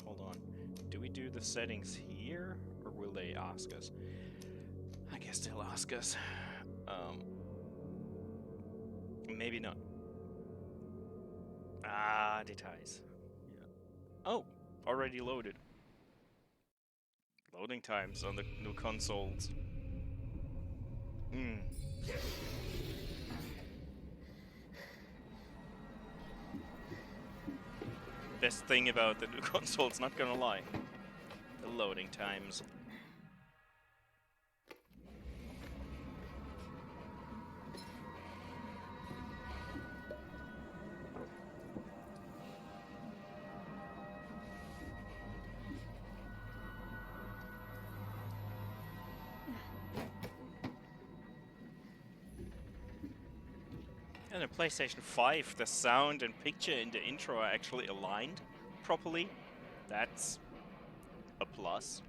hold on. Do we do the settings here, or will they ask us? I guess they'll ask us. Maybe not. Ah, details. Yeah. Oh, already loaded. Loading times on the new consoles. Best thing about the new consoles, not gonna lie. The loading times. And in PlayStation 5, the sound and picture in the intro are actually aligned properly. That's a plus.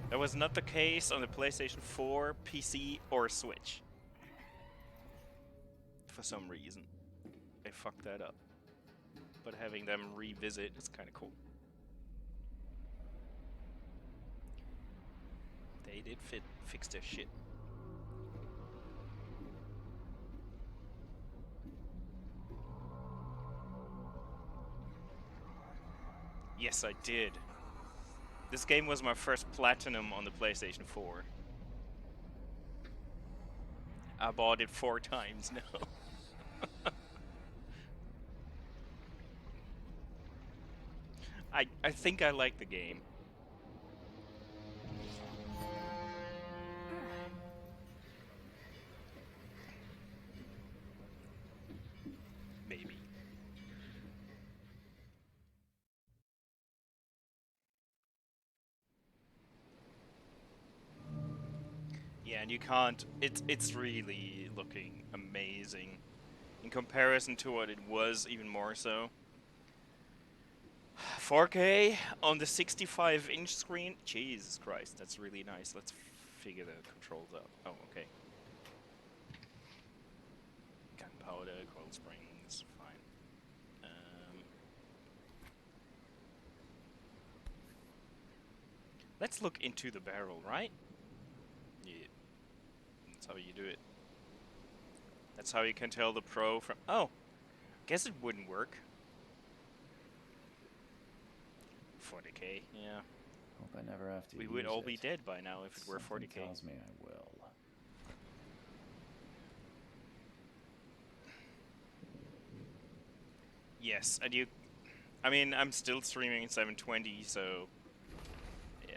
That was not the case on the PlayStation 4, PC, or Switch. For some reason. They fucked that up. But having them revisit is kind of cool. They did fix their shit. Yes, I did. This game was my first platinum on the PlayStation 4. I bought it 4 times now. I think I like the game. Maybe. Yeah, and you can't. It's really looking amazing in comparison to what it was, even more so. 4K on the 65-inch screen. Jesus Christ, that's really nice. Let's figure the controls out. Oh, okay. Gunpowder, coil springs, fine. Let's look into the barrel, right? Yeah. That's how you do it. That's how you can tell the pro from... Oh! Guess it wouldn't work. 40K, yeah. Hope I never have to We use would all it. be dead by now if it were Something 40K. tells me I will. Yes, and you... I mean, I'm still streaming in 720, so... Yeah.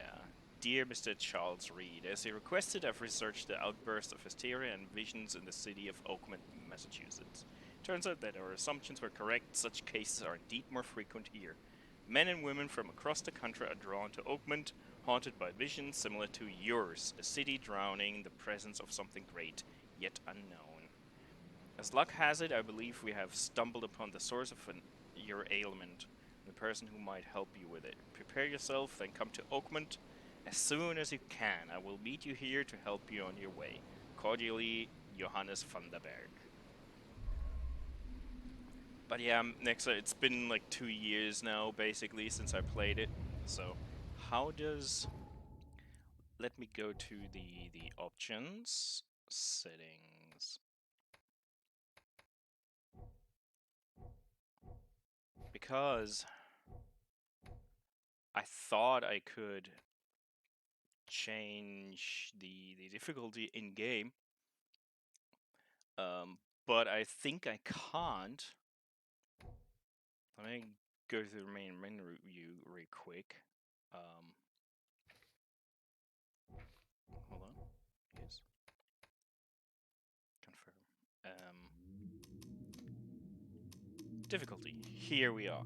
Dear Mr. Charles Reed, as he requested, I've researched the outburst of hysteria and visions in the city of Oakmont, Massachusetts. Turns out that our assumptions were correct. Such cases are indeed more frequent here. Men and women from across the country are drawn to Oakmont, haunted by visions similar to yours, a city drowning in the presence of something great, yet unknown. As luck has it, I believe we have stumbled upon the source of your ailment, the person who might help you with it. Prepare yourself, then come to Oakmont as soon as you can. I will meet you here to help you on your way. Cordially, Johannes van der Berg. But yeah, next, it's been like 2 years now, basically, since I played it. So, how does... Let me go to the options, settings. Because I thought I could change the difficulty in game, but I think I can't. Let me go to the main menu real quick. Hold on. Yes. Confirm. Difficulty. Here we are.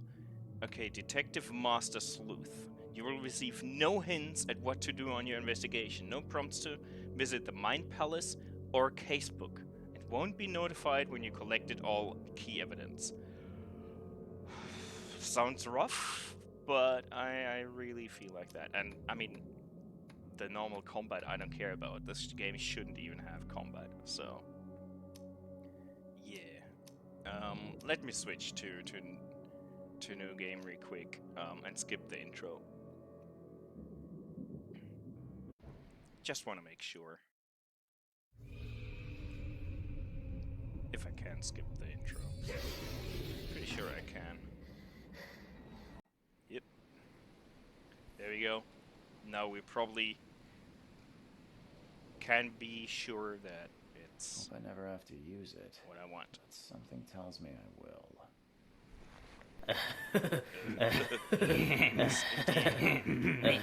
Okay, Detective Master Sleuth. You will receive no hints at what to do on your investigation, no prompts to visit the Mind Palace or casebook. It won't be notified when you collected all key evidence. Sounds rough, but I really feel like that. And I mean, the normal combat I don't care about. This game shouldn't even have combat, so... Yeah. let me switch to new game real quick and skip the intro. Just want to make sure. If I can skip the intro. Pretty sure I can. Yep. There we go. Now we probably can be sure that it's Hope I never have to use it. what I want. But something tells me I will. Yes, indeed.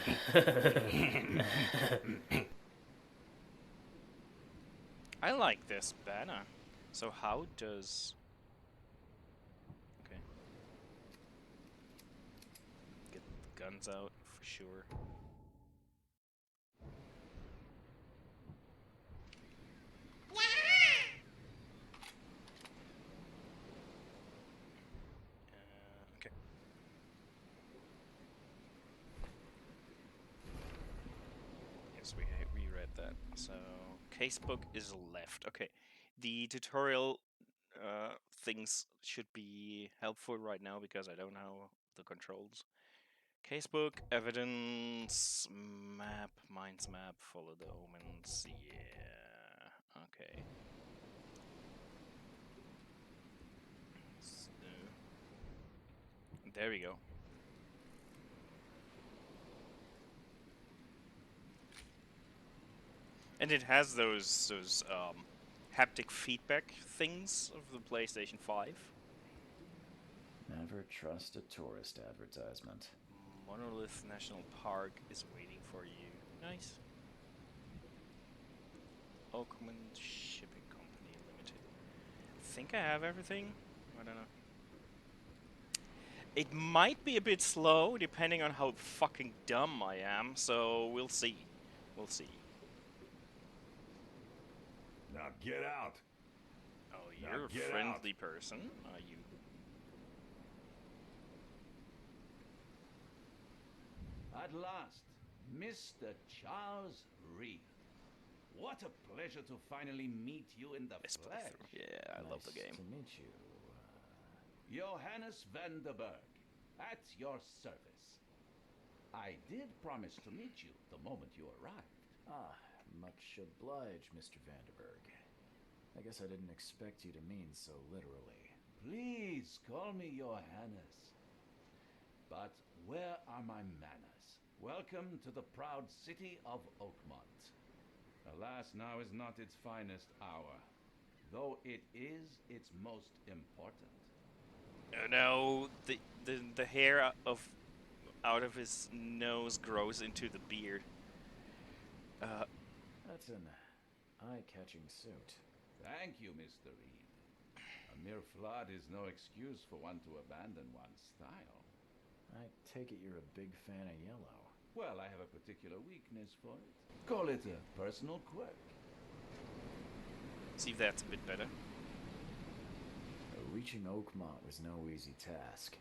I like this banner. So how does... Okay. Get the guns out for sure. Okay. Yes, we read that. So casebook is left. Okay, the tutorial things should be helpful right now because I don't know the controls. Casebook, evidence, map, minds map, follow the omens. Yeah. Okay. So, there we go. And it has those haptic feedback things of the PlayStation 5. Never trust a tourist advertisement. Monolith National Park is waiting for you. Nice. Oakmont Shipping Company Limited. I think I have everything. I don't know. It might be a bit slow, depending on how fucking dumb I am, so we'll see. We'll see. Now get out. Oh, Now you're a get friendly person, are you? At last, Mr. Charles Reed. What a pleasure to finally meet you in the This flesh. playthrough. Yeah, I love the Nice game. to meet you. Johannes van der Berg, at your service. I did promise to meet you the moment you arrived. Much obliged, Mr. Vanderberg. I guess I didn't expect you to mean so literally. Please call me Johannes. But where are my manners? Welcome to the proud city of Oakmont. Alas, now is not its finest hour, though it is its most important. Oh no, the hair out of his nose grows into the beard. That's an eye-catching suit. Thank you, Mr. Reed. A mere flood is no excuse for one to abandon one's style. I take it you're a big fan of yellow. Well, I have a particular weakness for it. Call it a personal quirk. See if that's a bit better. Reaching Oakmont was no easy task.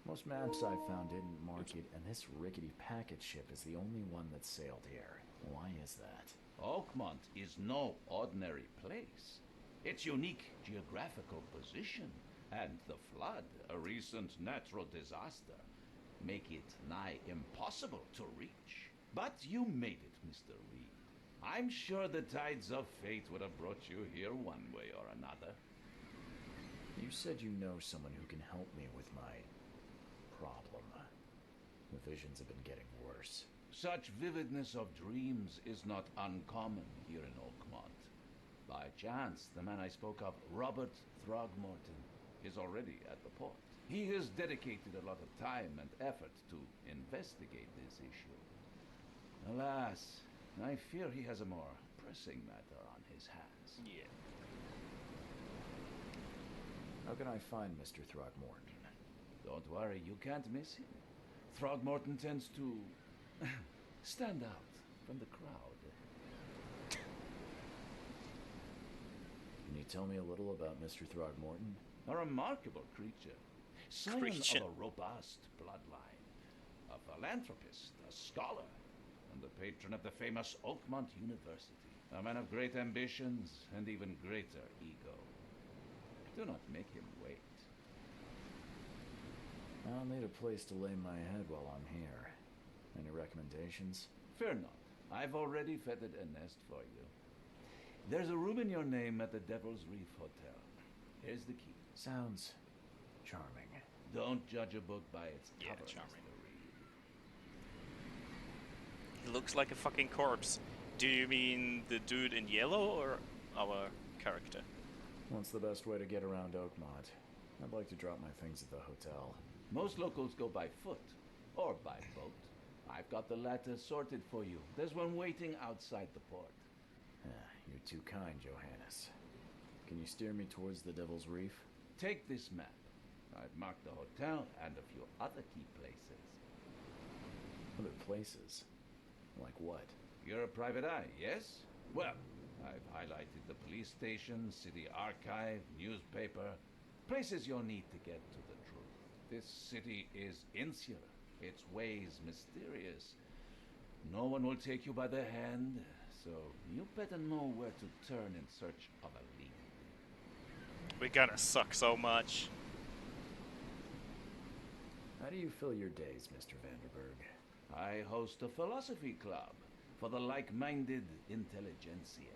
Most maps I found didn't mark it, and this rickety packet ship is the only one that sailed here. Why is that? Oakmont is no ordinary place. Its unique geographical position and the flood, a recent natural disaster, make it nigh impossible to reach. But you made it, Mr. Reed. I'm sure the tides of fate would have brought you here one way or another. You said you know someone who can help me with my problem. The visions have been getting worse. Such vividness of dreams is not uncommon here in Oakmont. By chance, the man I spoke of, Robert Throgmorton, is already at the port. He has dedicated a lot of time and effort to investigate this issue. Alas, I fear he has a more pressing matter on his hands. Yeah. How can I find Mr. Throgmorton? Don't worry, you can't miss him. Throgmorton tends to stand out from the crowd. Can you tell me a little about Mr. Throgmorton? A remarkable creature. Scion of a robust bloodline. A philanthropist, a scholar, and the patron of the famous Oakmont University. A man of great ambitions and even greater ego. Do not make him wait. I'll need a place to lay my head while I'm here. Any recommendations? Fear not. I've already fettered a nest for you. There's a room in your name at the Devil's Reef Hotel. Here's the key. Sounds charming. Don't judge a book by its Yeah, cover, charming. Mr. Reed. He looks like a fucking corpse. Do you mean the dude in yellow or our character? What's the best way to get around Oakmont? I'd like to drop my things at the hotel. Most locals go by foot or by boat. I've got the latter sorted for you. There's one waiting outside the port. You're too kind, Johannes. Can you steer me towards the Devil's Reef? Take this map. I've marked the hotel and a few other key places. Other places? Like what? You're a private eye, yes? Well, I've highlighted the police station, city archive, newspaper, places you'll need to get to the truth. This city is insular, its ways mysterious. No one will take you by the hand, so you better know where to turn in search of a lead. We're gonna suck so much. How do you fill your days, Mr. Vanderberg? I host a philosophy club for the like-minded intelligentsia,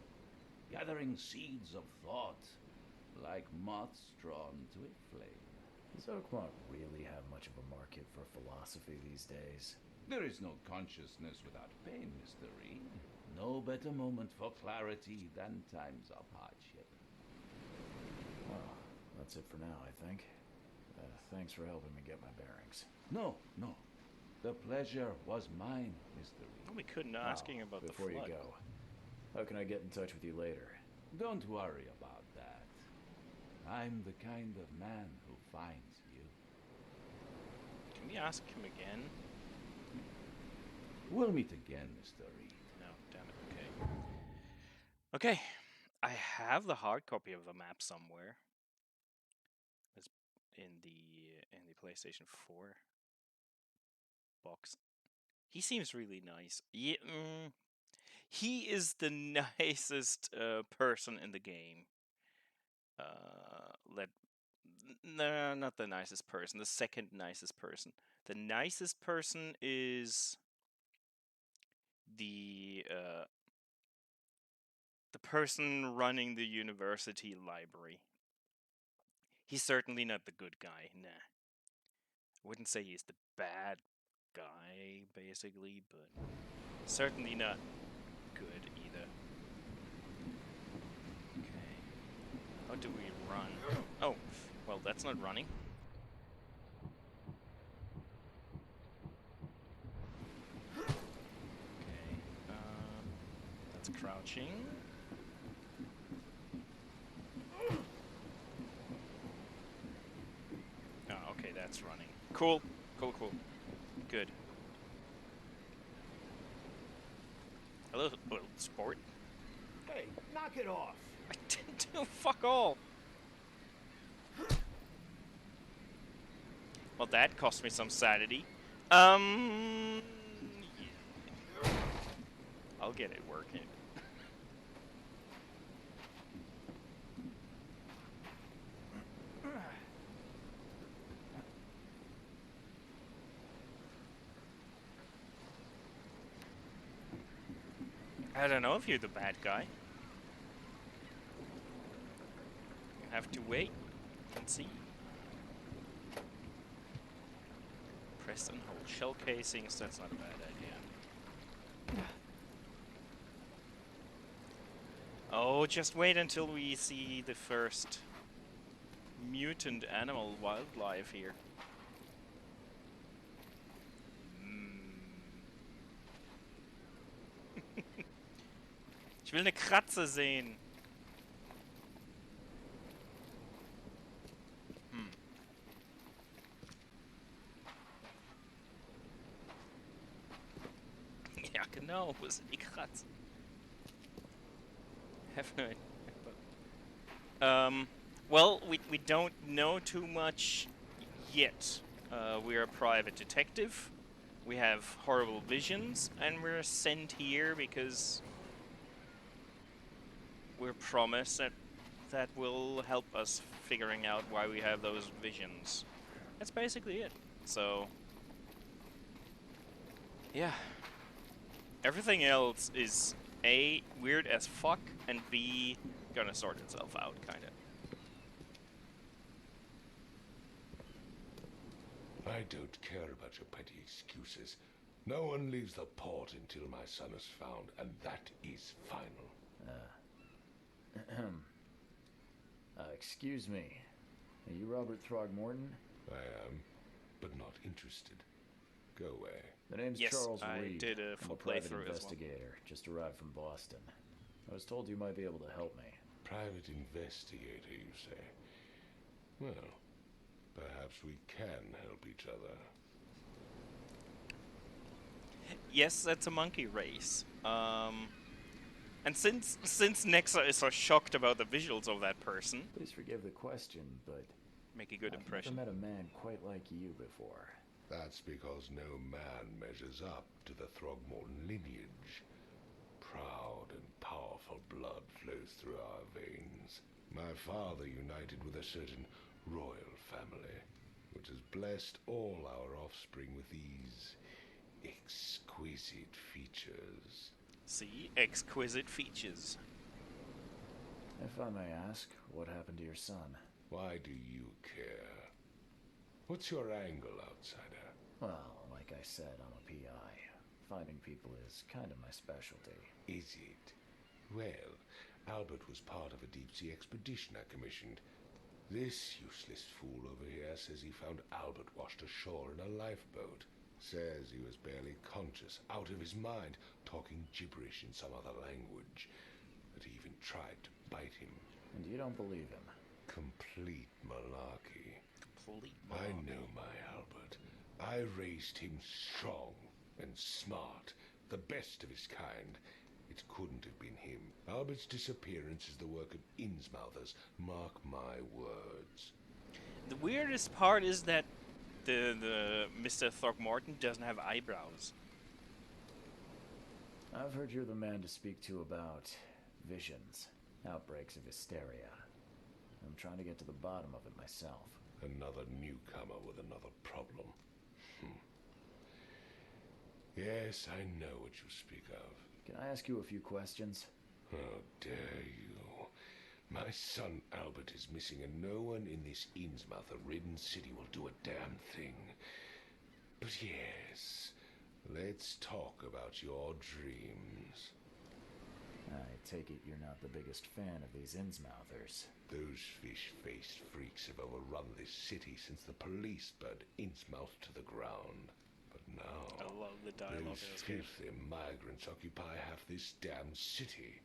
gathering seeds of thought like moths drawn to a flame. Does Oakmont really have much of a market for philosophy these days? There is no consciousness without pain, Mr. Reed. No better moment for clarity than times of hardship. Well, that's it for now, I think. Thanks for helping me get my bearings. No. The pleasure was mine, Mr. Reed. We couldn't ask him about the Before flood. you go, how can I get in touch with you later? Don't worry about that. I'm the kind of man who finds you. Can we ask him again? We'll meet again, Mr. Reed. No, damn it. Okay. Okay. I have the hard copy of the map somewhere. It's in the PlayStation 4 box. He seems really nice. Yeah, he is the nicest person in the game. No, not the nicest person. The second nicest person. The nicest person is the person running the university library. He's certainly not the good guy. Nah. I wouldn't say he's the bad guy, basically, but certainly not good either. Okay. How do we run? Oh, well, that's not running. Okay. That's crouching. Oh, okay, that's running. Cool. Good. Hello, little sport. Hey, knock it off. I didn't do fuck all. Well, that cost me some sanity. Yeah. I'll get it working. I don't know if you're the bad guy. You have to wait and see. Press and hold shell casings, that's not a bad idea. Oh, just wait until we see the first mutant animal wildlife here. Ich will eine Kratze sehen. Ja, genau, wo sind die Kratzen? Have no idea. Well, we don't know too much yet. We're a private detective. We have horrible visions, and we're sent here because we're promised that will help us figuring out why we have those visions. That's basically it. So, yeah. Everything else is A, weird as fuck, and B, gonna sort itself out, kinda. I don't care about your petty excuses. No one leaves the port until my son is found, and that is final. Excuse me. Are you Robert Throgmorton? I am, but not interested. Go away. The name's Yes, Charles I Reed. did a I'm full a private playthrough as well. investigator. Just arrived from Boston. I was told you might be able to help me. Private investigator, you say? Well, perhaps we can help each other. Yes, that's a monkey race. And since Nexa is so shocked about the visuals of that person, Please forgive the question, but make a good I've impression. never met a man quite like you before. That's because no man measures up to the Throgmorton lineage. Proud and powerful blood flows through our veins. My father united with a certain royal family, which has blessed all our offspring with these exquisite features. See, exquisite features. If I may ask, what happened to your son? Why do you care? What's your angle, outsider? Well, like I said, I'm a PI. Finding people is kind of my specialty. Is it? Well, Albert was part of a deep-sea expedition I commissioned. This useless fool over here says he found Albert washed ashore in a lifeboat. Says he was barely conscious, out of his mind, talking gibberish in some other language. That he even tried to bite him. And you don't believe him? Complete malarkey. Complete I malarkey. know my Albert. I raised him strong and smart, the best of his kind. It couldn't have been him. Albert's disappearance is the work of Innsmouthers. Mark my words. The weirdest part is that the Mr. Throgmorton doesn't have eyebrows. I've heard you're the man to speak to about visions, outbreaks of hysteria. I'm trying to get to the bottom of it myself. Another newcomer with another problem. Yes, I know what you speak of. Can I ask you a few questions? How dare you? My son Albert is missing, and no one in this Innsmouth-ridden city will do a damn thing. But yes, let's talk about your dreams. I take it you're not the biggest fan of these Innsmouthers. Those fish-faced freaks have overrun this city since the police burned Innsmouth to the ground. But now, I love the dialogue those in this game. filthy migrants occupy half this damn city.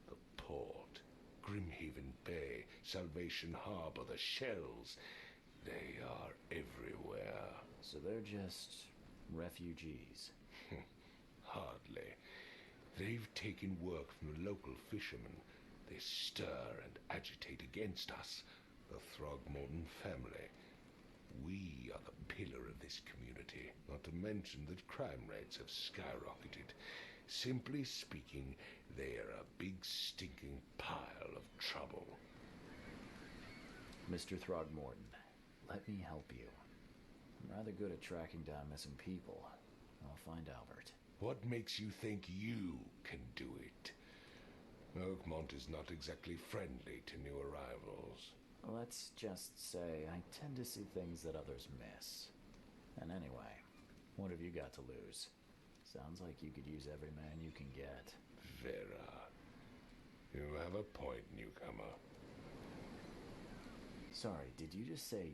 The port, Grimhaven Bay, Salvation Harbor, the shells, they are everywhere. So they're just refugees. Hardly. They've taken work from the local fishermen. They stir and agitate against us, the Throgmorton family. We are the pillar of this community, not to mention that crime rates have skyrocketed. Simply speaking, they are a big stinking pile of trouble. Mr. Throgmorton, let me help you. I'm rather good at tracking down missing people. I'll find Albert. What makes you think you can do it? Oakmont is not exactly friendly to new arrivals. Let's just say I tend to see things that others miss. And anyway, what have you got to lose? Sounds like you could use every man you can get. Vera. You have a point, newcomer. Sorry, did you just say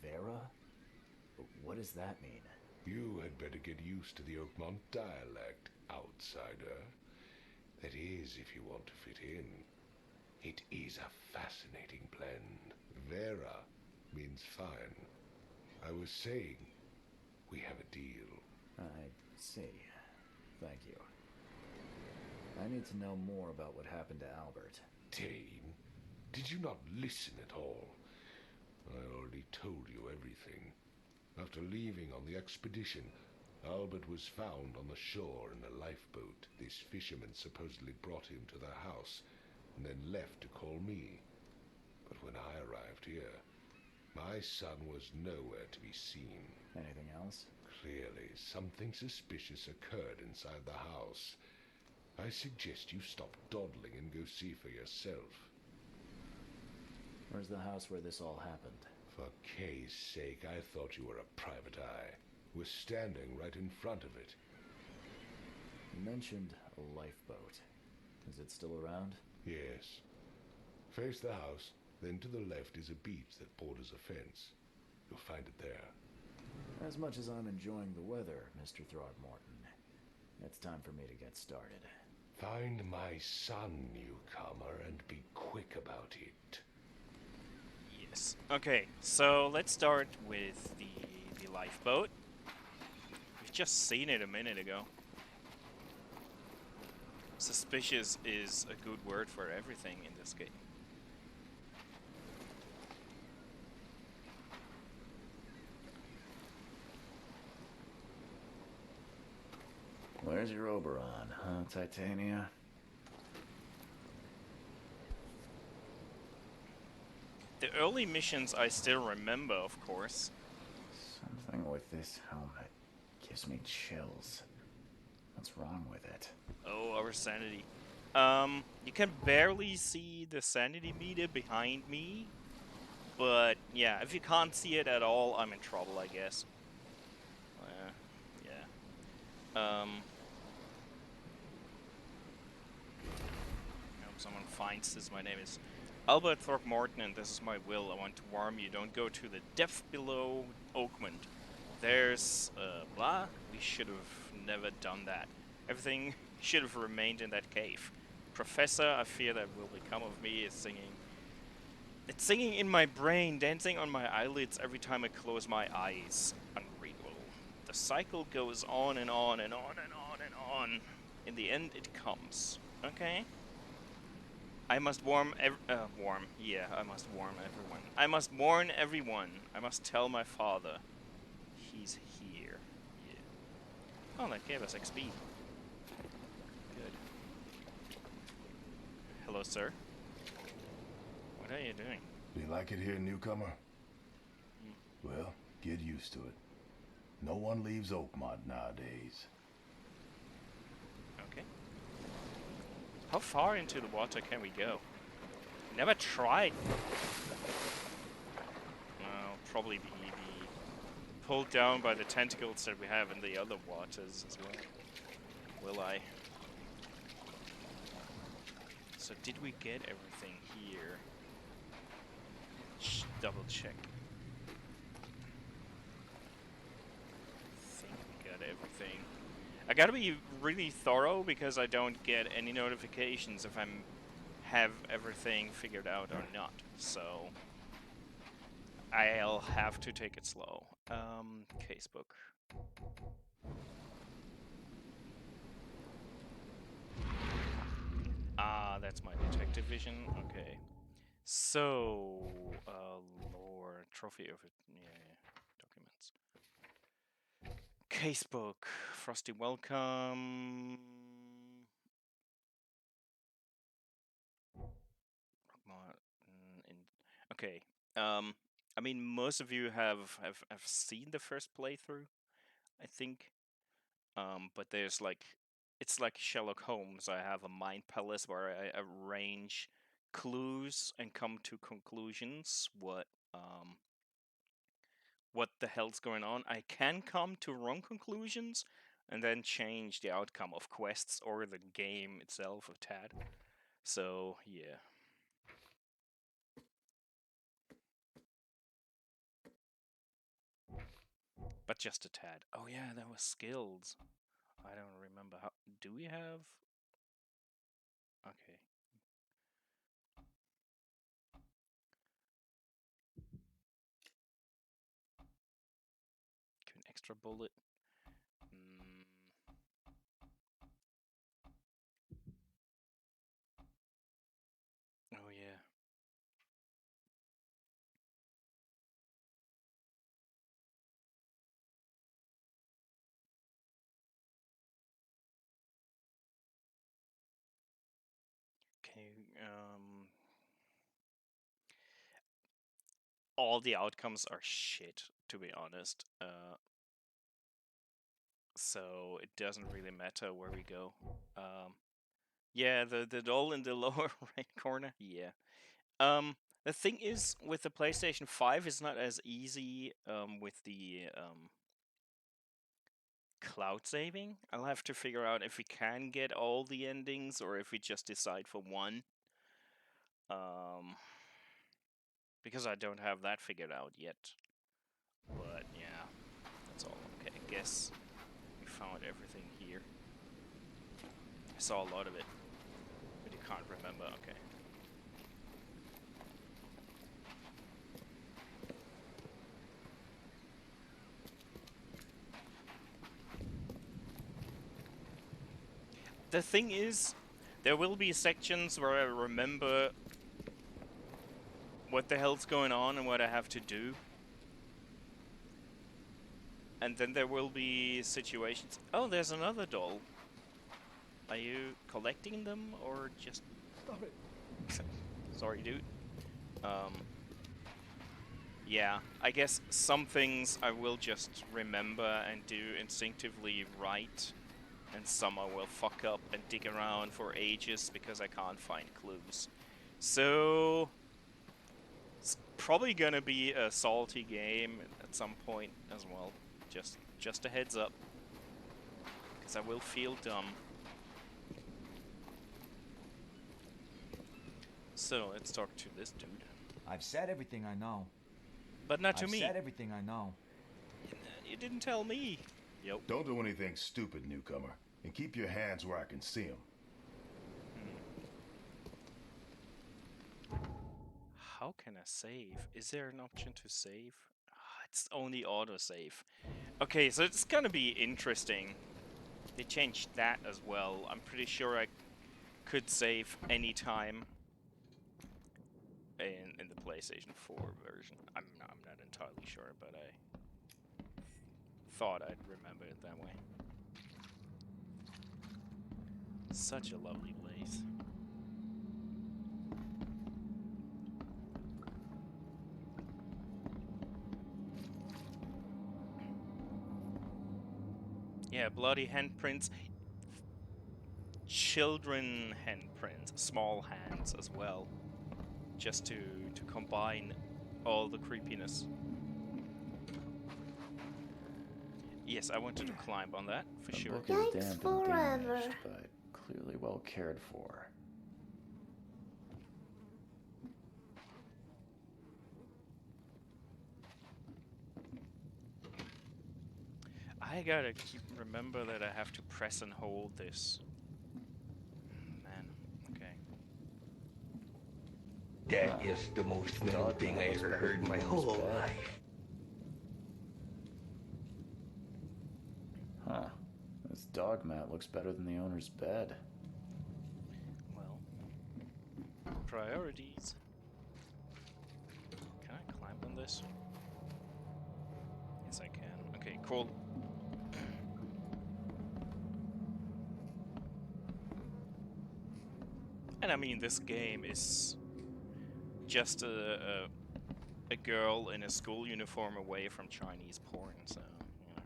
Vera? What does that mean? You had better get used to the Oakmont dialect, outsider. That is, if you want to fit in. It is a fascinating blend. Vera means fine. I was saying, we have a deal. I see. Thank you. I need to know more about what happened to Albert. Dane, did you not listen at all? I already told you everything. After leaving on the expedition, Albert was found on the shore in a lifeboat. This fisherman supposedly brought him to their house, and then left to call me. But when I arrived here, My son was nowhere to be seen. Anything else? Clearly, something suspicious occurred inside the house. I suggest you stop dawdling and go see for yourself. Where's the house where this all happened? For Kay's sake, I thought you were a private eye. We're standing right in front of it. You mentioned a lifeboat. Is it still around? Yes. Face the house, then to the left is a beach that borders a fence. You'll find it there. As much as I'm enjoying the weather, Mr. Throgmorton, it's time for me to get started. Find my son, newcomer, and be quick about it. Yes. Okay, so let's start with the lifeboat. We've just seen it a minute ago. Suspicious is a good word for everything in this game. Where's your Oberon, huh, Titania? The early missions I still remember, of course. Something with this helmet gives me chills. What's wrong with it? Oh, our sanity. You can barely see the sanity meter behind me. But, yeah, if you can't see it at all, I'm in trouble, I guess. Yeah. I hope someone finds this. My name is Albert Throckmorton, and this is my will. I want to warn you, don't go to the depth below Oakmont. There's, blah. We should have never done that. Everything should have remained in that cave. Professor, I fear that will become of me, is singing. It's singing in my brain, dancing on my eyelids every time I close my eyes. Unreal. The cycle goes on and on and on and on and on. In the end, it comes. Okay? I must warn Yeah, I must warn everyone. I must warn everyone. I must tell my father. He's here. Yeah. Oh, that gave us XP. Good. Hello, sir. What are you doing? Do you like it here, newcomer? Well, get used to it. No one leaves Oakmont nowadays. Okay. How far into the water can we go? Never tried. Well, probably be pulled down by the tentacles that we have in the other waters as well. Will I? So did we get everything here? Double check. I think we got everything. I gotta be really thorough because I don't get any notifications if I'm have everything figured out or not. So I'll have to take it slow. Casebook. Ah, that's my detective vision. Okay. So, lore, trophy of it, yeah, documents. Casebook, Frosty Welcome. Okay. I mean, most of you have seen the first playthrough, I think. But there's like, it's like Sherlock Holmes. I have a mind palace where I arrange clues and come to conclusions. What the hell's going on? I can come to wrong conclusions and then change the outcome of quests or the game itself a tad. So yeah. But just a tad. Oh yeah, that was skills. I don't remember how. Do we have? Okay. An extra bullet. Oh yeah. Okay. all the outcomes are shit, to be honest. So it doesn't really matter where we go. Yeah, the doll in the lower right corner. Yeah. The thing is, with the PlayStation 5, it's not as easy with the cloud saving. I'll have to figure out if we can get all the endings or if we just decide for one. Because I don't have that figured out yet. But yeah, that's all. Okay, I guess we found everything here. I saw a lot of it, but you can't remember. Okay. The thing is, there will be sections where I remember what the hell's going on and what I have to do. And then there will be situations... Oh, there's another doll. Are you collecting them or just... Stop it. Sorry, dude. Yeah, I guess some things I will just remember and do instinctively right. And some I will fuck up and dig around for ages because I can't find clues. So... It's probably gonna be a salty game at some point as well. Just a heads up. Because I will feel dumb. So, let's talk to this dude. I've said everything I know. But not to me. I've said everything I know. You didn't tell me. Yep. Don't do anything stupid, newcomer. And keep your hands where I can see them. How can I save? Is there an option to save? It's only autosave. Okay, so it's gonna be interesting. They changed that as well. I'm pretty sure I could save anytime in the PlayStation 4 version. I'm not entirely sure, but I thought I'd remember it that way. Such a lovely place. Yeah, bloody handprints. Children handprints, small hands as well. Just to combine all the creepiness. Yes, I wanted to climb on that, for sure. Book is Yikes damp and forever. damaged, but clearly well cared for. I gotta remember that I have to press and hold this. Man, okay. That is the most metal thing I ever heard in my whole life. Huh. This dog mat looks better than the owner's bed. Well, priorities. Can I climb on this? Yes, I can. Okay, cool. And I mean, this game is just a girl in a school uniform away from Chinese porn, so, yeah.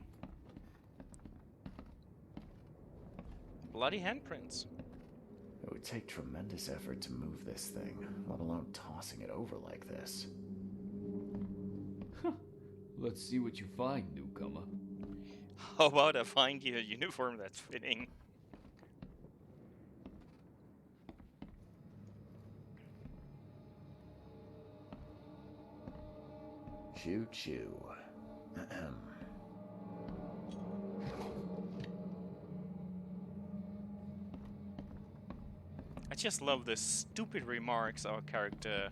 Bloody handprints. It would take tremendous effort to move this thing, let alone tossing it over like this. Let's see what you find, newcomer. How about I find you a uniform that's fitting? Choo choo. Ahem. I just love the stupid remarks our character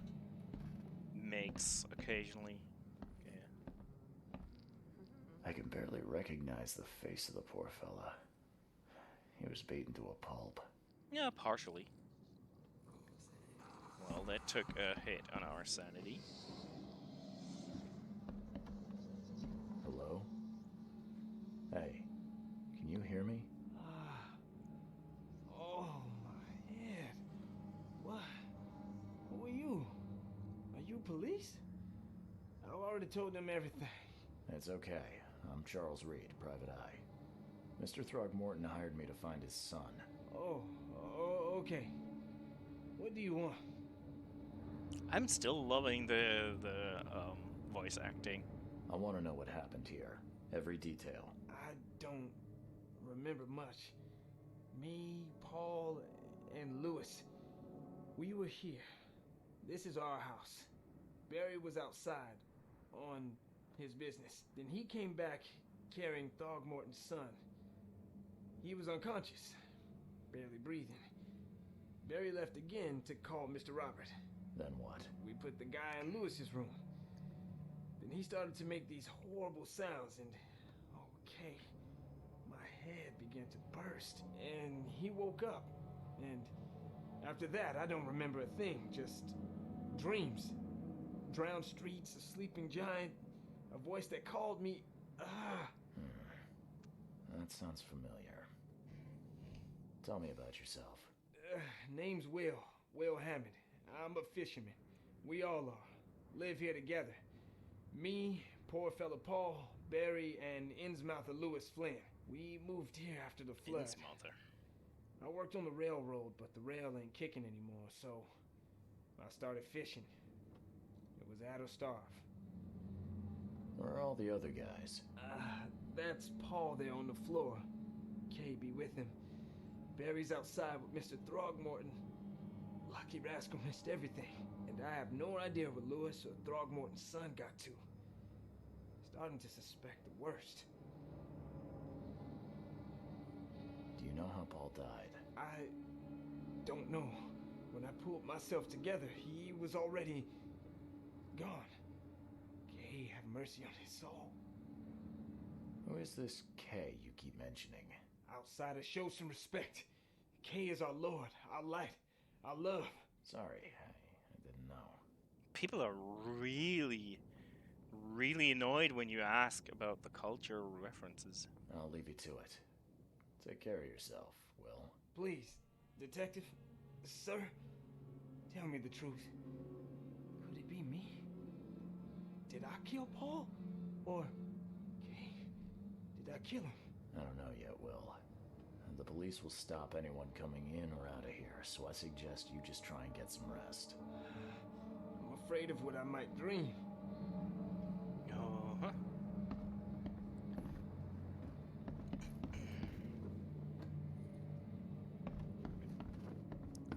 makes occasionally. Yeah. I can barely recognize the face of the poor fella. He was beaten to a pulp. Yeah, partially. Well, that took a hit on our sanity. Hello? Hey, can you hear me? Oh, my head. What? Who are you? Are you police? I've already told them everything. It's okay. I'm Charles Reed, Private Eye. Mr. Throgmorton hired me to find his son. Oh, okay. What do you want? I'm still loving the voice acting. I want to know what happened here. Every detail. I don't remember much. Me, Paul, and Lewis, we were here. This is our house. Barry was outside on his business. Then he came back carrying Throgmorton's son. He was unconscious, barely breathing. Barry left again to call Mr. Robert. Then what? We put the guy in Lewis's room. Then he started to make these horrible sounds and... Okay, my head began to burst and he woke up. And after that, I don't remember a thing, just dreams. Drowned streets, a sleeping giant, a voice that called me... That sounds familiar. Tell me about yourself. Name's Will Hammond. I'm a fisherman. We all are. Live here together. Me, poor fella Paul, Barry, and Innsmouther Lewis Flynn. We moved here after the flood. Innsmouther. I worked on the railroad, but the rail ain't kicking anymore, so I started fishing. It was at or starve. Where are all the other guys? That's Paul there on the floor. Kay be with him. Barry's outside with Mr. Throgmorton. Lucky rascal missed everything. And I have no idea what Lewis or Throgmorton's son got to. Starting to suspect the worst. Do you know how Paul died? I don't know. When I pulled myself together, he was already gone. Kay have mercy on his soul. Who is this K you keep mentioning? Outsiders, show some respect. Kay is our Lord, our light, our love. Sorry, I didn't know. People are really, really annoyed when you ask about the culture references. I'll leave you to it. Take care of yourself, Will. Please, detective, sir, tell me the truth. Could it be me? Did I kill Paul? Or, Kay, did I kill him? I don't know yet, Will. The police will stop anyone coming in or out of here, so I suggest you just try and get some rest. I'm afraid of what I might dream. Uh-huh.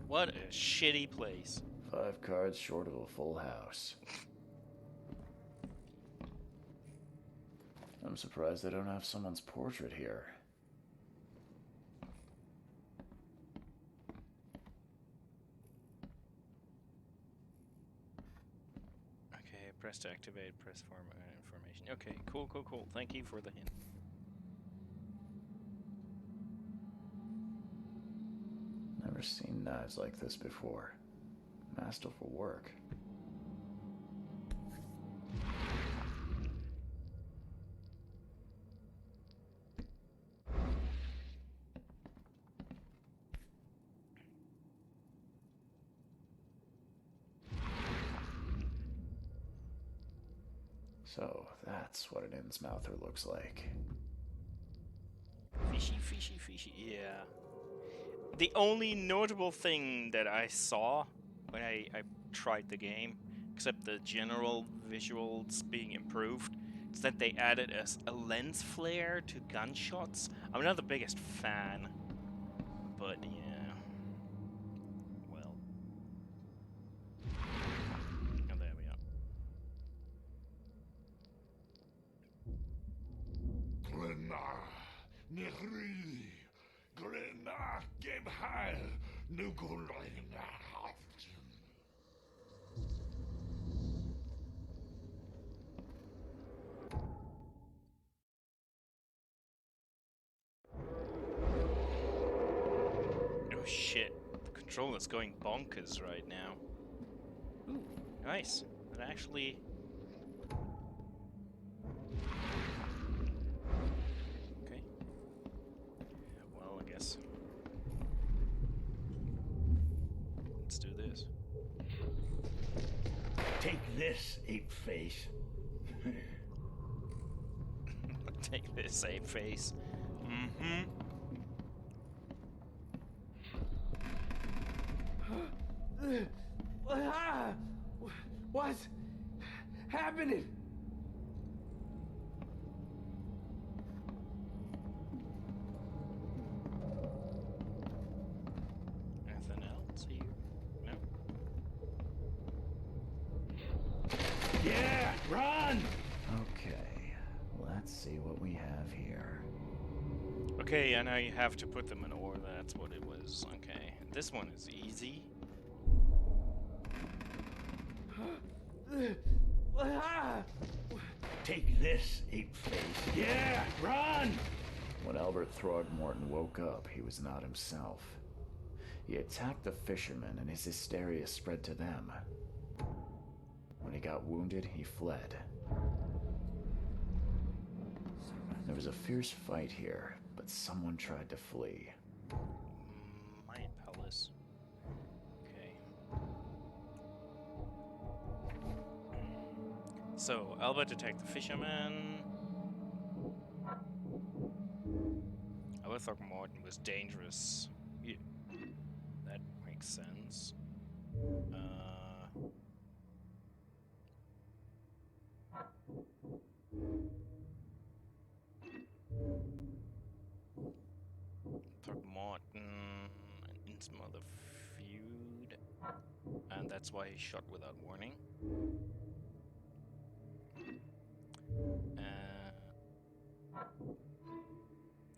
What a shitty place. 5 cards short of a full house. I'm surprised they don't have someone's portrait here. Okay, press to activate, press for information. Okay, cool. Thank you for the hint. Never seen knives like this before. Masterful work. So, that's what an Innsmouther looks like. Fishy, yeah. The only notable thing that I saw when I tried the game, except the general visuals being improved, is that they added a lens flare to gunshots. I'm not the biggest fan, but yeah. Well. And there we are. Glenna, Nehri, Glenna, Gebhal, Nugulina. Oh shit, the controller's going bonkers right now. Ooh, nice. It actually... Okay. Well, I guess. Let's do this. Take this, ape face. Take the safe face. Mm-hmm. What's happening? Anything else here? No. Yeah, run! Okay, let's see what we have here. Okay, I know you have to put them in order. That's what it was. Okay, this one is easy. Take this, ape-face. Yeah, run! When Albert Throgmorton woke up, he was not himself. He attacked the fishermen, and his hysteria spread to them. When he got wounded, he fled. There was a fierce fight here, but someone tried to flee. My palace. Okay. So, Albert attacked the fisherman. Albert Throckmorton was dangerous. Yeah, that makes sense. Throckmorton and Innsmouth feud. And that's why he shot without warning.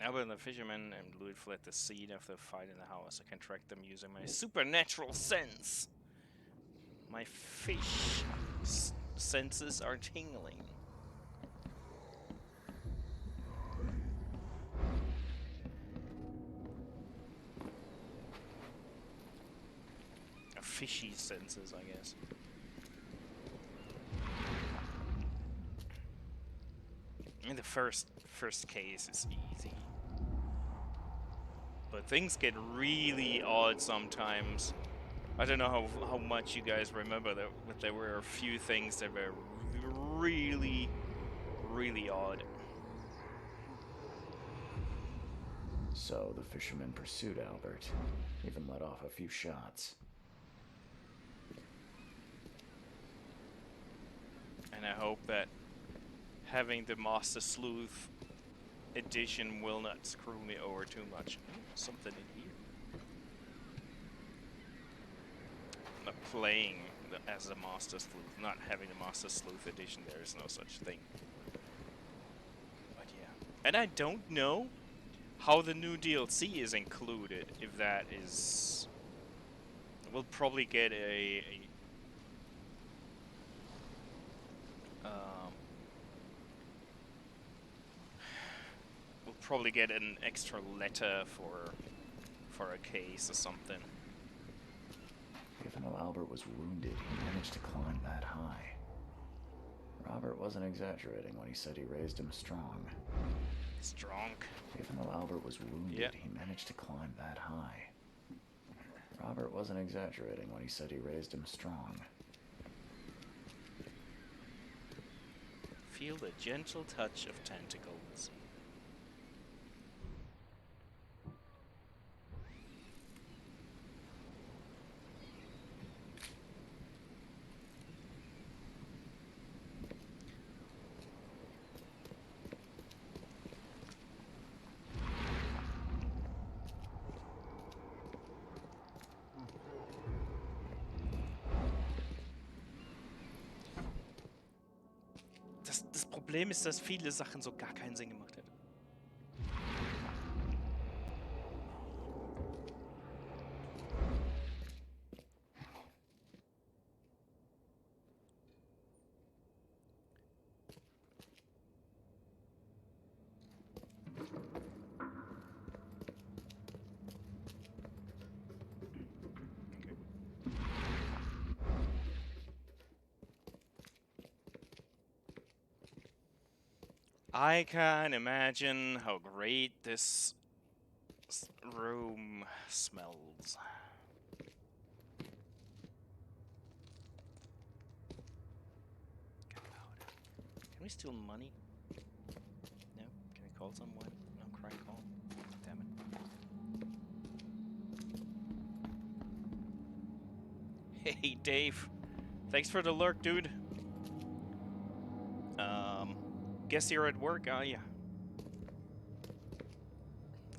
Albert and the fisherman and Louis fled the scene after the fight in the house. I can track them using my supernatural sense. My fish senses are tingling. Fishy senses, I guess. I mean, the first case is easy, but things get really odd sometimes. I don't know how much you guys remember that, but there were a few things that were really, really odd. So the fisherman pursued Albert, even let off a few shots. And I hope that having the Master Sleuth edition will not screw me over too much. Something in here. Not playing as the Master Sleuth, not having the Master Sleuth edition, there is no such thing. But yeah. And I don't know how the new DLC is included, if that is... We'll probably get we'll probably get an extra letter for a case or something. Even though Albert was wounded, he managed to climb that high. Robert wasn't exaggerating when he said he raised him strong. Strong. Even though Albert was wounded, Yep. he managed to climb that high. Robert wasn't exaggerating when he said he raised him strong. Feel the gentle touch of tentacles. Das Problem ist, dass viele Sachen so gar keinen Sinn gemacht hätten. I can imagine how great this room smells. Get out. we steal money? No? Can we call someone? No crank call. Damn it. Hey, Dave. Thanks for the lurk, dude. Guess you're at work, are ya?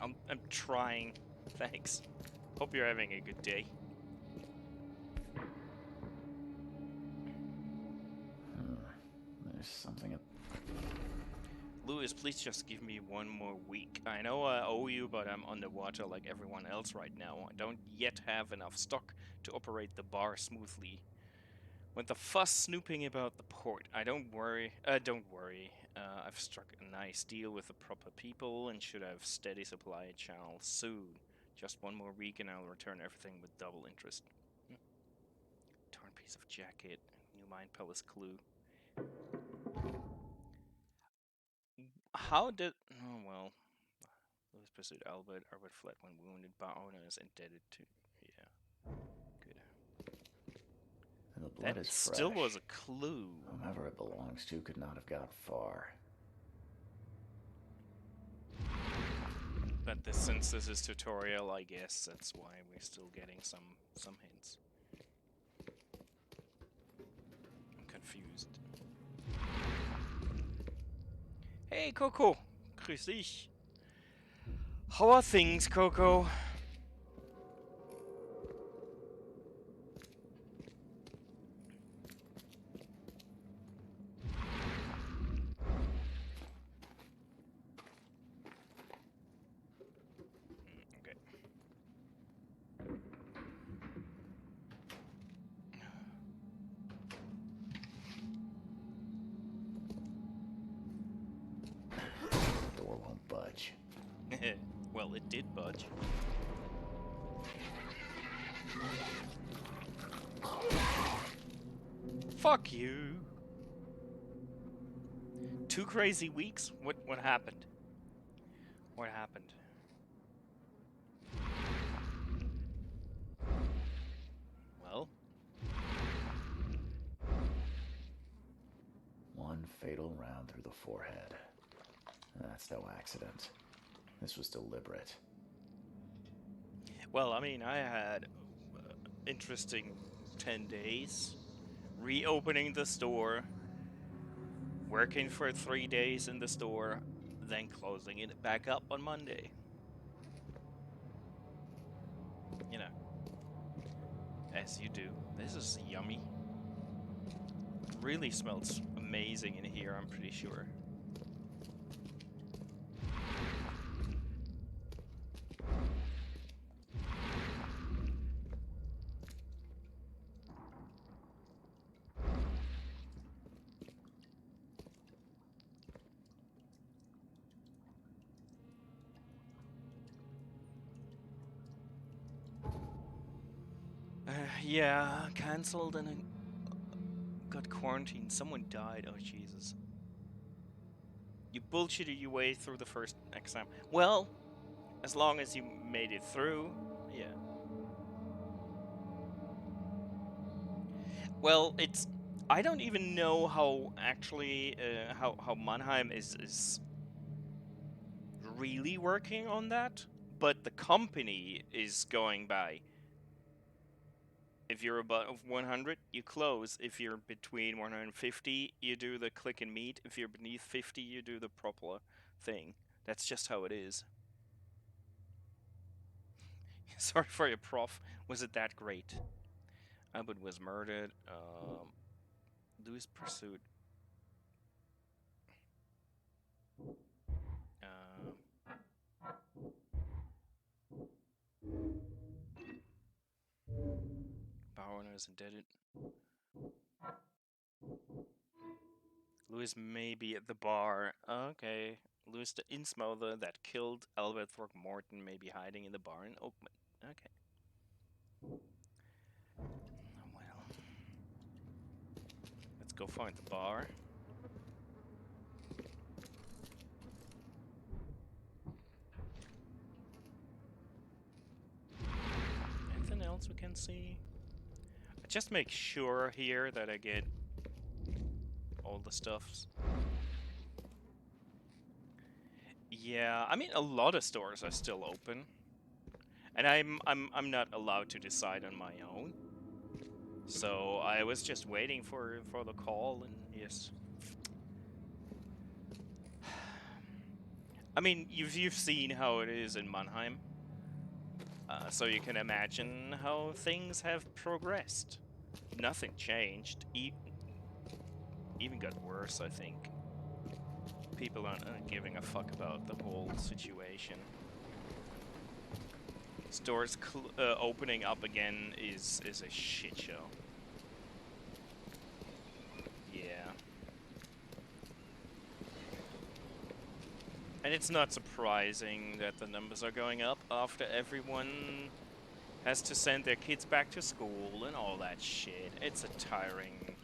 I'm trying. Thanks. Hope you're having a good day. There's something up. Lewis, please just give me one more week. I know I owe you, but I'm underwater like everyone else right now. I don't yet have enough stock to operate the bar smoothly. With the fuss snooping about the port, don't worry. I've struck a nice deal with the proper people and should have steady supply channel soon. Just one more week and I'll return everything with double interest. Torn piece of jacket, new mind palace clue. How did... Oh, well. Lewis pursued Albert. Albert fled when wounded. Bar owner is indebted to... Yeah. Good. And the blood That is still fresh. was a clue. Whomever it belongs to could not have got far. But since this is tutorial, I guess that's why we're still getting some hints. I'm confused. Hey, Coco! Grüß dich. How are things, Coco? Okay. Door won't budge. Well, it did budge. Fuck you. 2 crazy weeks? What happened? What happened? Well, One fatal round through the forehead. That's no accident. This was deliberate. well, I mean, I had interesting 10 days. Reopening the store, working for 3 days in the store, then closing it back up on Monday. You know, as you do. This is yummy. Really smells amazing in here, I'm pretty sure. Yeah, cancelled and I got quarantined. Someone died. Oh, Jesus. You bullshitted your way through the first exam. Well, as long as you made it through, yeah. Well, it's... I don't even know how actually, how Mannheim is really working on that, but the company is going by. If you're above 100, you close. If you're between 150, you do the click and meet. If you're beneath 50, you do the proper thing. That's just how it is. Sorry for your prof. Was it that great? Albert was murdered. Lewis pursued. Bar owner is indebted. Lewis may be at the bar. Okay. Lewis the Innsmother that killed Albert Throckmorton may be hiding in the bar in Oakmont. Okay. Oh, well. Let's go find the bar. Anything else we can see? I just make sure here that I get all the stuffs. Yeah, I mean a lot of stores are still open, and I'm not allowed to decide on my own. So I was just waiting for the call, and yes. I mean, you've seen how it is in Mannheim, so you can imagine how things have progressed. Nothing changed. Even got worse, I think. People aren't giving a fuck about the whole situation. Stores opening up again is a shit show. Yeah. And it's not surprising that the numbers are going up after everyone has to send their kids back to school and all that shit. It's a tiring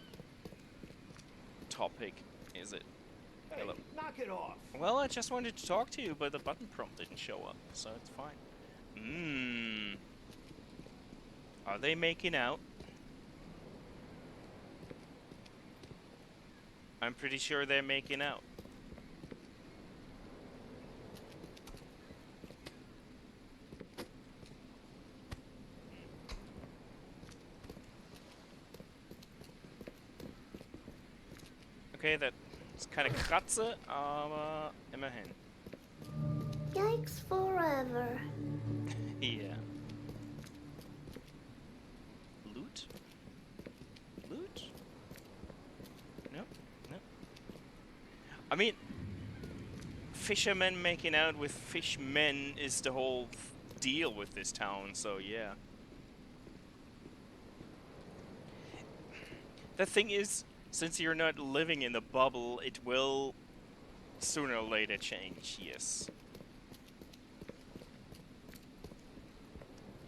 topic, is it? Hey, Hello. knock it off. Well, I just wanted to talk to you, but the button prompt didn't show up, so it's fine. Are they making out? I'm pretty sure they're making out. Okay, that's kind of kratze, aber immerhin. Yikes forever. Yeah. Loot? Loot? Nope. Nope. I mean, fishermen making out with fishmen is the whole deal with this town, so yeah. The thing is, since you're not living in the bubble, it will sooner or later change, yes.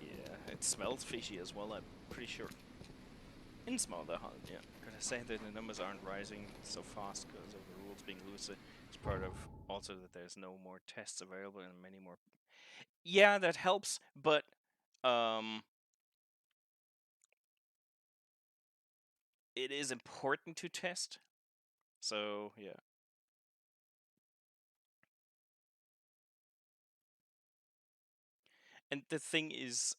Yeah, it smells fishy as well, I'm pretty sure. In small, the yeah. Gotta say that the numbers aren't rising so fast because of the rules being looser. It's part of also that there's no more tests available and many more. Yeah, that helps, but it is important to test. So yeah. And the thing is,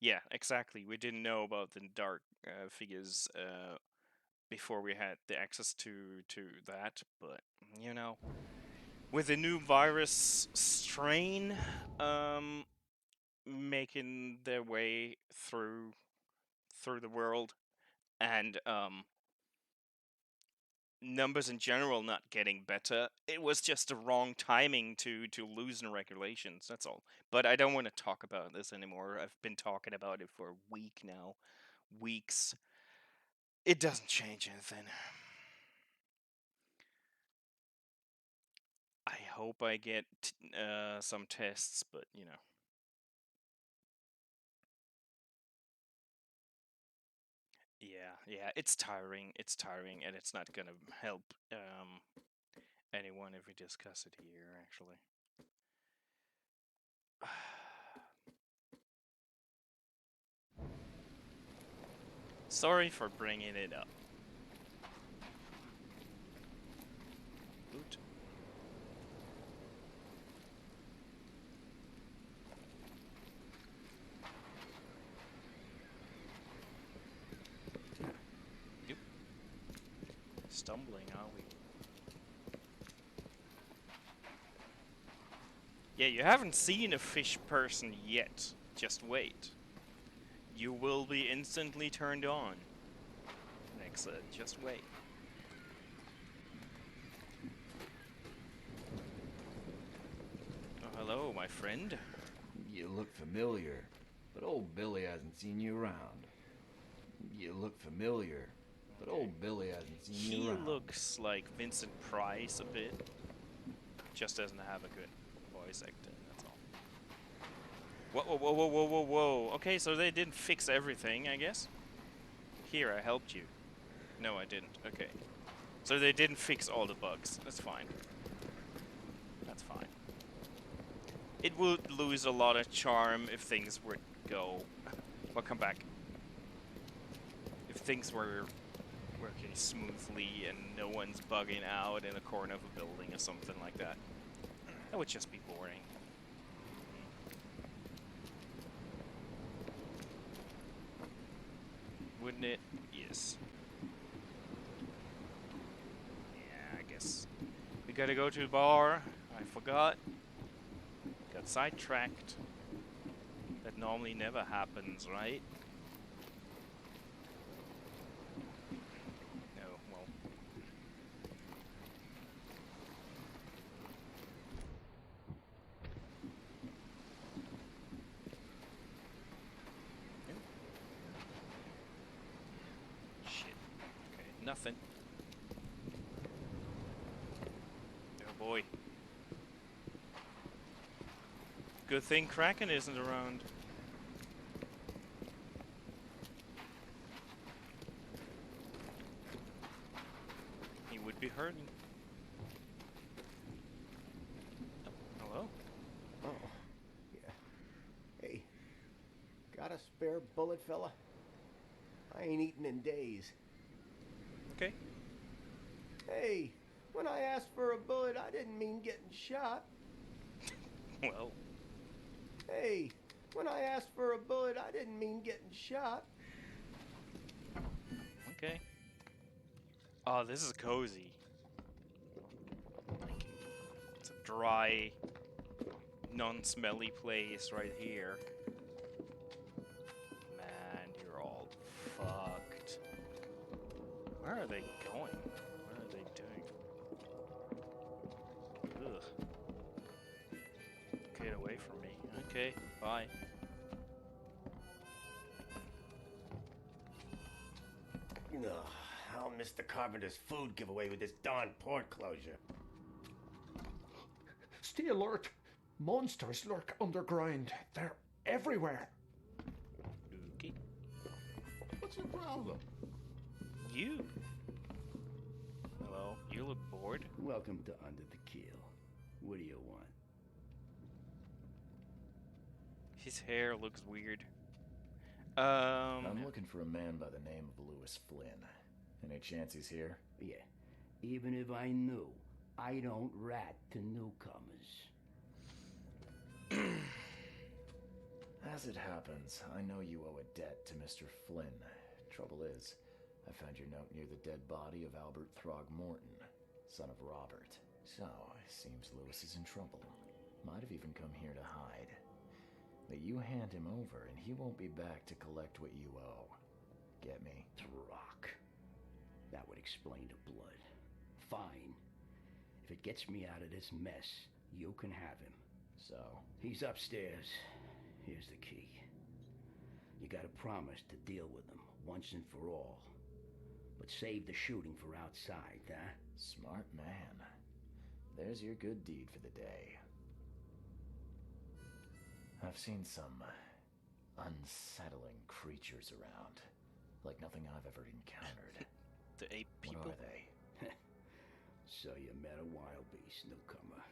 yeah, exactly. We didn't know about the dark figures before we had the access to that, but you know, with the new virus strain making their way through the world, and numbers in general not getting better, it was just the wrong timing to loosen regulations, that's all. But I don't want to talk about this anymore. I've been talking about it for a week now. Weeks. It doesn't change anything. I hope I get some tests, but you know. Yeah, it's tiring. It's tiring, and it's not gonna help anyone if we discuss it here, actually. Sorry for bringing it up. Loot. Yep. Stumbling, are we? Yeah, you haven't seen a fish person yet. Just wait. You will be instantly turned on. Next, just wait. Oh, hello, my friend. You look familiar, but old Billy hasn't seen you around. You look familiar, but old Billy hasn't seen you He around. looks like Vincent Price a bit. Just doesn't have a good voice acting, that's all. Whoa, whoa, whoa, whoa, whoa, whoa. Okay, so they didn't fix everything, I guess. Here, I helped you. No, I didn't. Okay. So they didn't fix all the bugs. That's fine. That's fine. It would lose a lot of charm if things would go... Well, come back. If things were working smoothly and no one's bugging out in a corner of a building or something like that. That would just be boring. Wouldn't it? Yes. Yeah, I guess. We gotta go to the bar. I forgot. Got sidetracked. That normally never happens, right? No, well. Shit. Okay, nothing. Oh boy. Good thing Kraken isn't around. He would be hurting. Oh, hello? Oh, yeah. Hey, got a spare bullet, fella? I ain't eaten in days. Okay. Hey, when I asked for a bullet, I didn't mean getting shot. Well. Hey, when I asked for a bullet, I didn't mean getting shot. Okay. Oh, this is cozy. Like, it's a dry, non-smelly place right here. Man, you're all fucked. Where are they going? What are they doing? Ugh. Get away from me. Okay, bye. Ugh, I'll miss the carpenter's food giveaway with this darn port closure. Stay alert. Monsters lurk underground. They're everywhere. Okay. What's your problem? You. Hello, you look bored. Welcome to Under the Keel. What do you want? His hair looks weird. I'm looking for a man by the name of Lewis Flynn. Any chance he's here? Yeah. Even if I knew, I don't rat to newcomers. As it happens, I know you owe a debt to Mr. Flynn. Trouble is, I found your note near the dead body of Albert Throgmorton, son of Robert. So, seems Lewis is in trouble. Might have even come here to hide. But you hand him over and he won't be back to collect what you owe. Get me? Rock. That would explain the blood. Fine. If it gets me out of this mess, you can have him. So? He's upstairs. Here's the key. You gotta promise to deal with him once and for all. But save the shooting for outside, huh? Smart man. There's your good deed for the day. I've seen some unsettling creatures around. Like nothing I've ever encountered. The ape people? What are they? So you met a wild beast, newcomer.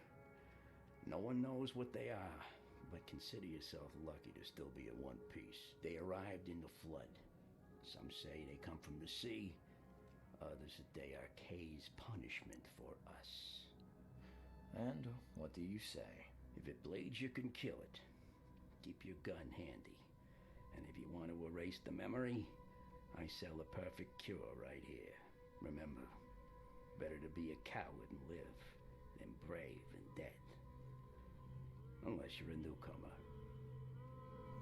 No one knows what they are, but consider yourself lucky to still be in one piece. They arrived in the flood. Some say they come from the sea. Others that they are Kay's punishment for us. And what do you say? If it bleeds, you can kill it. Keep your gun handy. And if you want to erase the memory, I sell the perfect cure right here. Remember, better to be a coward and live than brave and dead. Unless you're a newcomer.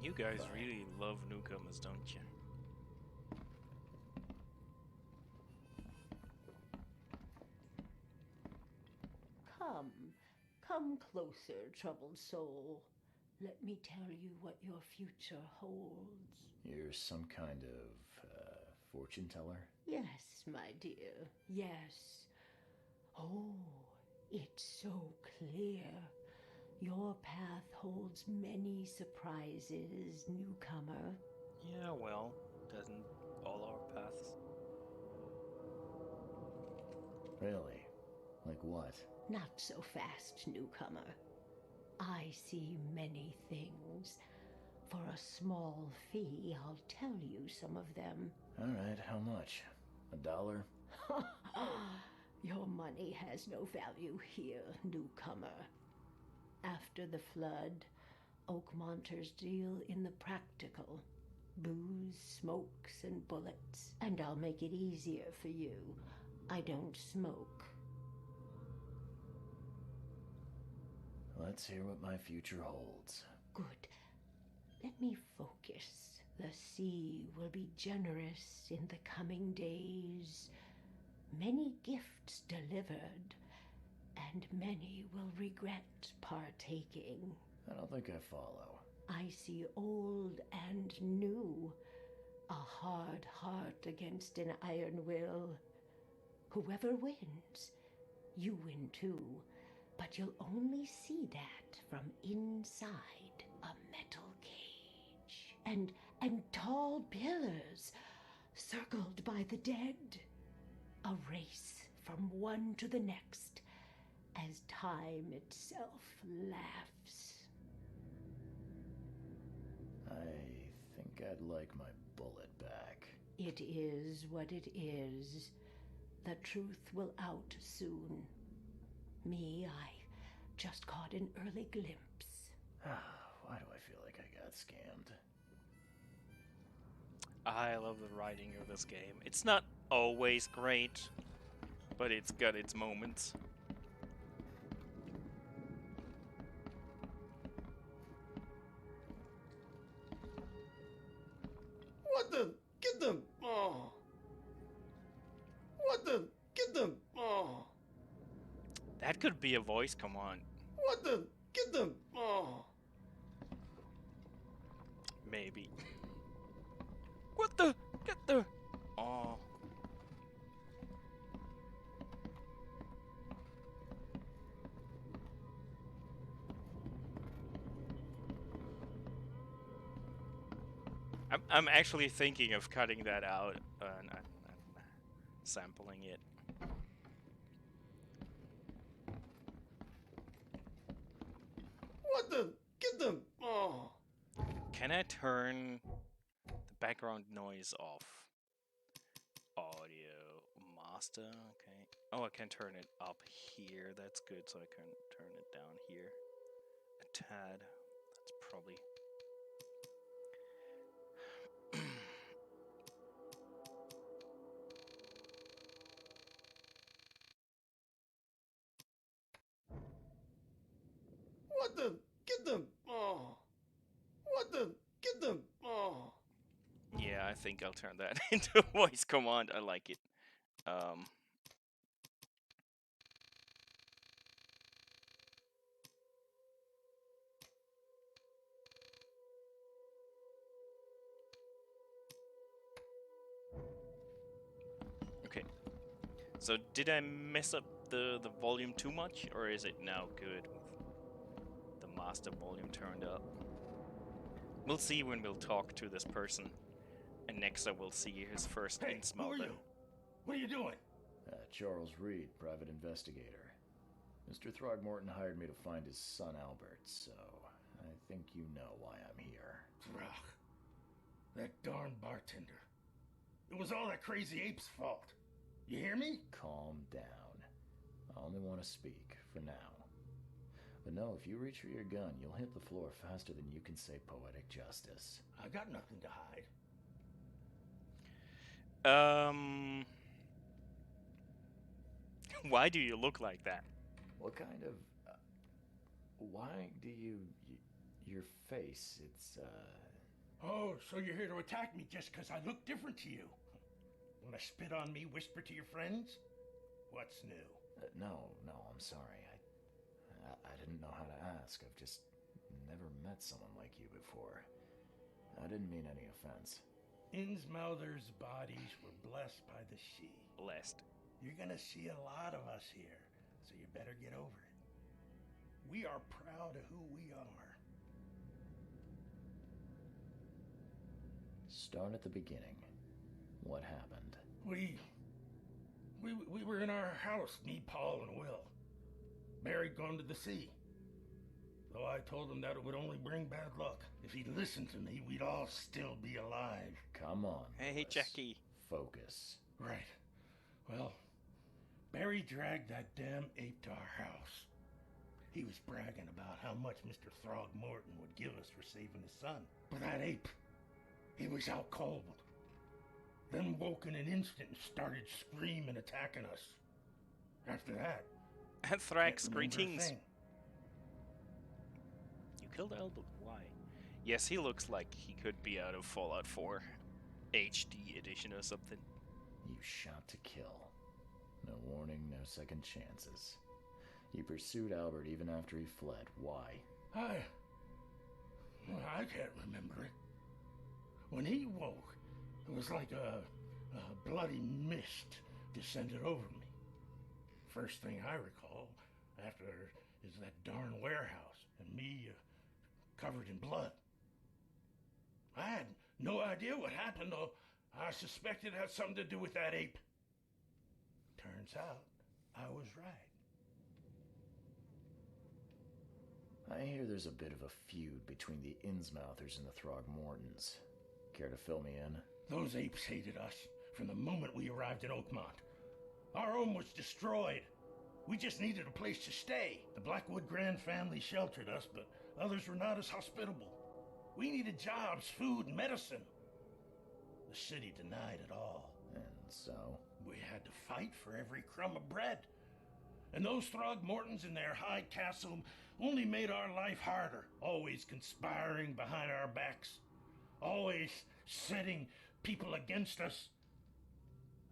You guys really love newcomers, don't you? Come closer, troubled soul. Let me tell you what your future holds. You're some kind of, fortune teller? Yes, my dear, yes. Oh, it's so clear. Your path holds many surprises, newcomer. Yeah, well, doesn't all our paths? Really? Like what? Not so fast, newcomer. I see many things. For a small fee, I'll tell you some of them. All right, how much? $1? Your money has no value here, newcomer. After the flood, Oakmonters deal in the practical. Booze, smokes, and bullets. And I'll make it easier for you. I don't smoke. Let's hear what my future holds. Good. Let me focus. The sea will be generous in the coming days. Many gifts delivered, and many will regret partaking. I don't think I follow. I see old and new. A hard heart against an iron will. Whoever wins, you win too. But you'll only see that from inside a metal cage. And tall pillars, circled by the dead. A race from one to the next, as time itself laughs. I think I'd like my bullet back. It is what it is. The truth will out soon. Me, I just caught an early glimpse. Why do I feel like I got scammed? I love the writing of this game. It's not always great, but it's got its moments. What the? Get them! Oh! What the? Get them! Oh! That could be a voice command. What the? Get them! Oh! Maybe. What the? Get the... Oh. I'm actually thinking of cutting that out and sampling it. What the? Get them! Oh! Can I turn the background noise off? Audio master, okay. Oh, I can turn it up here. That's good, so I can turn it down here a tad. That's probably... What the? Get them! Oh! What the? Get them! Oh! Yeah, I think I'll turn that into voice command. I like it. Okay. So did I mess up the volume too much, or is it now good with the master volume turned up? We'll see when we'll talk to this person. And next I will see his first Hey, int-smell who are then. you? What are you doing? Charles Reed, private investigator. Mr. Throgmorton hired me to find his son Albert, so I think you know why I'm here. Ugh. That darn bartender. It was all that crazy ape's fault. You hear me? Calm down. I only want to speak, for now. But no, if you reach for your gun, you'll hit the floor faster than you can say poetic justice. I got nothing to hide. Why do you look like that? What kind of... why do you... your face, it's, Oh, so you're here to attack me just because I look different to you? Want to spit on me, whisper to your friends? What's new? no, I'm sorry. I didn't know how to ask. I've just never met someone like you before. I didn't mean any offense. Innsmouther's bodies were blessed by the sea. Blessed. You're gonna see a lot of us here, so you better get over it. We are proud of who we are. Start at the beginning. What happened? We were in our house, me, Paul, and Will. Barry'd gone to the sea. Though I told him that it would only bring bad luck. If he'd listened to me, we'd all still be alive. Come on. Hey, Lewis. Jackie. Focus. Right. Well, Barry dragged that damn ape to our house. He was bragging about how much Mr. Throgmorton would give us for saving his son. But that ape, he was out cold. Then woke in an instant and started screaming, attacking us. After that, Anthrax, can't remember a greetings. thing. You killed Albert. Why? Yes, he looks like he could be out of Fallout 4 HD edition or something. You shot to kill. No warning, no second chances. You pursued Albert even after he fled. Why? I can't remember it. When he woke, it was like a bloody mist descended over me. First thing I recall after is that darn warehouse and me covered in blood. I had no idea what happened, though. I suspected it had something to do with that ape. Turns out, I was right. I hear there's a bit of a feud between the Innsmouthers and the Throgmortons. Care to fill me in? Those apes hated us from the moment we arrived in Oakmont. Our home was destroyed. We just needed a place to stay. The Blackwood Grand family sheltered us, but others were not as hospitable. We needed jobs, food, and medicine. The city denied it all. And so? We had to fight for every crumb of bread. And those Throgmortons in their high castle only made our life harder, always conspiring behind our backs, always setting people against us.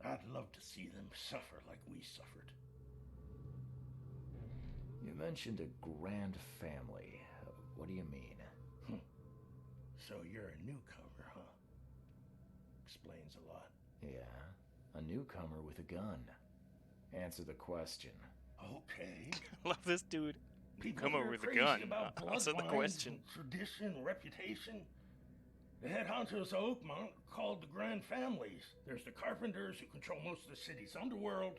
I'd love to see them suffer like we suffered. You mentioned a grand family. What do you mean? So you're a newcomer, huh? Explains a lot. Yeah, a newcomer with a gun. Answer the question. Okay. I love this dude. People Come over here with a crazy gun. about Answer the bloodlines question. and tradition, reputation. The head honchos of Oakmont are called the Grand Families. There's the Carpenters, who control most of the city's underworld,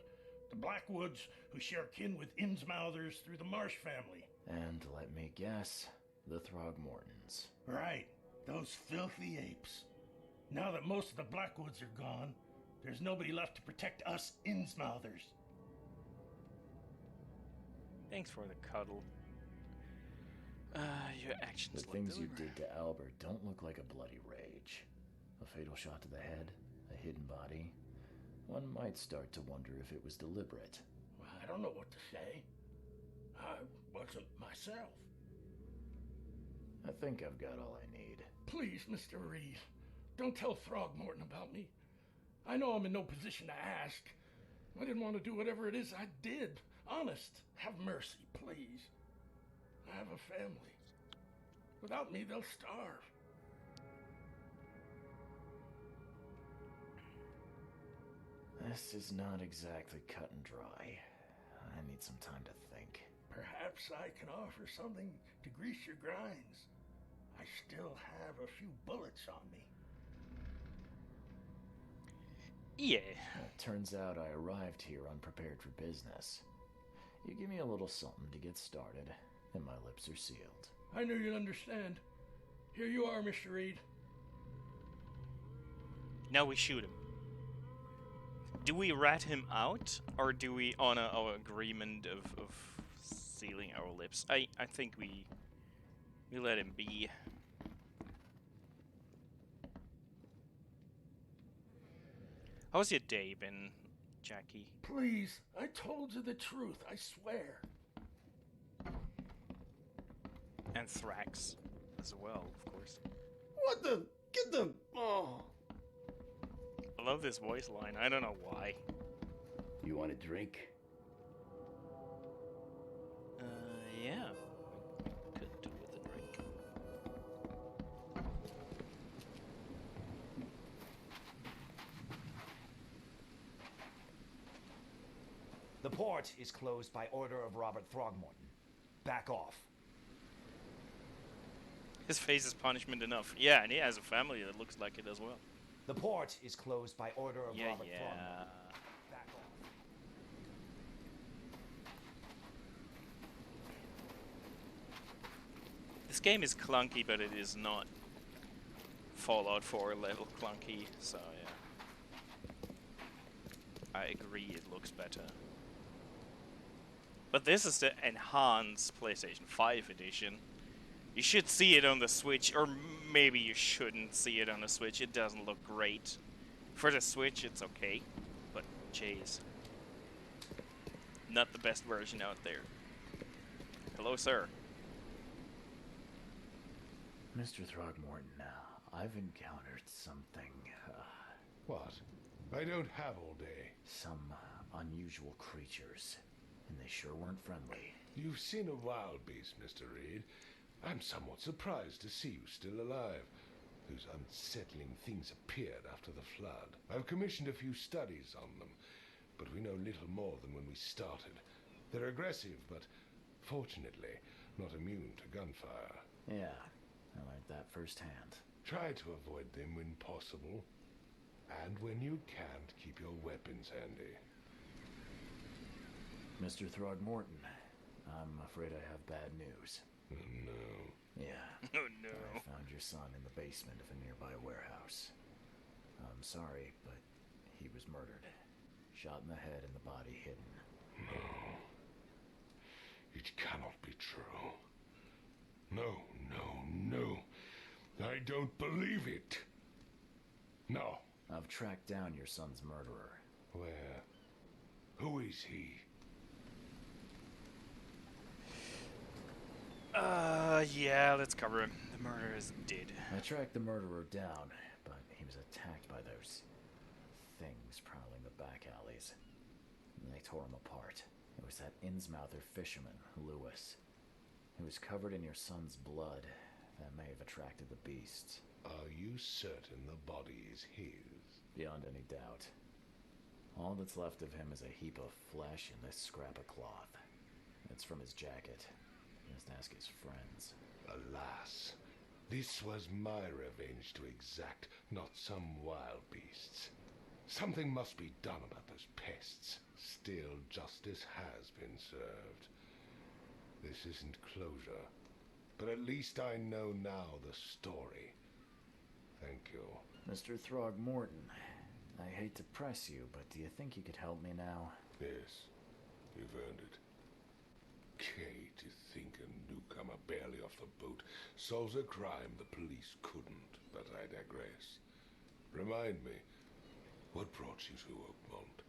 the Blackwoods, who share kin with Innsmouthers through the Marsh family. And let me guess, the Throgmortons. Right, those filthy apes. Now that most of the Blackwoods are gone, there's nobody left to protect us Innsmouthers. Thanks for the cuddle. Your actions The look things you deliberate. did to Albert don't look like a bloody rage. A fatal shot to the head, a hidden body. One might start to wonder if it was deliberate. I don't know what to say. I wasn't myself. I think I've got all I need. Please, Mr. Reed, don't tell Throgmorton about me. I know I'm in no position to ask. I didn't want to do whatever it is I did. Honest, have mercy, please. I have a family. Without me, they'll starve. This is not exactly cut and dry. I need some time to think. Perhaps I can offer something to grease your grinds. I still have a few bullets on me. Yeah. It turns out I arrived here unprepared for business. You give me a little something to get started, and my lips are sealed. I knew you'd understand. Here you are, Mr. Reed. Now we shoot him. Do we rat him out, or do we honor our agreement of sealing our lips? I think we let him be. How's your day been, Jackie? Please, I told you the truth, I swear. Anthrax as well, of course. What the? Get the... Oh. I love this voice line. I don't know why. You want a drink? Yeah. Could do with a drink. The port is closed by order of Robert Throgmorton. Back off. His face is punishment enough. Yeah, and he has a family that looks like it as well. The port is closed by order of Robert Yeah. Throgmorton. Back off. This game is clunky, but it is not Fallout 4 level clunky, so yeah. I agree, it looks better. But this is the enhanced PlayStation 5 edition. You should see it on the Switch, or maybe you shouldn't see it on the Switch. It doesn't look great. For the Switch, it's okay. But, jeez. Not the best version out there. Hello, sir. Mr. Throgmorton, I've encountered something, What? I don't have all day. some unusual creatures, and they sure weren't friendly. You've seen a wild beast, Mr. Reed. I'm somewhat surprised to see you still alive. Those unsettling things appeared after the flood. I've commissioned a few studies on them, but we know little more than when we started. They're aggressive, but fortunately not immune to gunfire. Yeah, I learned that firsthand. Try to avoid them when possible. And when you can't, keep your weapons handy. Mr. Throgmorton, I'm afraid I have bad news. Oh, no. Yeah. Oh, no. I found your son in the basement of a nearby warehouse. I'm sorry, but he was murdered. Shot in the head and the body hidden. No. It cannot be true. No, no, no. I don't believe it. No. I've tracked down your son's murderer. Where? Who is he? Yeah, let's cover him. The murderer is dead. I tracked the murderer down, but he was attacked by those things prowling the back alleys. And they tore him apart. It was that Innsmouther fisherman, Lewis. He was covered in your son's blood. That may have attracted the beasts. Are you certain the body is his? Beyond any doubt. All that's left of him is a heap of flesh and this scrap of cloth. It's from his jacket. You must ask his friends. Alas, this was my revenge to exact, not some wild beast's. Something must be done about those pests. Still, justice has been served. This isn't closure, but at least I know now the story. Thank you. Mr. Throgmorton, I hate to press you, but do you think you could help me now? Yes, you've earned it. Kay, to think a newcomer barely off the boat solves a crime the police couldn't, but I digress. Remind me, what brought you to Oakmont?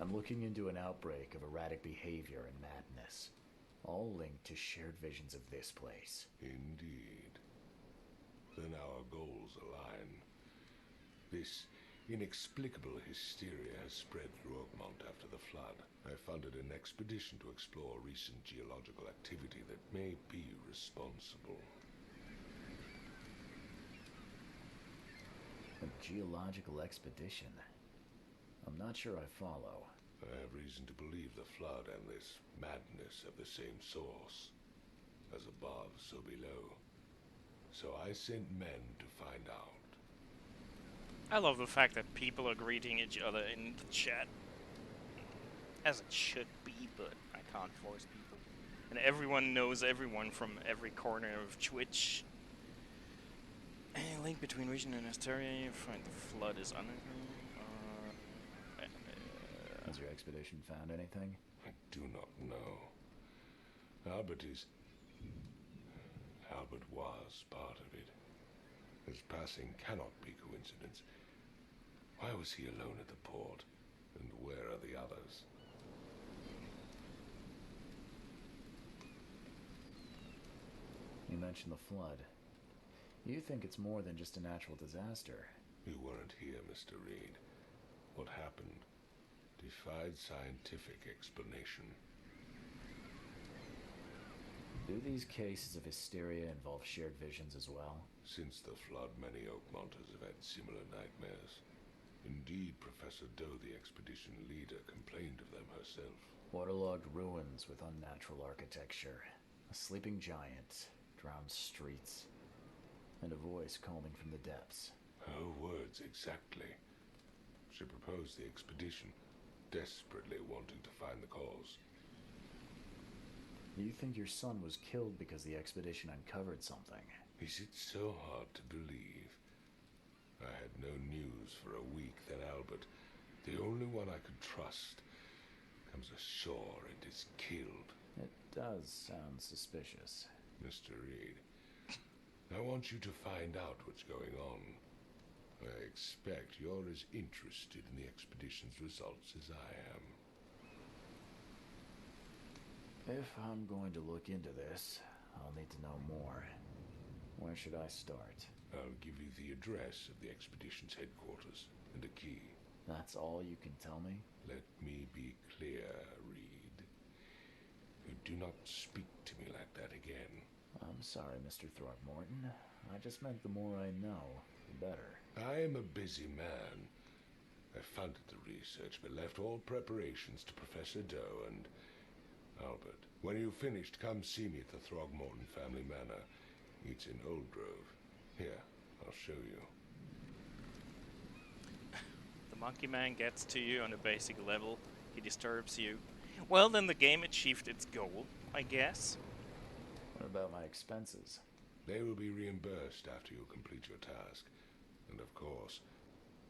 I'm looking into an outbreak of erratic behavior and madness, all linked to shared visions of this place. Indeed. Then our goals align. This inexplicable hysteria has spread through Oakmont after the flood. I funded an expedition to explore recent geological activity that may be responsible. A geological expedition? I'm not sure I follow. I have reason to believe the flood and this madness have the same source. As above, so below. So I sent men to find out. I love the fact that people are greeting each other in the chat. As it should be, but I can't force people. And everyone knows everyone from every corner of Twitch. Any link between region and hysteria? You find the flood is under. Has your expedition found anything? I do not know. Albert was part of it. His passing cannot be coincidence. Why was he alone at the port? And where are the others? You mentioned the flood. You think it's more than just a natural disaster. You weren't here, Mr. Reed. What happened defied scientific explanation. Do these cases of hysteria involve shared visions as well? Since the flood, many Oakmonters have had similar nightmares. Indeed, Professor Doe, the expedition leader, complained of them herself. Waterlogged ruins with unnatural architecture, a sleeping giant, drowned streets, and a voice calling from the depths. Her words exactly. She proposed the expedition, desperately wanting to find the cause. You think your son was killed because the expedition uncovered something? Is it so hard to believe? I had no news for a week, then Albert The only one I can trust comes ashore and is killed. It does sound suspicious. Mr. Reed, I want you to find out what's going on. I expect you're as interested in the expedition's results as I am. If I'm going to look into this, I'll need to know more. Where should I start? I'll give you the address of the expedition's headquarters and a key. That's all you can tell me? Let me be clear, Reed. You do not speak to me like that again. I'm sorry, Mr. Throckmorton. I just meant the more I know, the better. I am a busy man. I funded the research, but left all preparations to Professor Doe and Albert. When you've finished, come see me at the Throgmorton family manor. It's in Old Grove. Here, I'll show you. The monkey man gets to you on a basic level. He disturbs you. Well, then the game achieved its goal, I guess. What about my expenses? They will be reimbursed after you complete your task. And of course,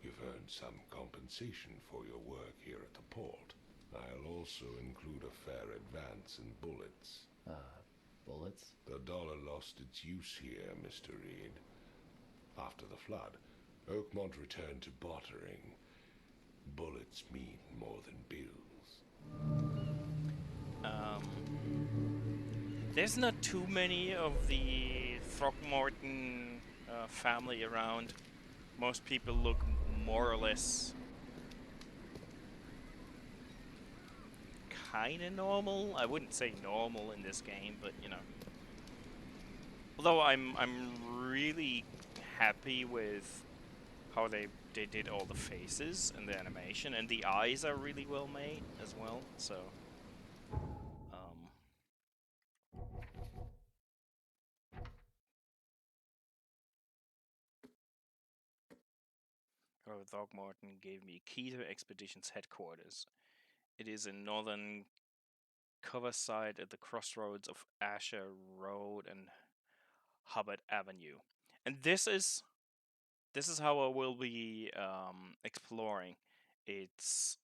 you've earned some compensation for your work here at the port. I'll also include a fair advance in bullets. Bullets? The dollar lost its use here, Mr. Reed. After the flood, Oakmont returned to bartering. Bullets mean more than bills. There's not too many of the Throckmorton family around. Most people look more or less kinda normal. I wouldn't say normal in this game, but you know. Although I'm really happy with how they did all the faces and the animation, and the eyes are really well made as well. So Robert Throckmorton gave me a key to Expedition's headquarters. It is in northern Coverside at the crossroads of Asher Road and Hubbard Avenue. And this is how I will be exploring. It's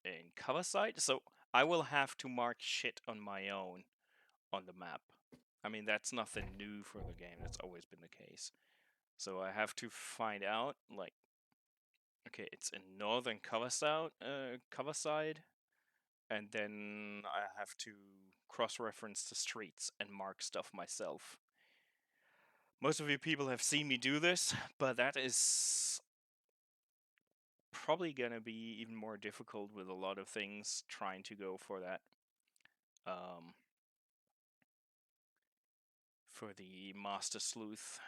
in Coverside, so I will have to mark shit on my own on the map. I mean, that's nothing new for the game. That's always been the case. So I have to find out, like, okay, it's in northern Coverside, and then I have to cross-reference the streets and mark stuff myself. Most of you people have seen me do this, but that is probably gonna be even more difficult with a lot of things trying to go for that. For the Master Sleuth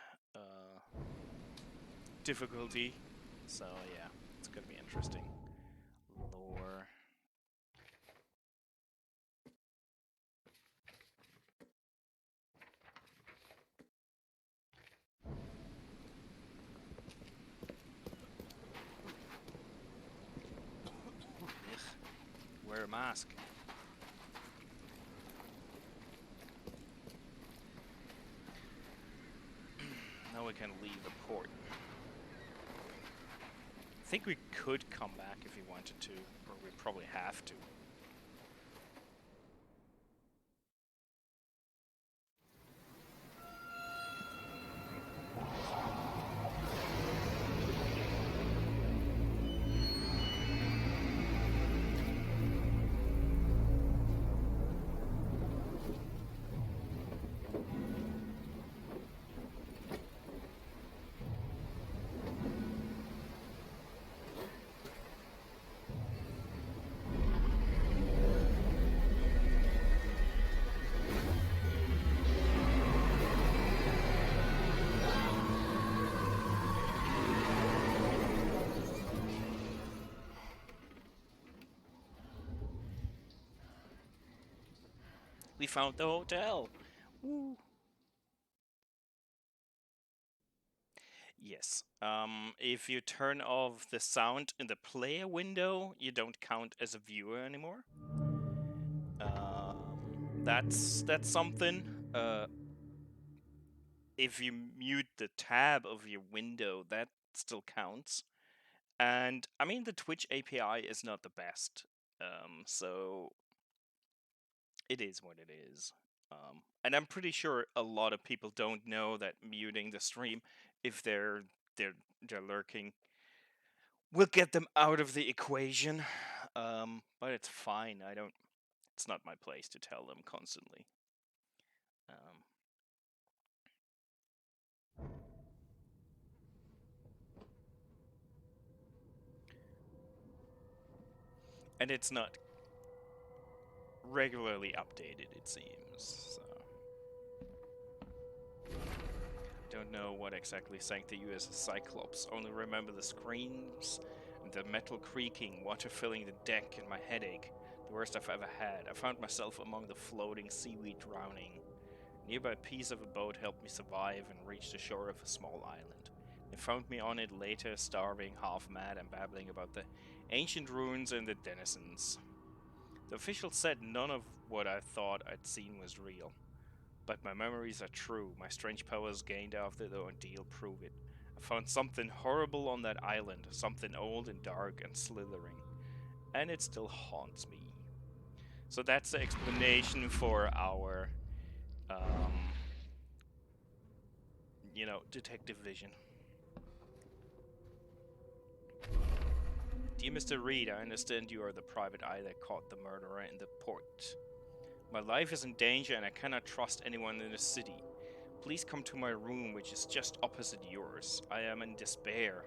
difficulty. So yeah, it's gonna be interesting. Lore. Wear a mask. Now we can leave the port. I think we could come back if we wanted to, or we probably have to. We found the hotel. Woo. Yes. If you turn off the sound in the player window, you don't count as a viewer anymore. That's something. If you mute the tab of your window, that still counts. And I mean, the Twitch API is not the best, so it is what it is. And I'm pretty sure a lot of people don't know that muting the stream if they're lurking will get them out of the equation. But it's fine. I don't. It's not my place to tell them constantly. And it's not regularly updated, it seems. So. Don't know what exactly sank the U.S. Cyclops. Only remember the screams and the metal creaking, water filling the deck, and my headache. The worst I've ever had. I found myself among the floating seaweed, drowning. A nearby piece of a boat helped me survive and reach the shore of a small island. They found me on it later, starving, half mad, and babbling about the ancient ruins and the denizens. The official said none of what I thought I'd seen was real. But my memories are true. My strange powers gained after the ordeal prove it. I found something horrible on that island, something old and dark and slithering. And it still haunts me. So that's the explanation for our, you know, detective vision. Dear Mr. Reed, I understand you are the private eye that caught the murderer in the port. My life is in danger and I cannot trust anyone in the city. Please come to my room, which is just opposite yours. I am in despair.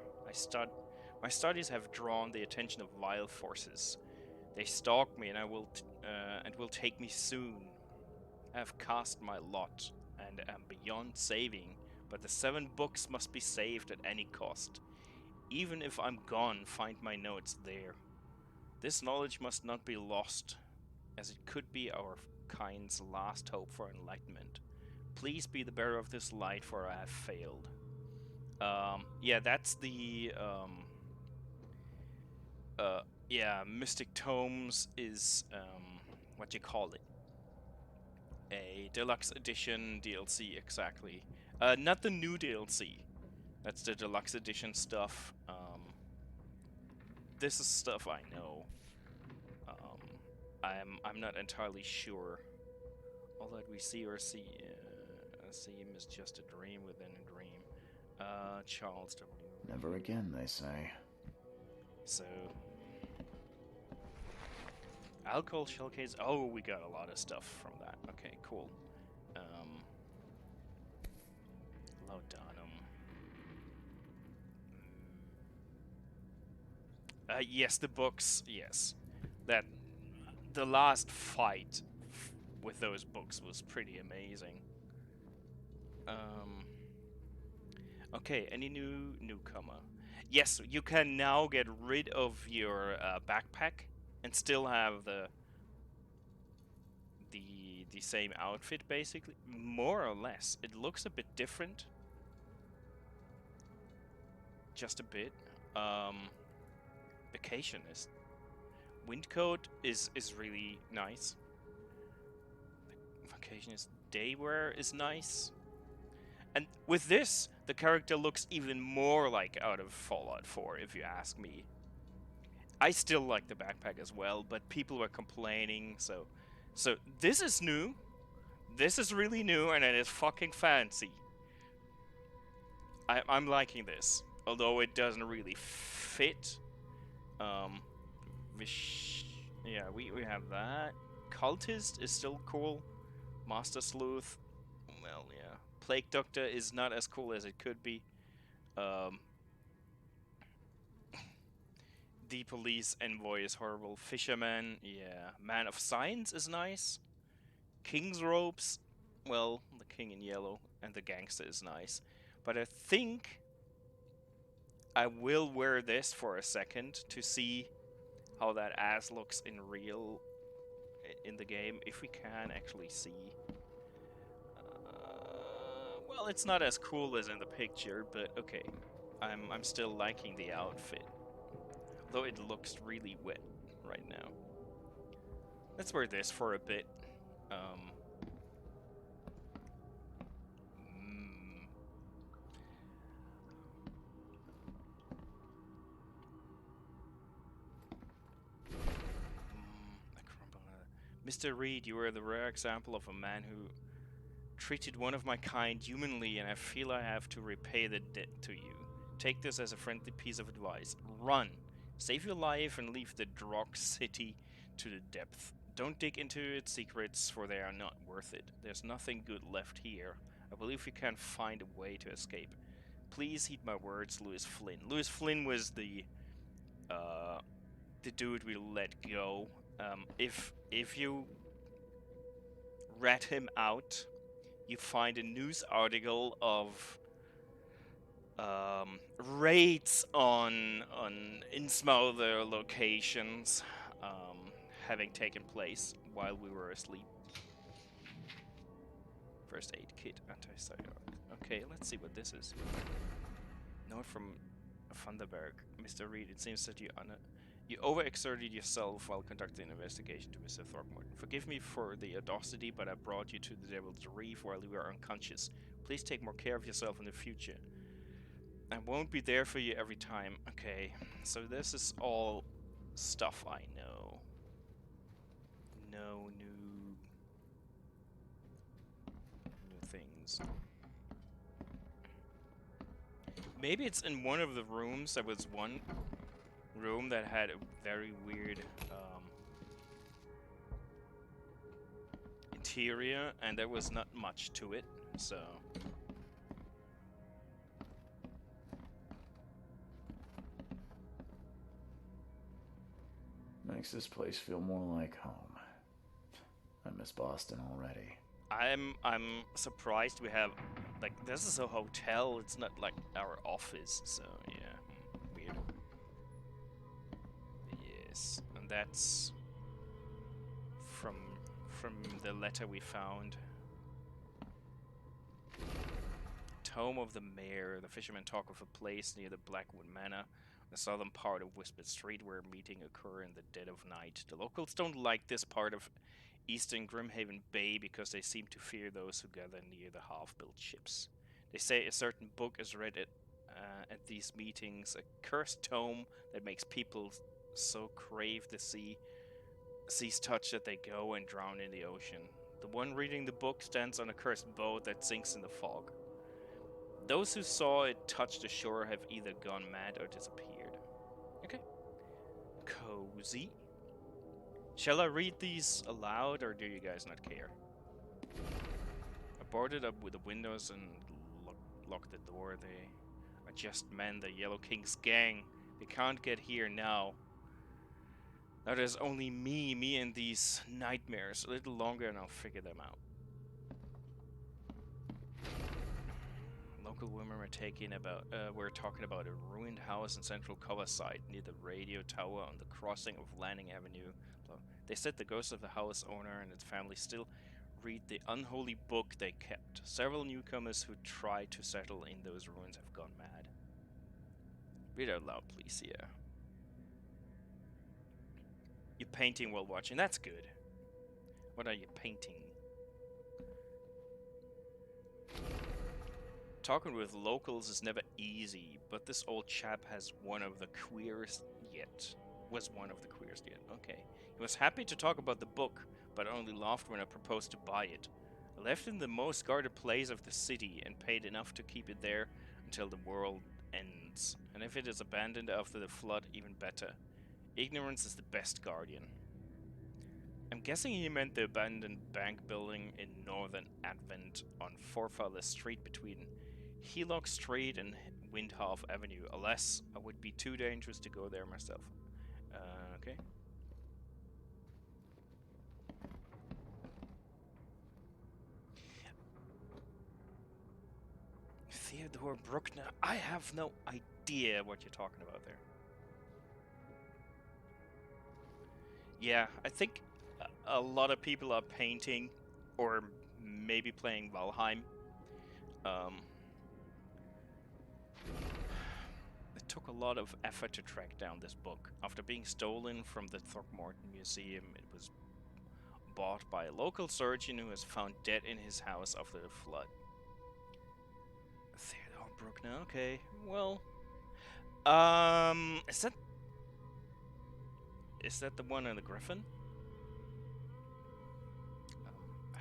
My studies have drawn the attention of vile forces. They stalk me and will take me soon. I have cast my lot and am beyond saving, but the 7 books must be saved at any cost. Even if I'm gone, find my notes there. This knowledge must not be lost, as it could be our kind's last hope for enlightenment. Please be the bearer of this light, for I have failed. Yeah, that's the, yeah, Mystic Tomes is, what you call it? A deluxe edition DLC, exactly. Not the new DLC. That's the deluxe edition stuff. This is stuff I know. I'm not entirely sure. All that we see or seem is just a dream within a dream. Charles W. Never again, they say. So, alcohol shell case. Oh, we got a lot of stuff from that. Okay, cool. Laudanum. Yes, the books. Yes, that the last fight with those books was pretty amazing. Okay, any newcomer? Yes, you can now get rid of your backpack and still have the same outfit, basically, more or less. It looks a bit different, just a bit. Vacationist windcoat is really nice. Vacationist daywear is nice. And with this, the character looks even more like out of Fallout 4, if you ask me. I still like the backpack as well, but people were complaining, so this is new. This is really new, and it is fucking fancy. I'm liking this, although it doesn't really fit. Yeah, we have that. Cultist is still cool. Master Sleuth, well, yeah. Plague Doctor is not as cool as it could be. The Police Envoy is horrible. Fisherman, yeah. Man of Science is nice. King's Robes, well, the King in yellow, and the Gangster is nice. But I think I will wear this for a second to see how that ass looks in the game, if we can actually see. Well, it's not as cool as in the picture, but okay. I'm still liking the outfit. Though it looks really wet right now. Let's wear this for a bit. Mr. Reed, you are the rare example of a man who treated one of my kind humanly, and I feel I have to repay the debt to you. Take this as a friendly piece of advice. Run! Save your life and leave the Drog City to the depth. Don't dig into its secrets, for they are not worth it. There's nothing good left here. I believe we can find a way to escape. Please heed my words, Lewis Flynn. Lewis Flynn was the dude we let go. If you rat him out, you find a news article of raids on Innsmouth locations having taken place while we were asleep. First aid kit, anti-psychotic. Okay, let's see what this is. Note from Thunderberg. Mr. Reed, it seems that you overexerted yourself while conducting an investigation to Mr. Throckmorton. Forgive me for the audacity, but I brought you to the Devil's Reef while you were unconscious. Please take more care of yourself in the future. I won't be there for you every time. Okay, so this is all stuff I know. No new things. Maybe it's in one of the rooms. There was one room that had a very weird interior, and there was not much to it, so... Makes this place feel more like home. I miss Boston already. I'm surprised we have, like, this is a hotel, it's not like our office, so yeah, weird. Yes, and that's from the letter we found. Tome of the Mayor. The fishermen talk of a place near the Blackwood Manor, the southern part of Whispered Street, where a meeting occur in the dead of night. The locals don't like this part of eastern Grimhaven Bay because they seem to fear those who gather near the half-built ships. They say a certain book is read at these meetings, a cursed tome that makes people so crave the sea's touch that they go and drown in the ocean. The one reading the book stands on a cursed boat that sinks in the fog. Those who saw it touch the shore have either gone mad or disappeared. Okay. Cozy. Shall I read these aloud, or do you guys not care? I boarded up with the windows and locked the door. They are just men, the Yellow King's gang. They can't get here now. Now there's only me and these nightmares. A little longer and I'll figure them out. Local women we're talking about a ruined house in central Coverside near the radio tower on the crossing of Lanning Avenue. They said the ghost of the house owner and its family still read the unholy book they kept. Several newcomers who tried to settle in those ruins have gone mad. Read out loud, please, yeah. You're painting while watching. That's good. What are you painting? Talking with locals is never easy, but this old chap has one of the queerest yet. Was one of the queerest yet. Okay. He was happy to talk about the book, but only laughed when I proposed to buy it. I left it in the most guarded place of the city and paid enough to keep it there until the world ends. And if it is abandoned after the flood, even better. Ignorance is the best guardian. I'm guessing he meant the abandoned bank building in Northern Advent on Forefather Street between Helock Street and Windhalf Avenue. Alas, I would be too dangerous to go there myself. Okay. Theodore Bruckner. I have no idea what you're talking about there. Yeah, I think a lot of people are painting or maybe playing Valheim. It took a lot of effort to track down this book. After being stolen from the Throckmorton Museum, it was bought by a local surgeon who was found dead in his house after the flood. Theodore Bruckner, okay. Well, is that the one in the Griffin?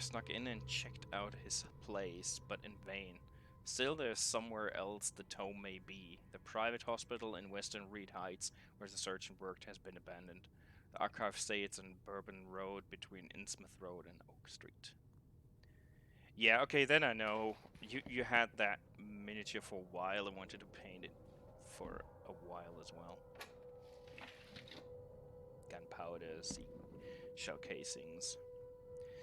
I snuck in and checked out his place, but in vain. Still, there's somewhere else the tome may be. The private hospital in Western Reed Heights, where the surgeon worked, has been abandoned. The archive states on Bourbon Road between Innsmouth Road and Oak Street. Yeah, okay, then I know. You had that miniature for a while and wanted to paint it for a while as well. Gunpowder, shell casings.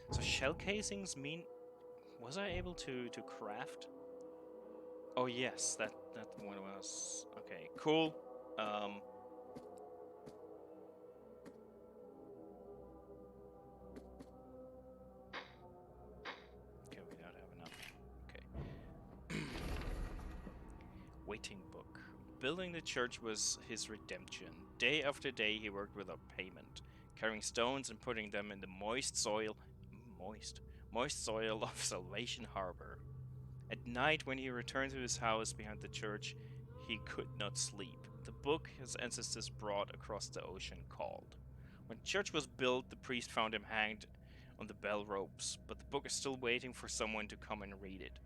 So shell casings mean... Was I able to craft? Oh yes, that one was... Okay, cool. Okay, we don't have enough. Okay. Waiting book. Building the church was his redemption. Day after day he worked without payment, carrying stones and putting them in the moist soil of Salvation Harbor. At night, when he returned to his house behind the church, he could not sleep. The book his ancestors brought across the ocean called. When the church was built, the priest found him hanged on the bell ropes, but the book is still waiting for someone to come and read it.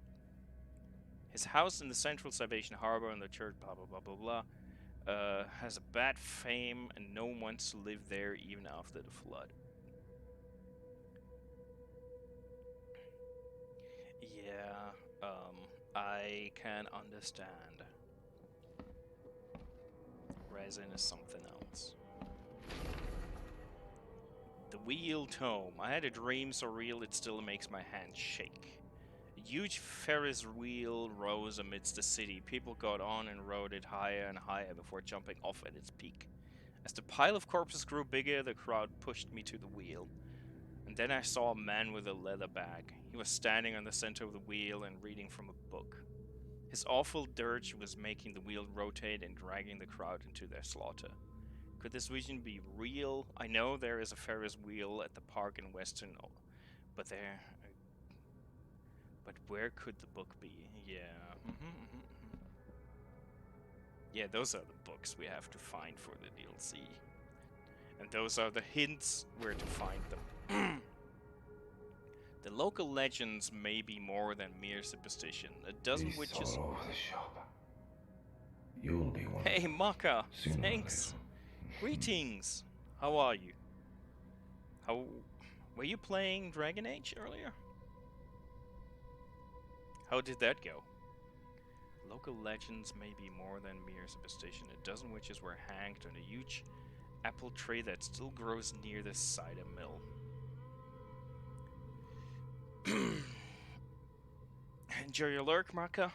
His house in the central Salvation Harbor and the church blah blah blah blah blah has a bad fame and no one wants to live there even after the flood. Yeah, I can understand. Resin is something else. The wheel tome. I had a dream so real it still makes my hand shake. A huge Ferris wheel rose amidst the city. People got on and rode it higher and higher before jumping off at its peak. As the pile of corpses grew bigger, the crowd pushed me to the wheel. And then I saw a man with a leather bag. He was standing on the center of the wheel and reading from a book. His awful dirge was making the wheel rotate and dragging the crowd into their slaughter. Could this vision be real? I know there is a Ferris wheel at the park in Western, but where could the book be? Yeah. Yeah, those are the books we have to find for the DLC. And those are the hints where to find them. The local legends may be more than mere superstition. A dozen witches... all over the shop. You'll be one. Hey, Maka! Sooner or Thanks! Greetings! How are you? Were you playing Dragon Age earlier? How did that go? Local legends may be more than mere superstition. A dozen witches were hanged on a huge apple tree that still grows near the cider mill. Enjoy your lurk, Maka.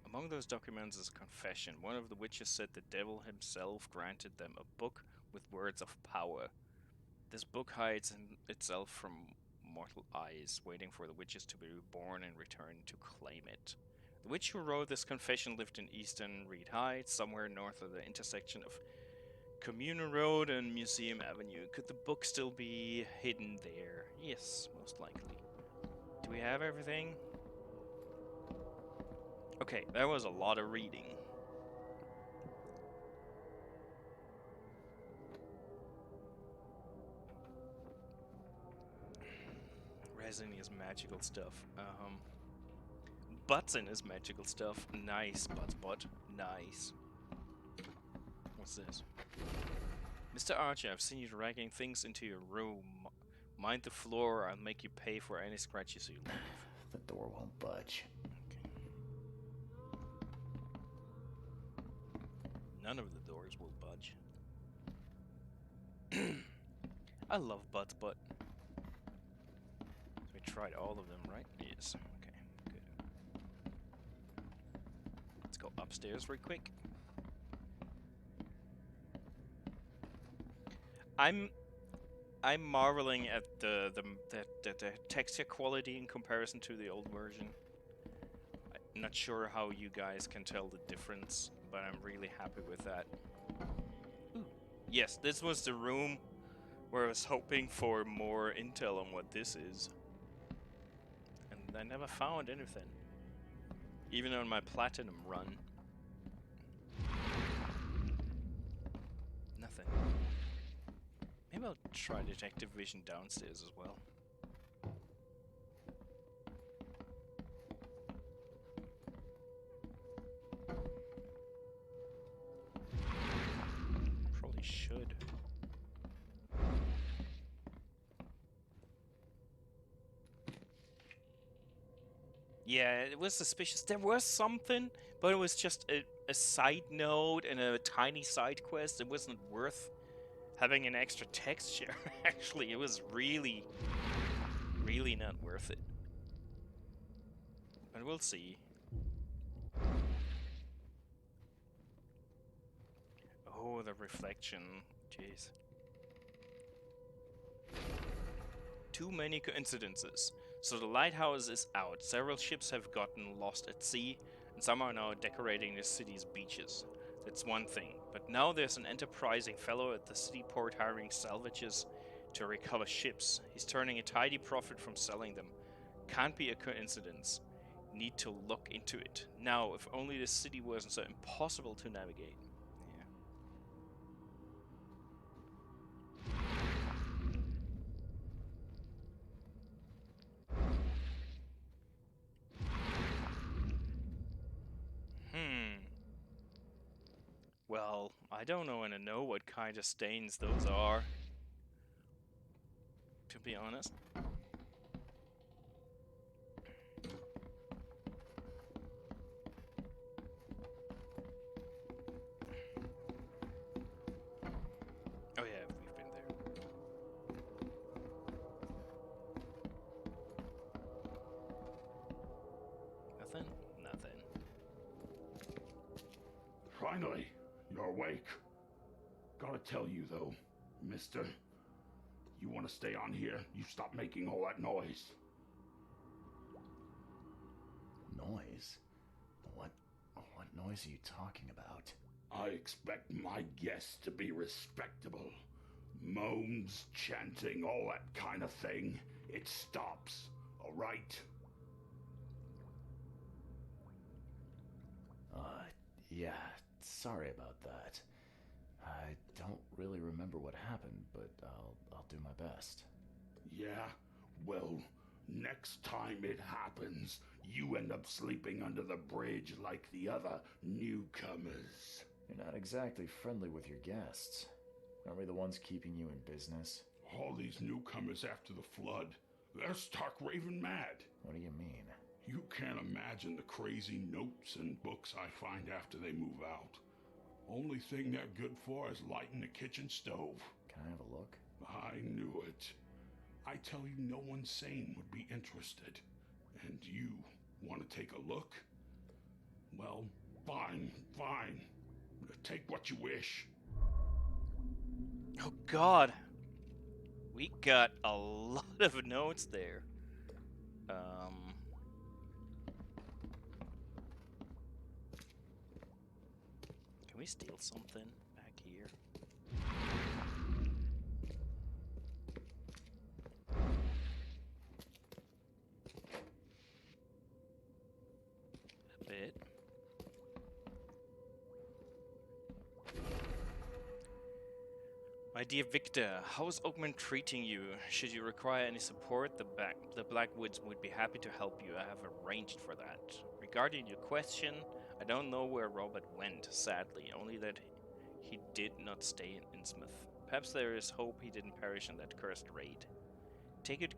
Among those documents is a confession. One of the witches said the devil himself granted them a book with words of power. This book hides itself from mortal eyes, waiting for the witches to be reborn and return to claim it. The witch who wrote this confession lived in eastern Reed Heights, somewhere north of the intersection of Communal Road and Museum Avenue. Could the book still be hidden there? Yes, most likely. Do we have everything? Okay, that was a lot of reading. Resin is magical stuff. Button is magical stuff. Nice, Butt. Nice. What's this? Mr. Archer, I've seen you dragging things into your room. Mind the floor, or I'll make you pay for any scratches you leave. The door won't budge. None of the doors will budge. I love Butt. So we tried all of them, right? Yes. Okay, good. Let's go upstairs real quick. I'm marveling at the texture quality in comparison to the old version. I'm not sure how you guys can tell the difference, but I'm really happy with that. Ooh. Yes, this was the room where I was hoping for more intel on what this is. And I never found anything. Even on my platinum run. Nothing. Maybe I'll try detective vision downstairs as well. Probably should. Yeah, it was suspicious. There was something, but it was just a side note and a tiny side quest. It wasn't worth having an extra texture. Actually, it was really, really not worth it. But we'll see. Oh, the reflection. Jeez. Too many coincidences. So the lighthouse is out. Several ships have gotten lost at sea, and some are now decorating the city's beaches. That's one thing. But now there's an enterprising fellow at the city port hiring salvages to recover ships. He's turning a tidy profit from selling them. Can't be a coincidence. Need to look into it. Now, if only the city wasn't so impossible to navigate. Well, I don't want to know what kind of stains those are, to be honest. Oh yeah, we've been there. Nothing? Nothing. Finally, you're awake. Gotta tell you though, mister, you want to stay on here, you stop making all that noise. Noise? What noise are you talking about? I expect my guests to be respectable. Moans, chanting, all that kind of thing. It stops, all right? Yeah, sorry about that. I don't really remember what happened, but I'll do my best. Yeah? Well, next time it happens, you end up sleeping under the bridge like the other newcomers. You're not exactly friendly with your guests. Aren't we the ones keeping you in business? All these newcomers after the flood, they're stark raving mad. What do you mean? You can't imagine the crazy notes and books I find after they move out. Only thing they're good for is lighting the kitchen stove. Can I have a look? I knew it. I tell you, no one sane would be interested. And you want to take a look? Well, fine. Take what you wish. Oh god! We got a lot of notes there. Can we steal something back here? A bit. My dear Victor, how is Oakmont treating you? Should you require any support, the Blackwoods would be happy to help you. I have arranged for that. Regarding your question, I don't know where Robert went, sadly, only that he did not stay in Innsmouth. Perhaps there is hope he didn't perish in that cursed raid. Take good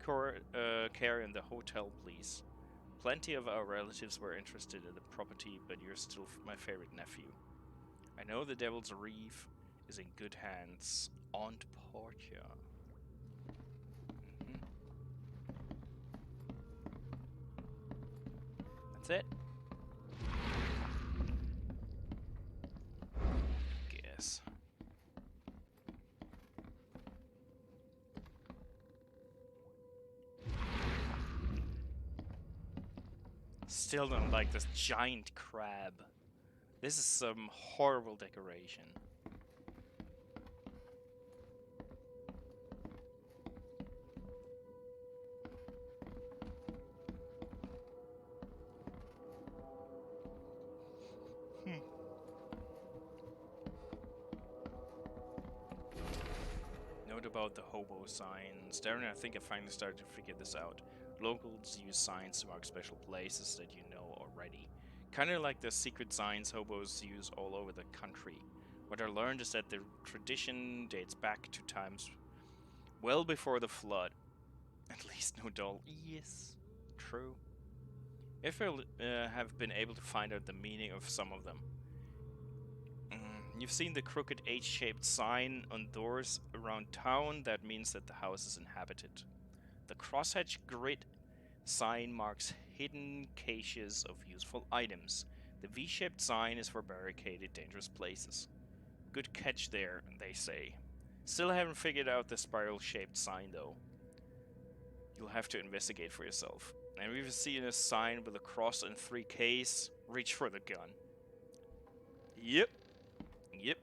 care in the hotel, please. Plenty of our relatives were interested in the property, but you're still my favorite nephew. I know the Devil's Reef is in good hands. Aunt Portia. That's it. Guess. Still don't like this giant crab. This is some horrible decoration. What about the hobo signs? Darren, I think I finally started to figure this out. Locals use signs to mark special places that you know already. Kind of like the secret signs hobos use all over the country. What I learned is that the tradition dates back to times well before the flood. At least no doll. Yes, true. If I have been able to find out the meaning of some of them. You've seen the crooked H-shaped sign on doors around town. That means that the house is inhabited. The crosshatch grid sign marks hidden caches of useful items. The V-shaped sign is for barricaded, dangerous places. Good catch there, they say. Still haven't figured out the spiral-shaped sign, though. You'll have to investigate for yourself. And we've seen a sign with a cross and 3 Ks. Reach for the gun. Yep. Yep.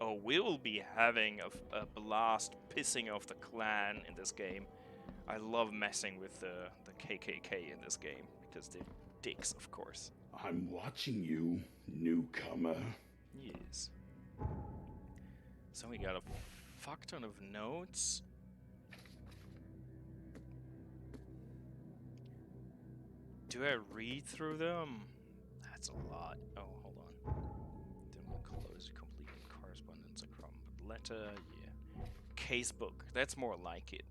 Oh, we will be having a blast pissing off the clan in this game. I love messing with the KKK in this game, because they're dicks, of course. I'm watching you, newcomer. Yes. So we got a fuck ton of notes. Do I read through them? That's a lot. Oh, hold on. Then close complete correspondence across letter, yeah. Casebook. That's more like it.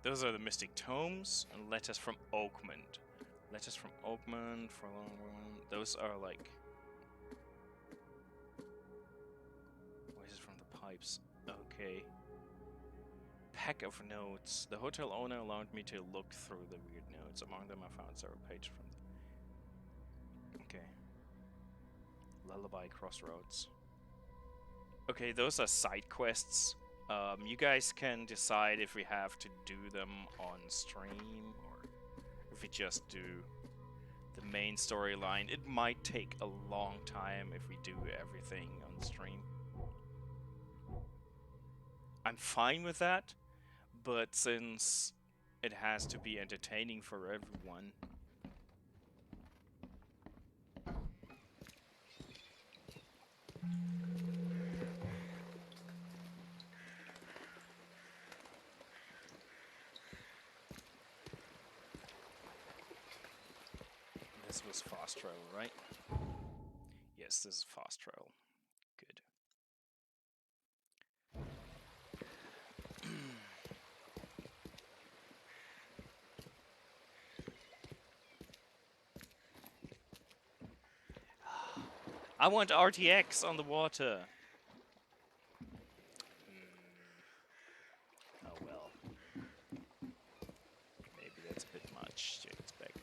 Those are the Mystic Tomes and letters from Oakmont. Letters from Oakmont for those are like voices from the pipes. Okay. Pack of notes. The hotel owner allowed me to look through the weird notes. Among them, I found several pages from them. Okay. Lullaby Crossroads. Okay, those are side quests. You guys can decide if we have to do them on stream or if we just do the main storyline. It might take a long time if we do everything on stream. I'm fine with that, but since it has to be entertaining for everyone. This was fast travel, right? Yes, this is fast travel. Good. I want RTX on the water. Oh well. Maybe that's a bit much to expect.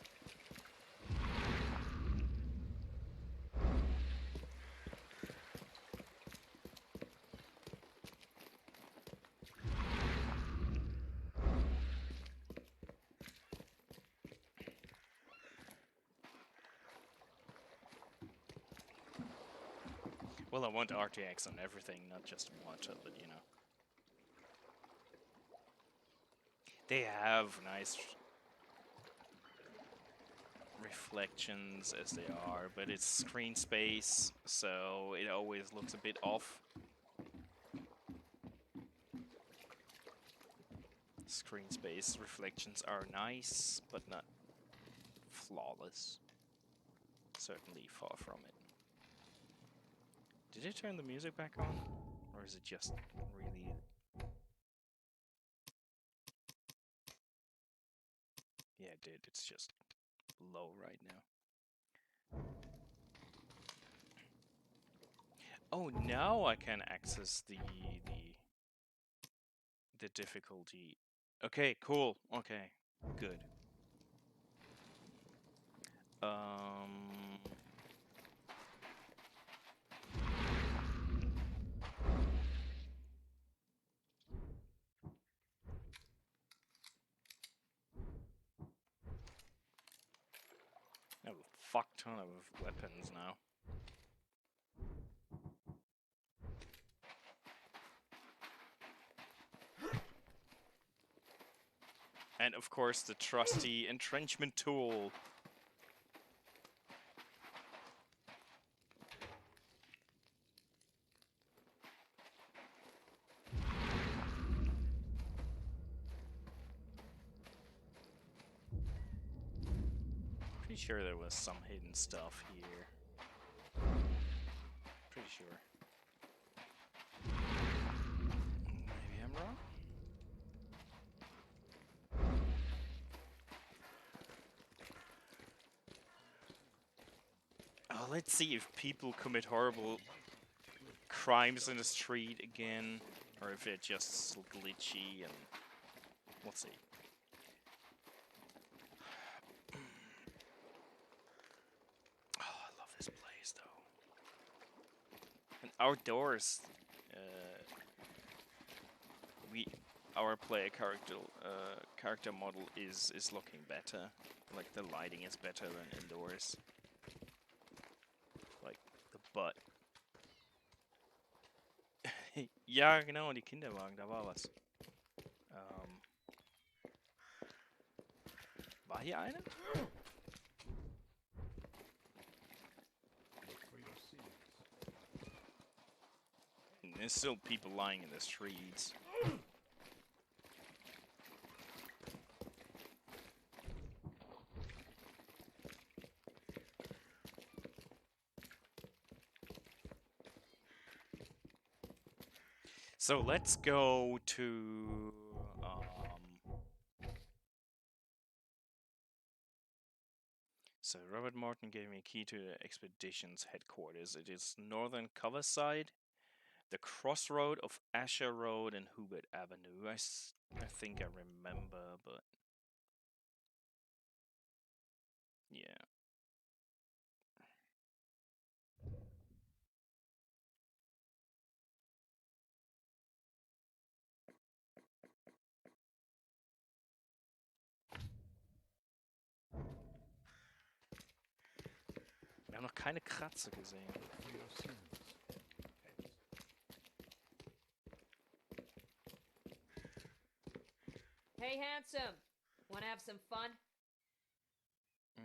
Well, I want RTX on everything, not just water, but you know. They have nice reflections as they are, but it's screen space, so it always looks a bit off. Screen space reflections are nice, but not flawless. Certainly far from it. Did it turn the music back on? Or is it just really... Yeah, it did. It's just low right now. Oh, now I can access the difficulty. Okay, cool. Okay, good. I have a fuck ton of weapons now. And of course the trusty entrenchment tool. Pretty sure there was some hidden stuff here. Pretty sure. Maybe I'm wrong? Oh, let's see if people commit horrible crimes in the street again, or if it's just glitchy, and we'll see. Oh, I love this place, though. And outdoors, our player character model is looking better. Like the lighting is better than indoors. Like the butt. Ja, genau, die Kinderwagen, da war was. War hier eine? And there's still people lying in the streets. So let's go to so Robert Morton gave me a key to the expedition's headquarters. It is northern Coverside, the crossroad of Asher Road and Hubert Avenue. I think I remember, but yeah. Wir haben noch keine Kratzer gesehen. Hey, handsome. Want to have some fun? I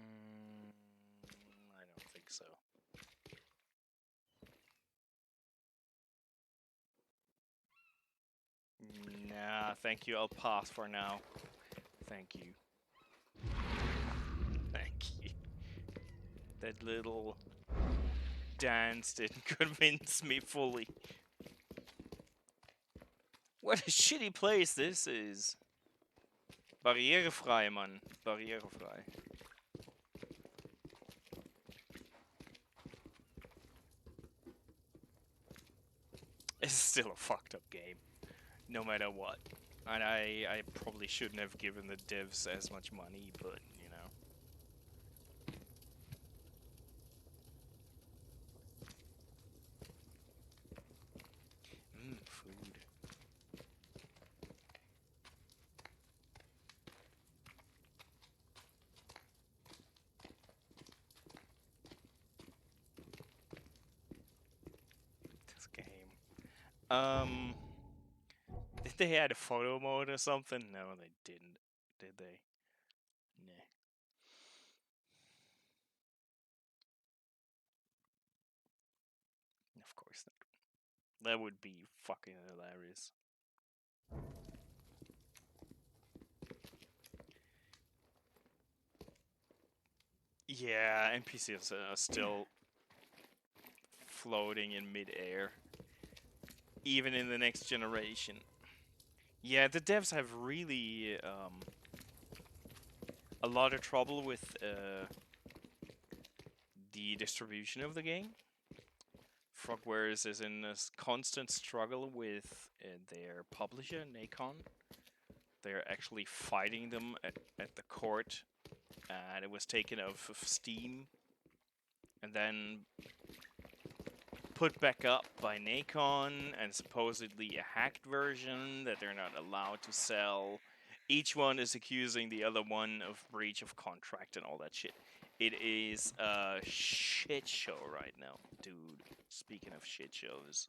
don't think so. Nah, thank you. I'll pass for now. Thank you. Thank you. That little dance didn't convince me fully. What a shitty place this is. Barrierefrei, Mann. Barrierefrei. It's still a fucked up game. No matter what. And I probably shouldn't have given the devs as much money, but, you know. Food. This game. Did they add a photo mode or something? No, they didn't. Did they? Nah. Of course not. That would be fucking hilarious. Yeah, NPCs are still floating in mid-air. Even in the next generation. Yeah, the devs have really a lot of trouble with the distribution of the game. Frogwares is in a constant struggle with their publisher, Nacon. They're actually fighting them at the court, and it was taken off of Steam and then put back up by Nacon, and supposedly a hacked version that they're not allowed to sell. Each one is accusing the other one of breach of contract and all that shit. It is a shit show right now, dude. Speaking of shit shows.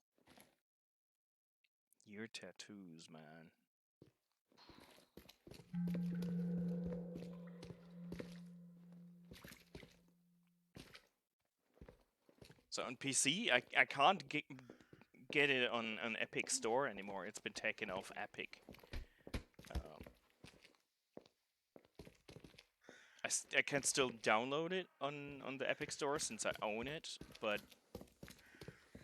Your tattoos, man. So on PC, I can't get it on an Epic Store anymore. It's been taken off Epic. I can still download it on the Epic Store since I own it, but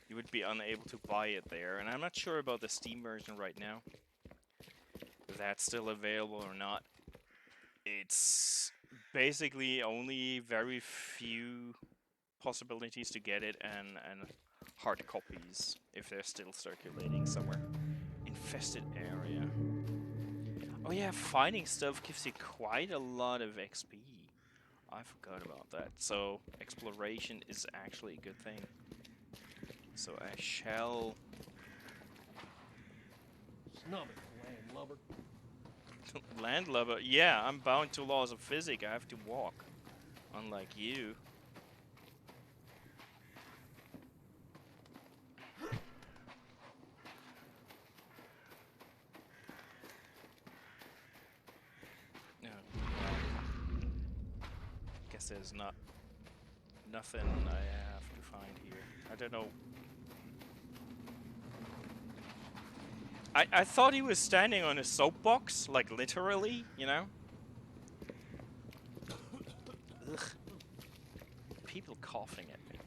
you would be unable to buy it there. And I'm not sure about the Steam version right now. If that's still available or not. It's basically only very few possibilities to get it, and hard copies if they're still circulating somewhere. Infested area. Oh yeah, finding stuff gives you quite a lot of XP. I forgot about that. So exploration is actually a good thing. So I shall... Snub it, landlubber. Landlubber? Yeah, I'm bound to laws of physics. I have to walk. Unlike you. No. Guess there's nothing I have to find here. I don't know. I thought he was standing on a soapbox, like literally, you know? Ugh. People coughing at me.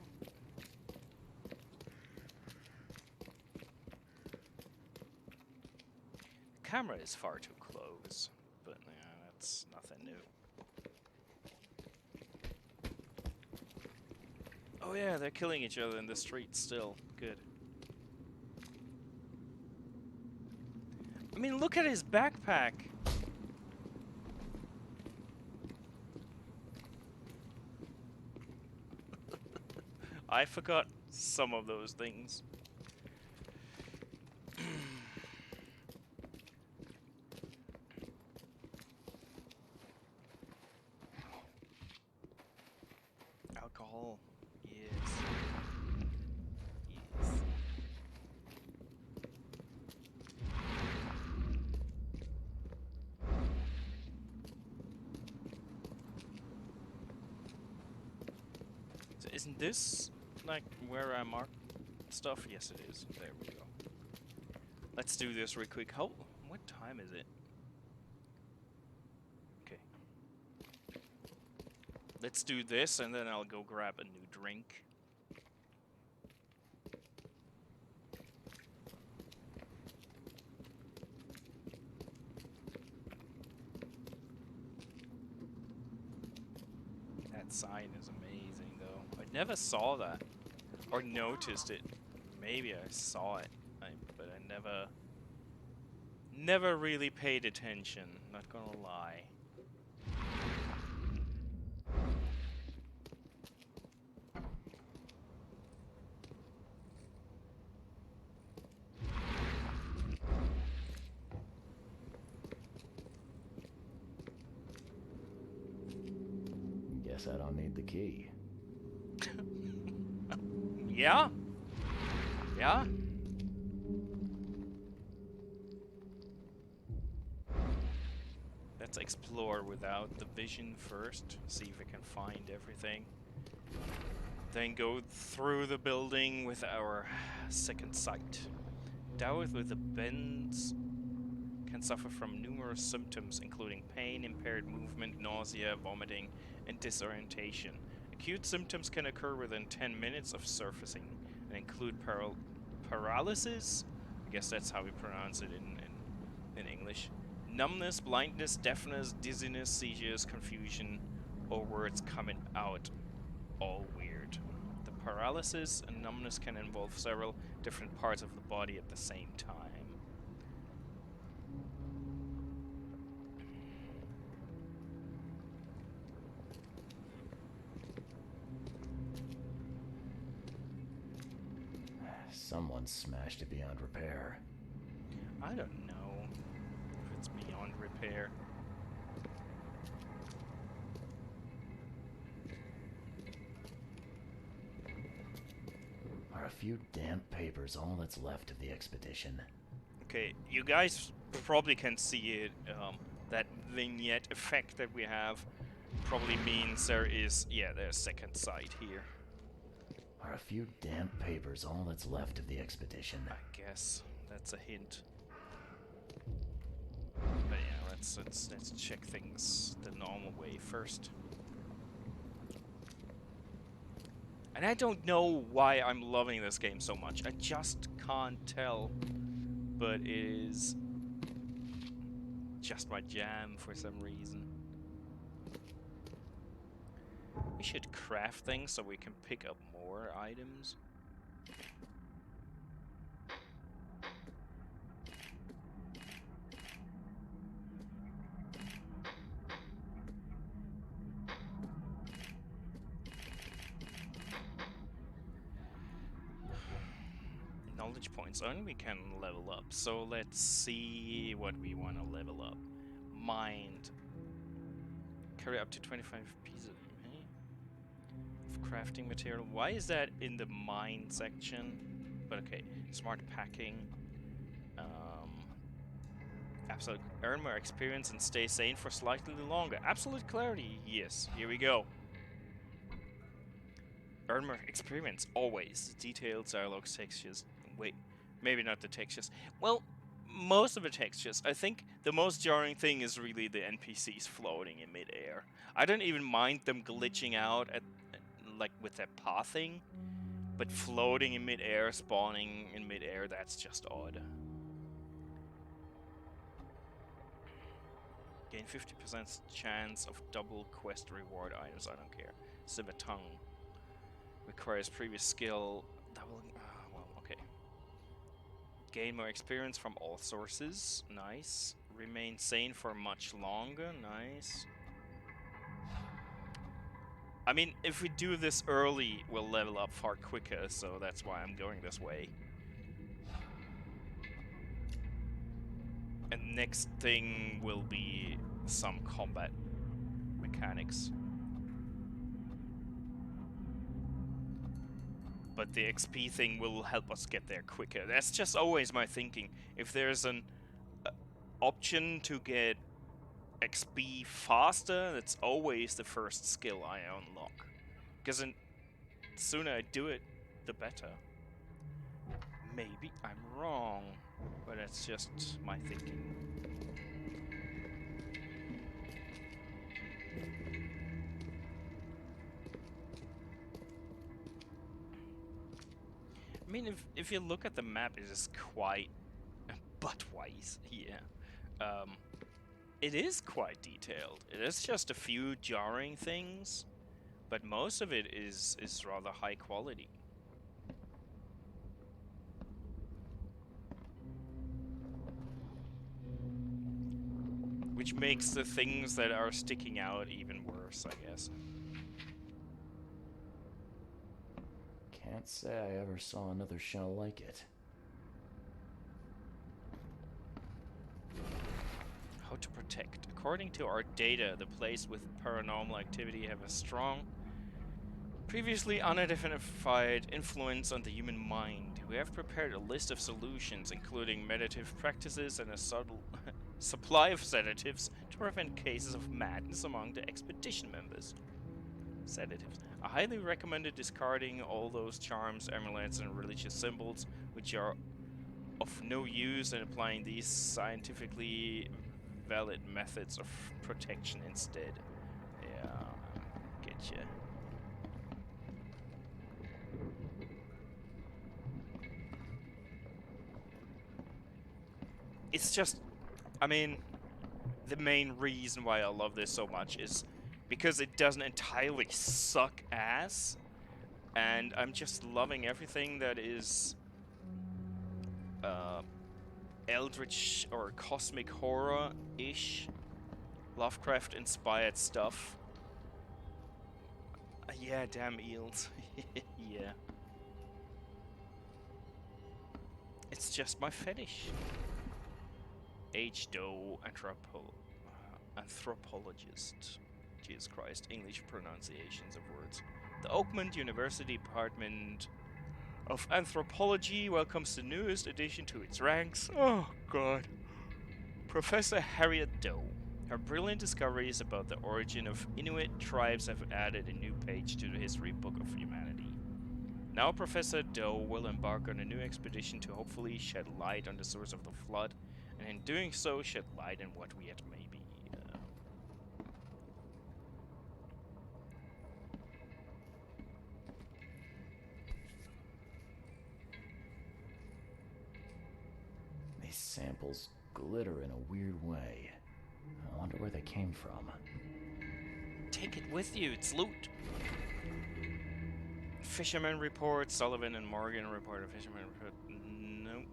The camera is far too close, but yeah, that's nothing new. Oh yeah, they're killing each other in the street still. Good. I mean, look at his backpack. I forgot some of those things. Alcohol. Yes. Yes. So isn't this like where I mark stuff? Yes, it is. There we go. Let's do this real quick. What time is it? Okay. Let's do this, and then I'll go grab a new drink. That sign is amazing, though. I never saw that. Or noticed it. Maybe I saw it, but I never really paid attention, not gonna lie. Guess I don't need the key. Yeah? Yeah? Let's explore without the vision first, see if we can find everything. Then go through the building with our second sight. Dowd with the bends can suffer from numerous symptoms, including pain, impaired movement, nausea, vomiting, and disorientation. Acute symptoms can occur within 10 minutes of surfacing and include paralysis. I guess that's how we pronounce it in English. Numbness, blindness, deafness, dizziness, seizures, confusion, or words coming out. All weird. The paralysis and numbness can involve several different parts of the body at the same time. Someone smashed it beyond repair. I don't know if it's beyond repair. Are a few damp papers all that's left of the expedition? Okay, you guys probably can see it. That vignette effect that we have probably means there is, yeah, there's second sight here. Are a few damp papers all that's left of the expedition? I guess that's a hint. But yeah, let's check things the normal way first. And I don't know why I'm loving this game so much. I just can't tell. But it is just my jam for some reason. We should craft things so we can pick up more items. Knowledge points, only we can level up. So let's see what we want to level up. Mind. Carry up to 25 pieces of crafting material. Why is that in the mind section? But okay, smart packing. Absolute earn more experience and stay sane for slightly longer. Absolute clarity, yes. Here we go. Earn more experience, always. Detailed dialogue textures. Wait, maybe not the textures. Well, most of the textures. I think the most jarring thing is really the NPCs floating in midair. I don't even mind them glitching out at like with their pathing, but floating in midair, spawning in midair, that's just odd. Gain 50% chance of double quest reward items. I don't care. Silver tongue requires previous skill. Doubling. Well, okay. Gain more experience from all sources. Nice. Remain sane for much longer. Nice. I mean, if we do this early, we'll level up far quicker, so that's why I'm going this way. And next thing will be some combat mechanics. But the XP thing will help us get there quicker. That's just always my thinking. If there's an option to get XP faster, that's always the first skill I unlock. Because the sooner I do it, the better. Maybe I'm wrong, but that's just my thinking. I mean, if you look at the map, it is quite butt-wise here. It is quite detailed. It is just a few jarring things, but most of it is rather high quality. Which makes the things that are sticking out even worse, I guess. Can't say I ever saw another shell like it. How to protect. According to our data, the place with paranormal activity have a strong, previously unidentified influence on the human mind. We have prepared a list of solutions, including meditative practices and a subtle supply of sedatives to prevent cases of madness among the expedition members. Sedatives. I highly recommend discarding all those charms, amulets, and religious symbols which are of no use, and applying these scientifically valid methods of protection instead. Yeah, getcha. It's just, I mean, the main reason why I love this so much is because it doesn't entirely suck ass, and I'm just loving everything that is eldritch or cosmic horror-ish, Lovecraft-inspired stuff. Yeah, damn eels. Yeah. It's just my fetish. H. Doe, anthropologist. Jesus Christ, English pronunciations of words. The Oakmont University Department of Anthropology welcomes the newest addition to its ranks. Oh god. Professor Harriet Doe. Her brilliant discoveries about the origin of Inuit tribes have added a new page to the history book of humanity. Now Professor Doe will embark on a new expedition to hopefully shed light on the source of the flood, and in doing so shed light on what we yet may be. samples glitter in a weird way. I wonder where they came from. Take it with you, it's loot. Fisherman report, Sullivan and Morgan report a fisherman report.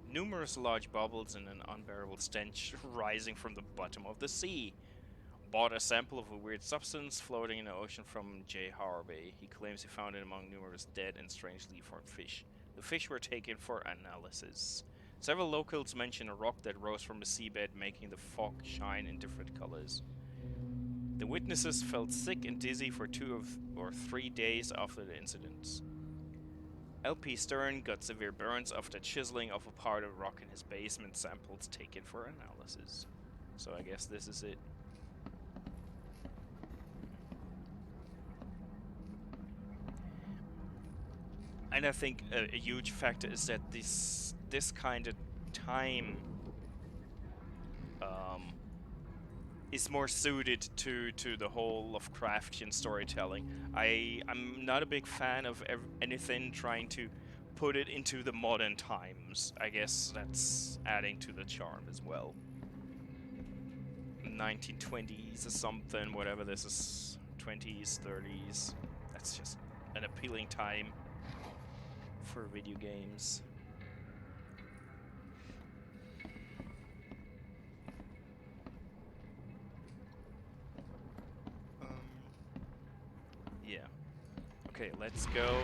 Numerous large bubbles and an unbearable stench rising from the bottom of the sea. Bought a sample of a weird substance floating in the ocean from J. Harvey. He claims he found it among numerous dead and strangely formed fish. The fish were taken for analysis. Several locals mention a rock that rose from the seabed, making the fog shine in different colors. The witnesses felt sick and dizzy for 2 or 3 days after the incidents. LP Stern got severe burns after chiseling of a part of rock in his basement, samples taken for analysis. So I guess this is it. And I think a huge factor is that this kind of time is more suited to the whole Lovecraftian storytelling. I'm not a big fan of anything trying to put it into the modern times. I guess that's adding to the charm as well. 1920s or something, whatever this is, 20s, 30s. That's just an appealing time for video games. Yeah. Okay, let's go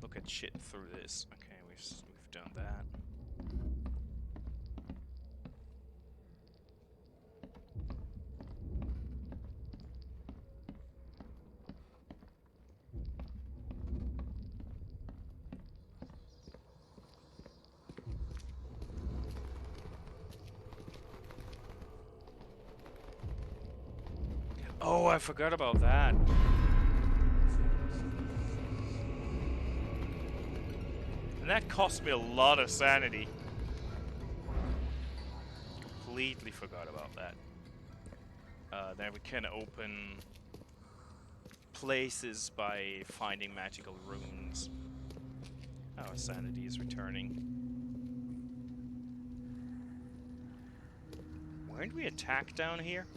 look at shit through this. Okay, we've done that. Oh, I forgot about that. And that cost me a lot of sanity. Completely forgot about that. Then we can open places by finding magical runes. Oh, sanity is returning. Weren't we attacked down here?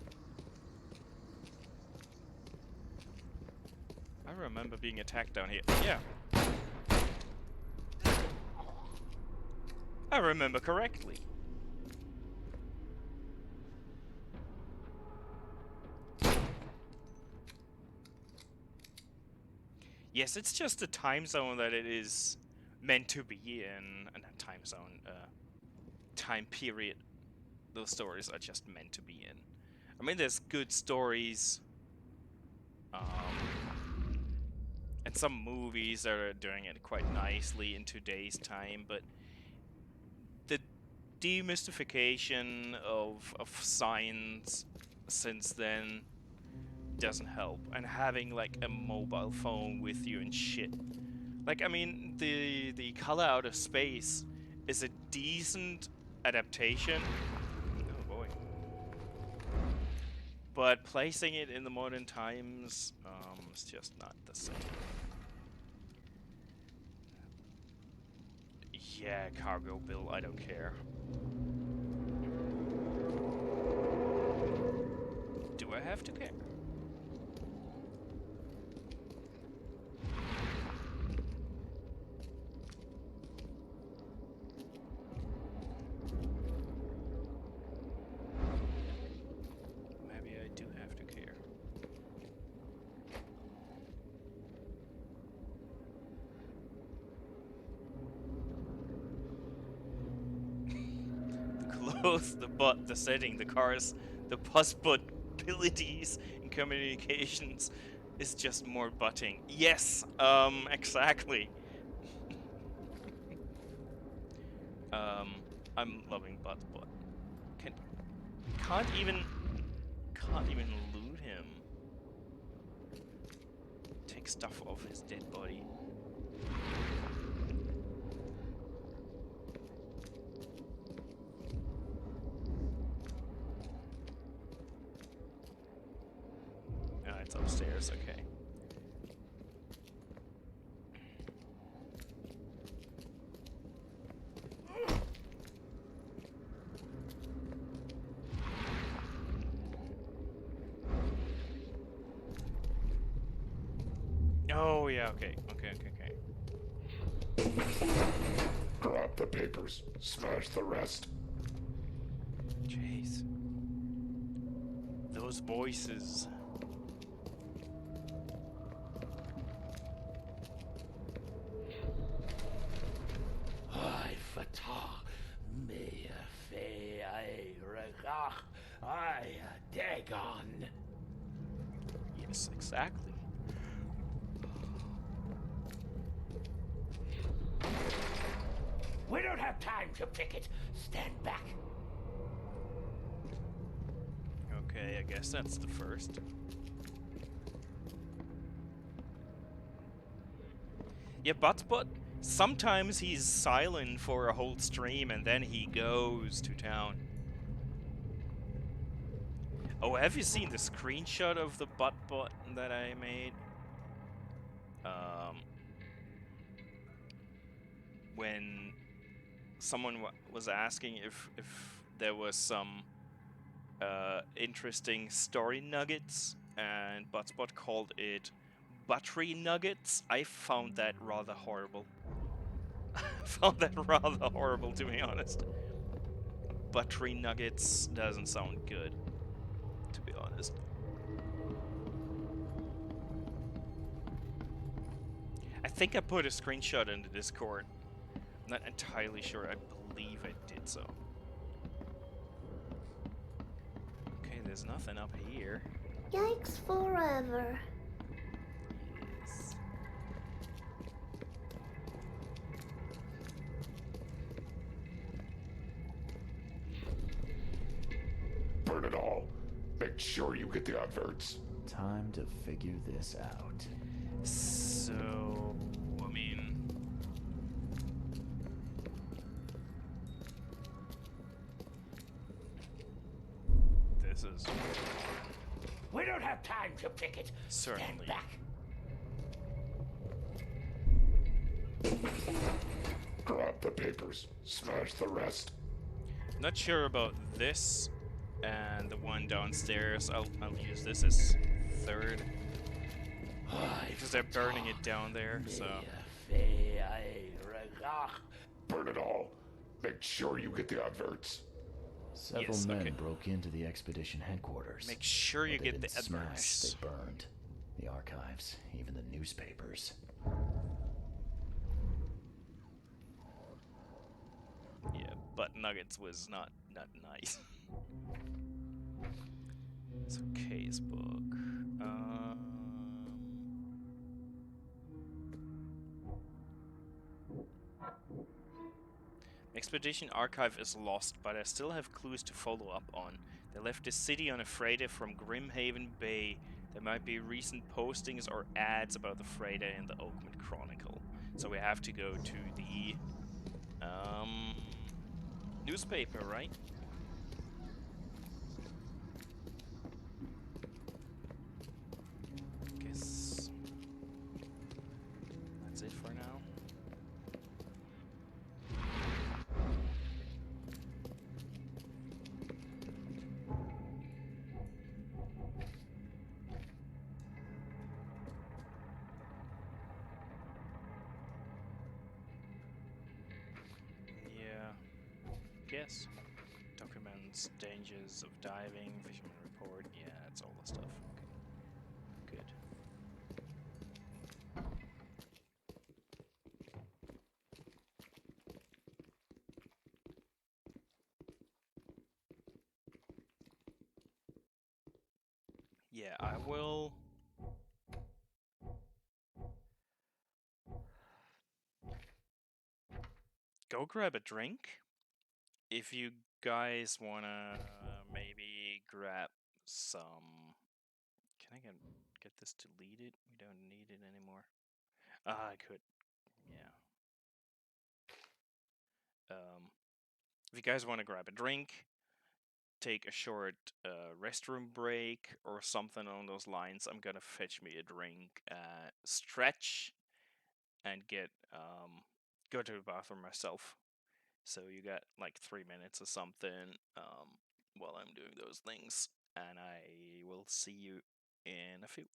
I remember being attacked down here. Yeah. I remember correctly. Yes, it's just the time zone that it is meant to be in. Not time zone, time period. Those stories are just meant to be in. I mean, there's good stories. And some movies are doing it quite nicely in today's time, but the demystification of science since then doesn't help. And having like a mobile phone with you and shit. Like, I mean, the Color Out of Space is a decent adaptation. Oh boy. But placing it in the modern times is just not the same. Yeah, cargo bill, I don't care. Do I have to care? Maybe I do have to care. The butt, the setting, the cars, the possibilities in communications is just more butting. Yes, exactly. I'm loving butt. Can't even loot him. Take stuff off his dead body. It's upstairs, okay. Oh, yeah, okay. Okay. Grab the papers, smash the rest. Jeez. Those voices. I fata me fe I regach I dagon. Yes, exactly. We don't have time to pick it. Stand back. Okay, I guess that's the first. Yeah, but sometimes he's silent for a whole stream and then he goes to town. Oh, have you seen the screenshot of the butt that I made? When someone was asking if there was some interesting story nuggets, and Buttspot called it buttery nuggets. I found that rather horrible. Found that rather horrible, to be honest. Buttery nuggets doesn't sound good, to be honest. I think I put a screenshot in the Discord. I'm not entirely sure. I believe I did so. Okay, there's nothing up here. Yikes forever. Yes. Burn it all. Make sure you get the adverts. Time to figure this out. So, I mean... This is... We don't have time to pick it. Certainly. Stand back. Grab the papers, smash the rest. Not sure about this and the one downstairs. I'll use this as third. Because they're burning it down there, so... Burn it all. Make sure you get the adverts. Several men broke into the expedition headquarters. Make sure you get the smash, adverts. they burned. The archives, even the newspapers. Yeah, but Nuggets was not nice. So case book. Expedition archive is lost, but I still have clues to follow up on. They left the city on a freighter from Grimhaven Bay. There might be recent postings or ads about the freighter in the Oakmont Chronicle. So we have to go to the newspaper, right? Guess that's it for now. Guess. Documents, dangers of diving, fisherman report, yeah, that's all the stuff. Okay. Good. Yeah, I will... go grab a drink. If you guys wanna maybe grab some... Can I get this deleted? We don't need it anymore. I could. Yeah. If you guys want to grab a drink, take a short restroom break or something along those lines, I'm gonna fetch me a drink, stretch, and go to the bathroom myself. So you got like 3 minutes or something while I'm doing those things, and I will see you in a few.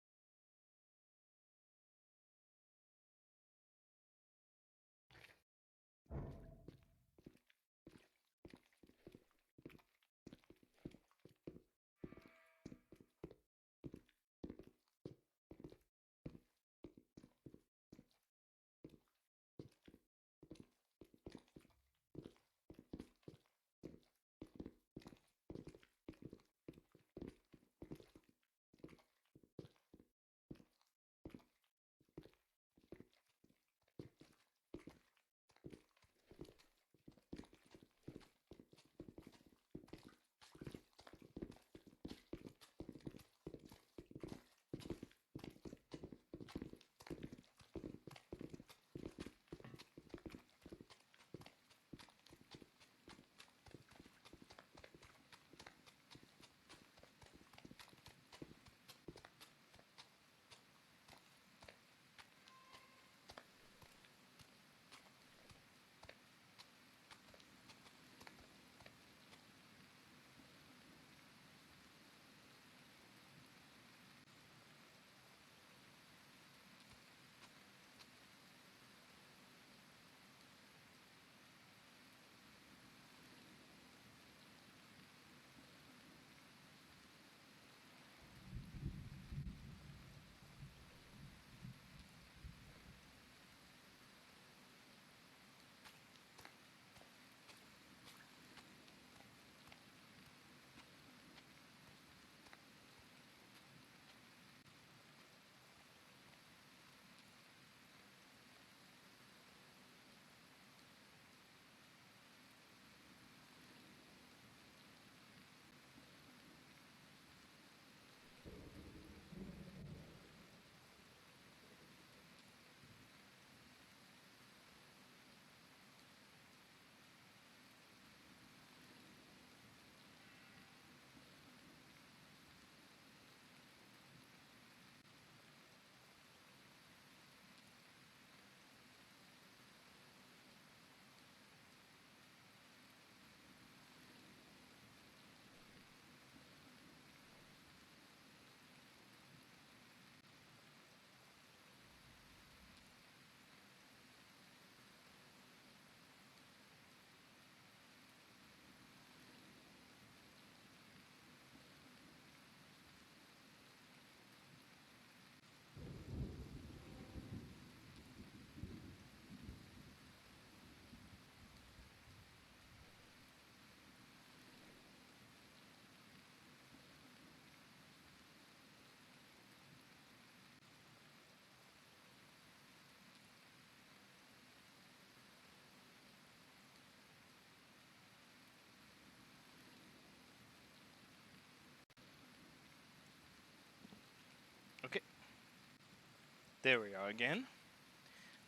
There we are again.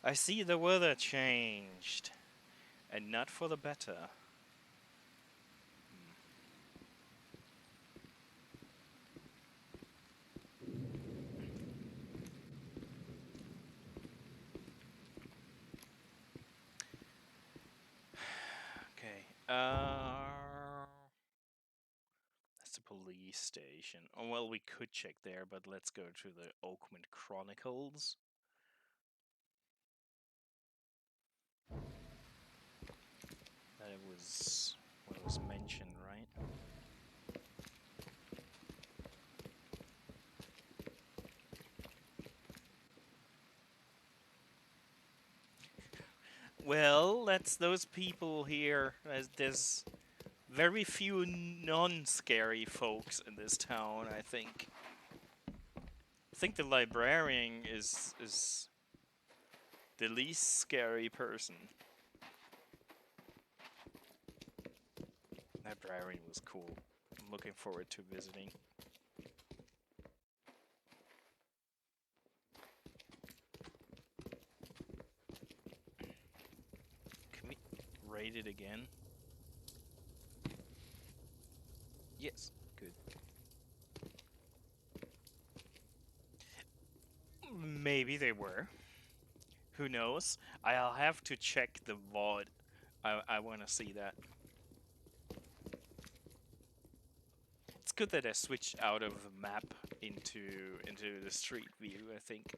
I see the weather changed. And not for the better. Okay. That's the police station. Oh, well, we could check there, but let's go to the Oakmont Chronicles. That was what was mentioned, right? Well, that's those people here. There's very few non-scary folks in this town, I think. I think the librarian is the least scary person. Librarian was cool. I'm looking forward to visiting. Can we rate it again? Yes, good. Maybe they were. Who knows? I'll have to check the VOD. I want to see that. It's good that I switched out of the map into the street view, I think.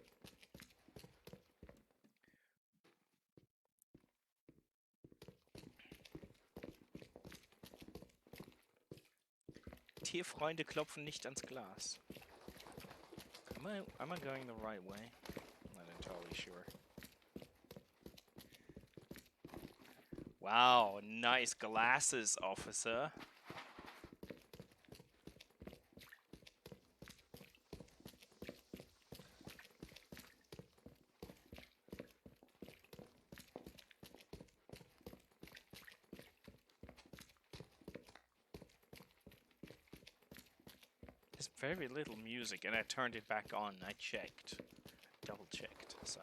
Tierfreunde klopfen nicht ans Glas. Am I going the right way? I'm not entirely sure. Wow, nice glasses, officer. There's very little music, and I turned it back on. I checked. Double checked, so.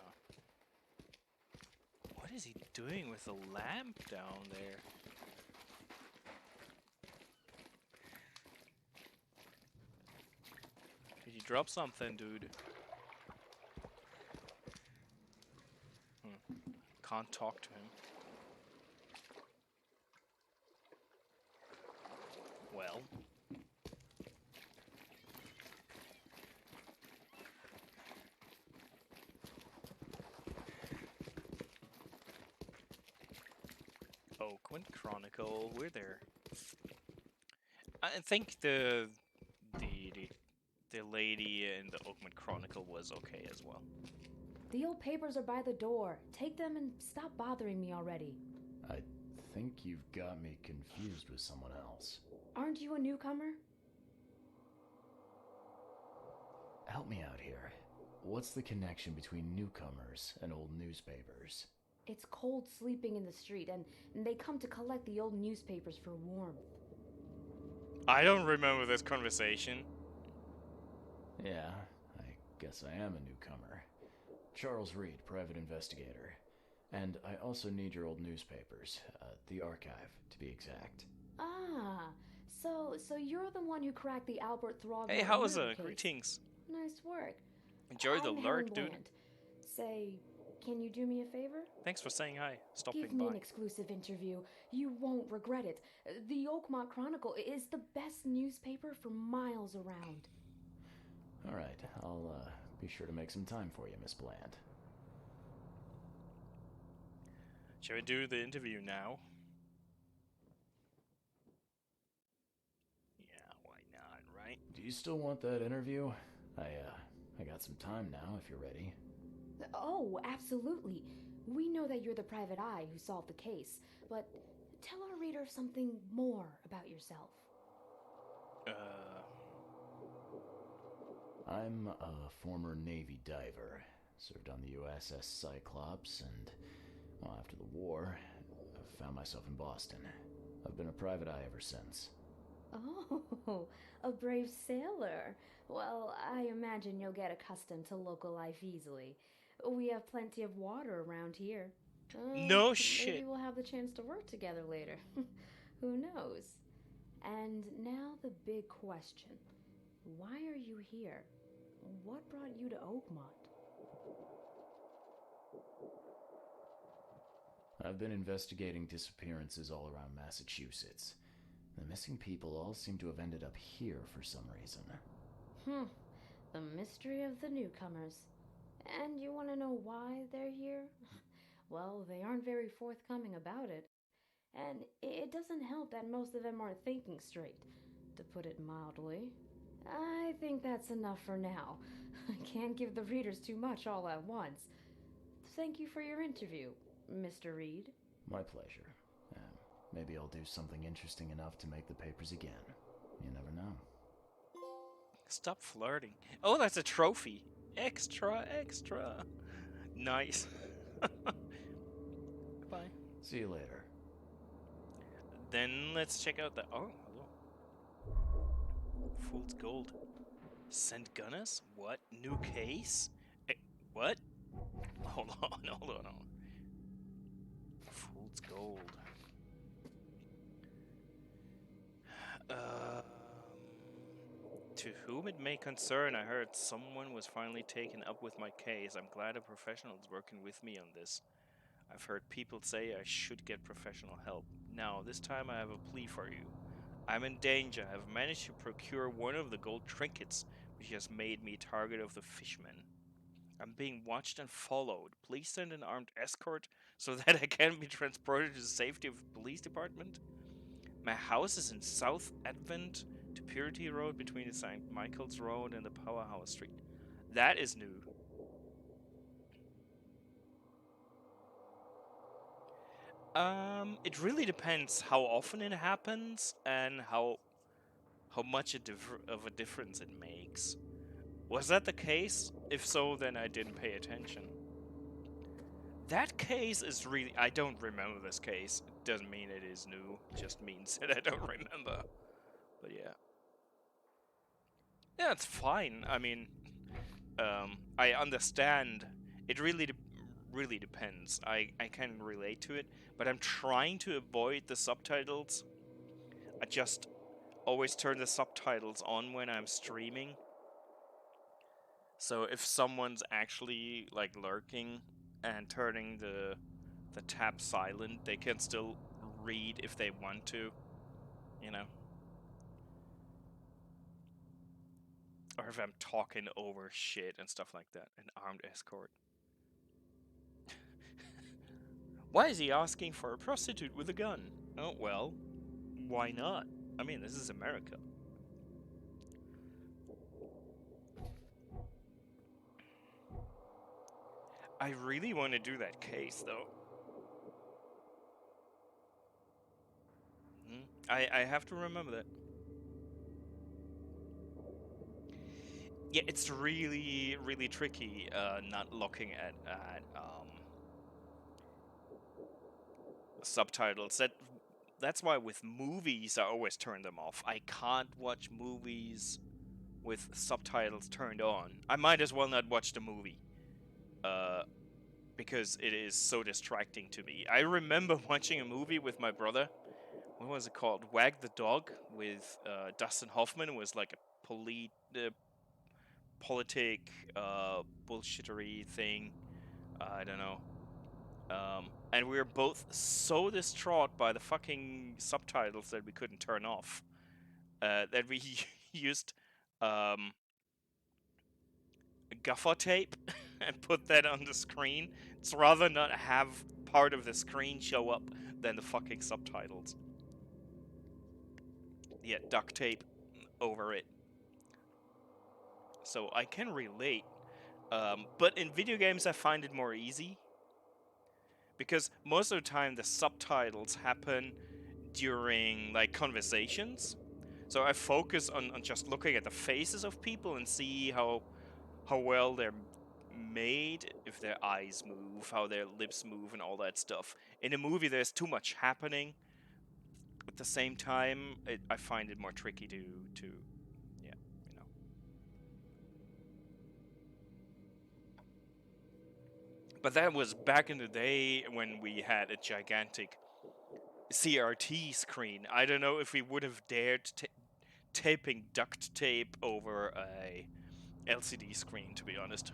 What is he doing with the lamp down there? Did you drop something, dude? Can't talk to him. Well. Oakmont Chronicle, we're there. I think the lady in the Oakmont Chronicle was okay as well. The old papers are by the door. Take them and stop bothering me already. I think you've got me confused with someone else. Aren't you a newcomer? Help me out here. What's the connection between newcomers and old newspapers? It's cold sleeping in the street, and they come to collect the old newspapers for warmth. I don't remember this conversation. Yeah, I guess I am a newcomer. Charles Reed, private investigator. And I also need your old newspapers. The archive, to be exact. Ah, so you're the one who cracked the Albert Throgmorton Hey, how was murder case. Greetings. Nice work. Enjoy the I'm lurk, Helen dude. Bland. Say, can you do me a favor? Thanks for saying hi. Stopping Give me by. an exclusive interview. You won't regret it. The Oakmont Chronicle is the best newspaper for miles around. All right, I'll be sure to make some time for you, Miss Bland. Shall we do the interview now? Yeah, why not, right? Do you still want that interview? I got some time now, if you're ready. Oh, absolutely. We know that you're the private eye who solved the case, but tell our reader something more about yourself. I'm a former Navy diver. Served on the USS Cyclops, and, well, after the war, I found myself in Boston. I've been a private eye ever since. Oh, a brave sailor. Well, I imagine you'll get accustomed to local life easily. We have plenty of water around here. No Maybe shit. we'll have the chance to work together later. Who knows? And now the big question. Why are you here? What brought you to Oakmont? I've been investigating disappearances all around Massachusetts. The missing people all seem to have ended up here for some reason. The mystery of the newcomers. And you want to know why they're here? Well, they aren't very forthcoming about it. And it doesn't help that most of them aren't thinking straight, to put it mildly. I think that's enough for now. I can't give the readers too much all at once. Thank you for your interview, Mr. Reed. My pleasure. Maybe I'll do something interesting enough to make the papers again. You never know. Stop flirting. Oh, that's a trophy. Extra, extra. Nice. Goodbye. See you later. Then let's check out the... Oh, hello. Fool's Gold. Send Gunners? What? New case? What? Hold on. Fool's Gold. To whom it may concern, I heard someone was finally taken up with my case. I'm glad a professional is working with me on this. I've heard people say I should get professional help. Now, this time I have a plea for you. I'm in danger. I've managed to procure one of the gold trinkets, which has made me target of the fishmen. I'm being watched and followed. Please send an armed escort so that I can be transported to the safety of the police department. My house is in South Advent to Purity Road between the St. Michael's Road and the Powerhouse Street. That is new. It really depends how often it happens and how much of a difference it makes. Was that the case? If so, then I didn't pay attention. That case is really... I don't remember this case. It doesn't mean it is new. It just means that I don't remember. But yeah. Yeah, it's fine. I mean, I understand. It really depends. I can relate to it, but I'm trying to avoid the subtitles. I just always turn the subtitles on when I'm streaming. So if someone's actually like lurking and turning the tab silent, they can still read if they want to, you know. Or if I'm talking over shit and stuff like that. An armed escort. Why is he asking for a prostitute with a gun? Oh, well, why not? I mean, this is America. I really want to do that case, though. I have to remember that. Yeah, it's really, really tricky not looking at subtitles. That's why with movies I always turn them off. I can't watch movies with subtitles turned on. I might as well not watch the movie. Because it is so distracting to me. I remember watching a movie with my brother. What was it called? Wag the Dog with Dustin Hoffman. It was like a politic bullshittery thing. I don't know. And we were both so distraught by the fucking subtitles that we couldn't turn off. That we used gaffer tape and put that on the screen. It's rather not have part of the screen show up than the fucking subtitles. Yeah, duct tape over it. So I can relate. But in video games I find it more easy. Because most of the time the subtitles happen during like conversations. So I focus on just looking at the faces of people and see how well they're made, if their eyes move, how their lips move and all that stuff. In a movie there's too much happening. at the same time, I find it more tricky to yeah, you know. But that was back in the day when we had a gigantic CRT screen. I don't know if we would have dared taping duct tape over a LCD screen, to be honest.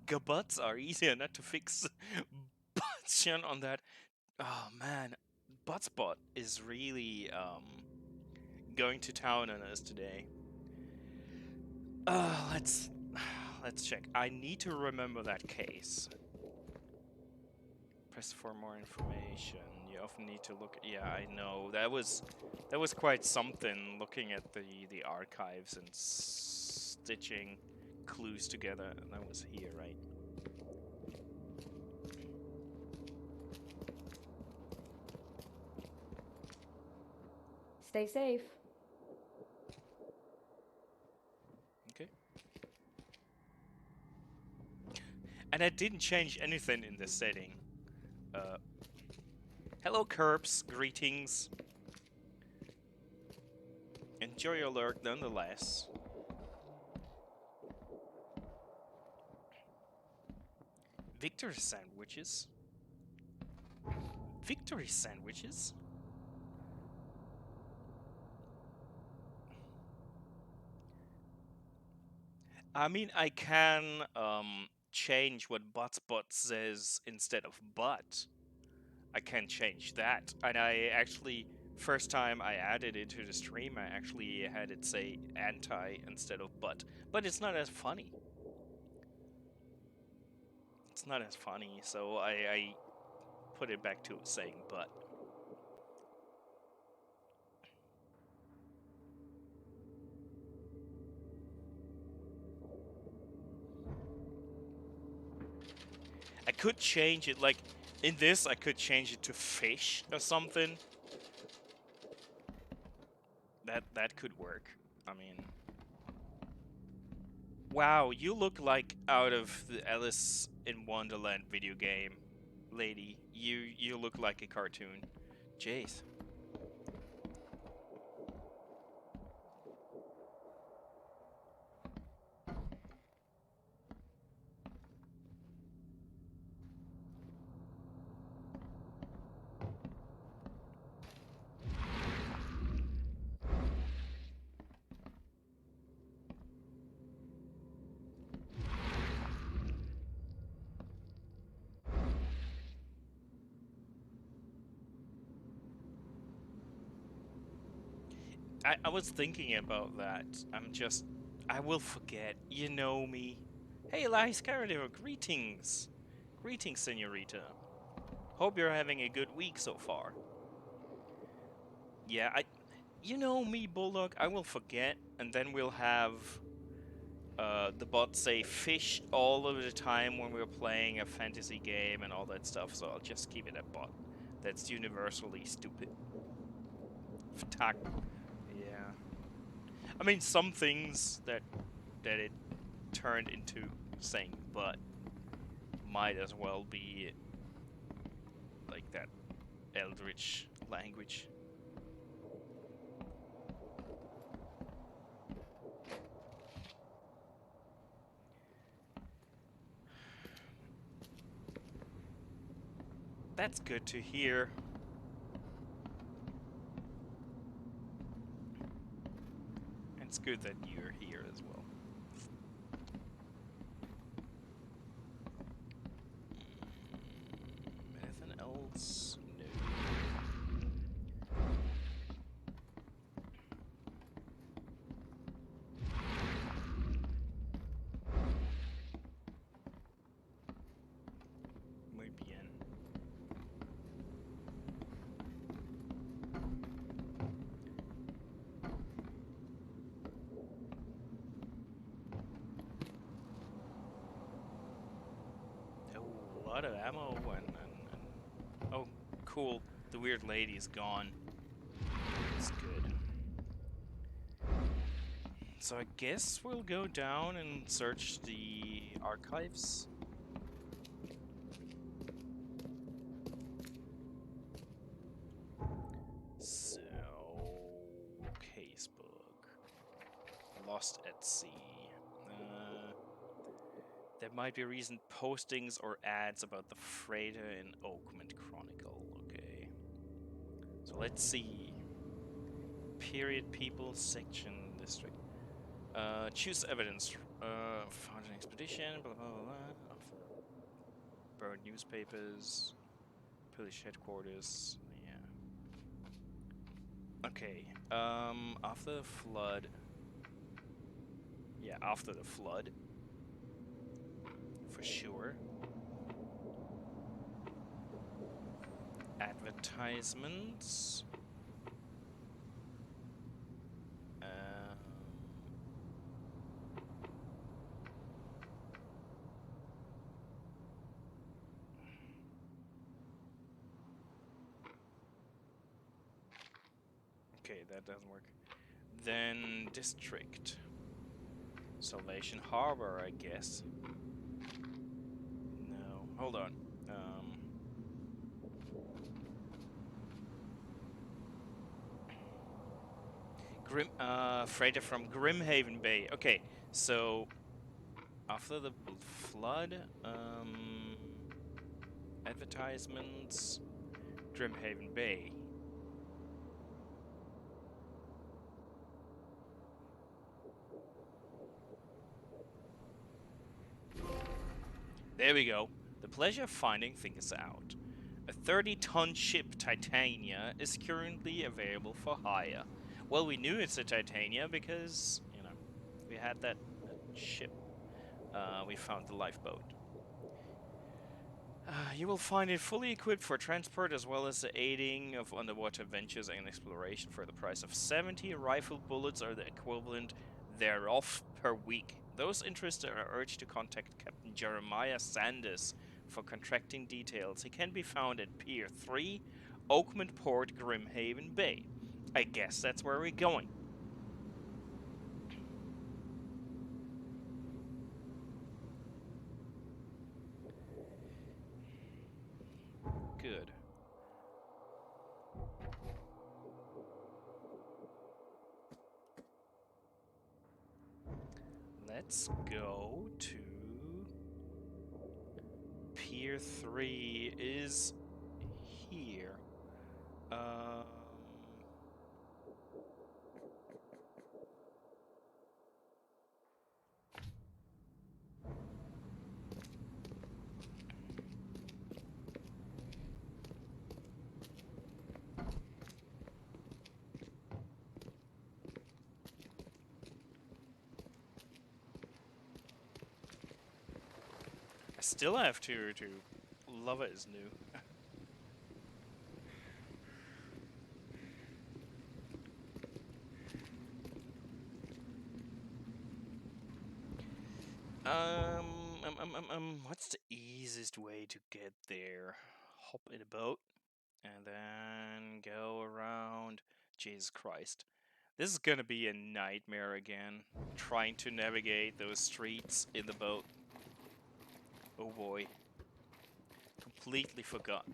Gabuts are easier not to fix. Buttion on that. Oh man, Butspot is really going to town on us today. Let's check. I need to remember that case. Press for more information. You often need to look. Yeah, I know. That was quite something. Looking at the archives and stitching clues together. That was here, right? Stay safe. Okay. And I didn't change anything in the setting. Hello, Curbs. Greetings. Enjoy your lurk, nonetheless. Victory sandwiches. Victory sandwiches? I mean, I can change what Butspot says instead of but. I can change that. And I actually, first time I added it to the stream, I actually had it say anti instead of but. But it's not as funny. It's not as funny, so I put it back to saying but. I could change it, like, in this I could change it to fish or something. That could work. I mean... Wow, you look like out of the Alice in Wonderland video game, lady. You look like a cartoon. Jace. I was thinking about that. I will forget. You know me. Hey, Scaradero, greetings. Greetings, senorita. Hope you're having a good week so far. Yeah, you know me, Bulldog. I will forget, and then we'll have the bot say fish all of the time when we're playing a fantasy game and all that stuff, so I'll just keep it at bot. That's universally stupid. Ftak. Yeah. I mean, some things that it turned into saying but might as well be like that Eldritch language. That's good to hear. It's good that you're here as well. Anything else? No. Muy bien. A lot of ammo and oh, cool. The weird lady is gone. That's good. So I guess we'll go down and search the archives. lost at sea. There might be recent postings or ads about the freighter in Oakmont Chronicle. Okay. So let's see. Period people section district. Choose evidence. Found an expedition. Blah blah blah blah. Burned newspapers. Police headquarters. Yeah. Okay. After the flood. Yeah, after the flood. For sure. Advertisements. Okay, that doesn't work. Then district. Salvation Harbor, I guess. No, hold on. Freighter from Grimhaven Bay. Okay, so after the flood, advertisements, Grimhaven Bay. There we go. The pleasure of finding things out. A 30-ton ship, Titania, is currently available for hire. Well, we knew it's a Titania because, you know, we had that ship. We found the lifeboat. You will find it fully equipped for transport as well as the aiding of underwater adventures and exploration for the price of 70 rifle bullets or the equivalent thereof per week. Those interested are urged to contact Captain Jeremiah Sanders for contracting details. He can be found at Pier 3, Oakmont Port, Grimhaven Bay. I guess that's where we're going. Good. Let's go to Pier 3 is here. I still have to love it is new. What's the easiest way to get there? Hop in a boat and then go around. Jesus Christ. This is gonna be a nightmare again. Trying to navigate those streets in the boat. Oh boy. Completely forgot.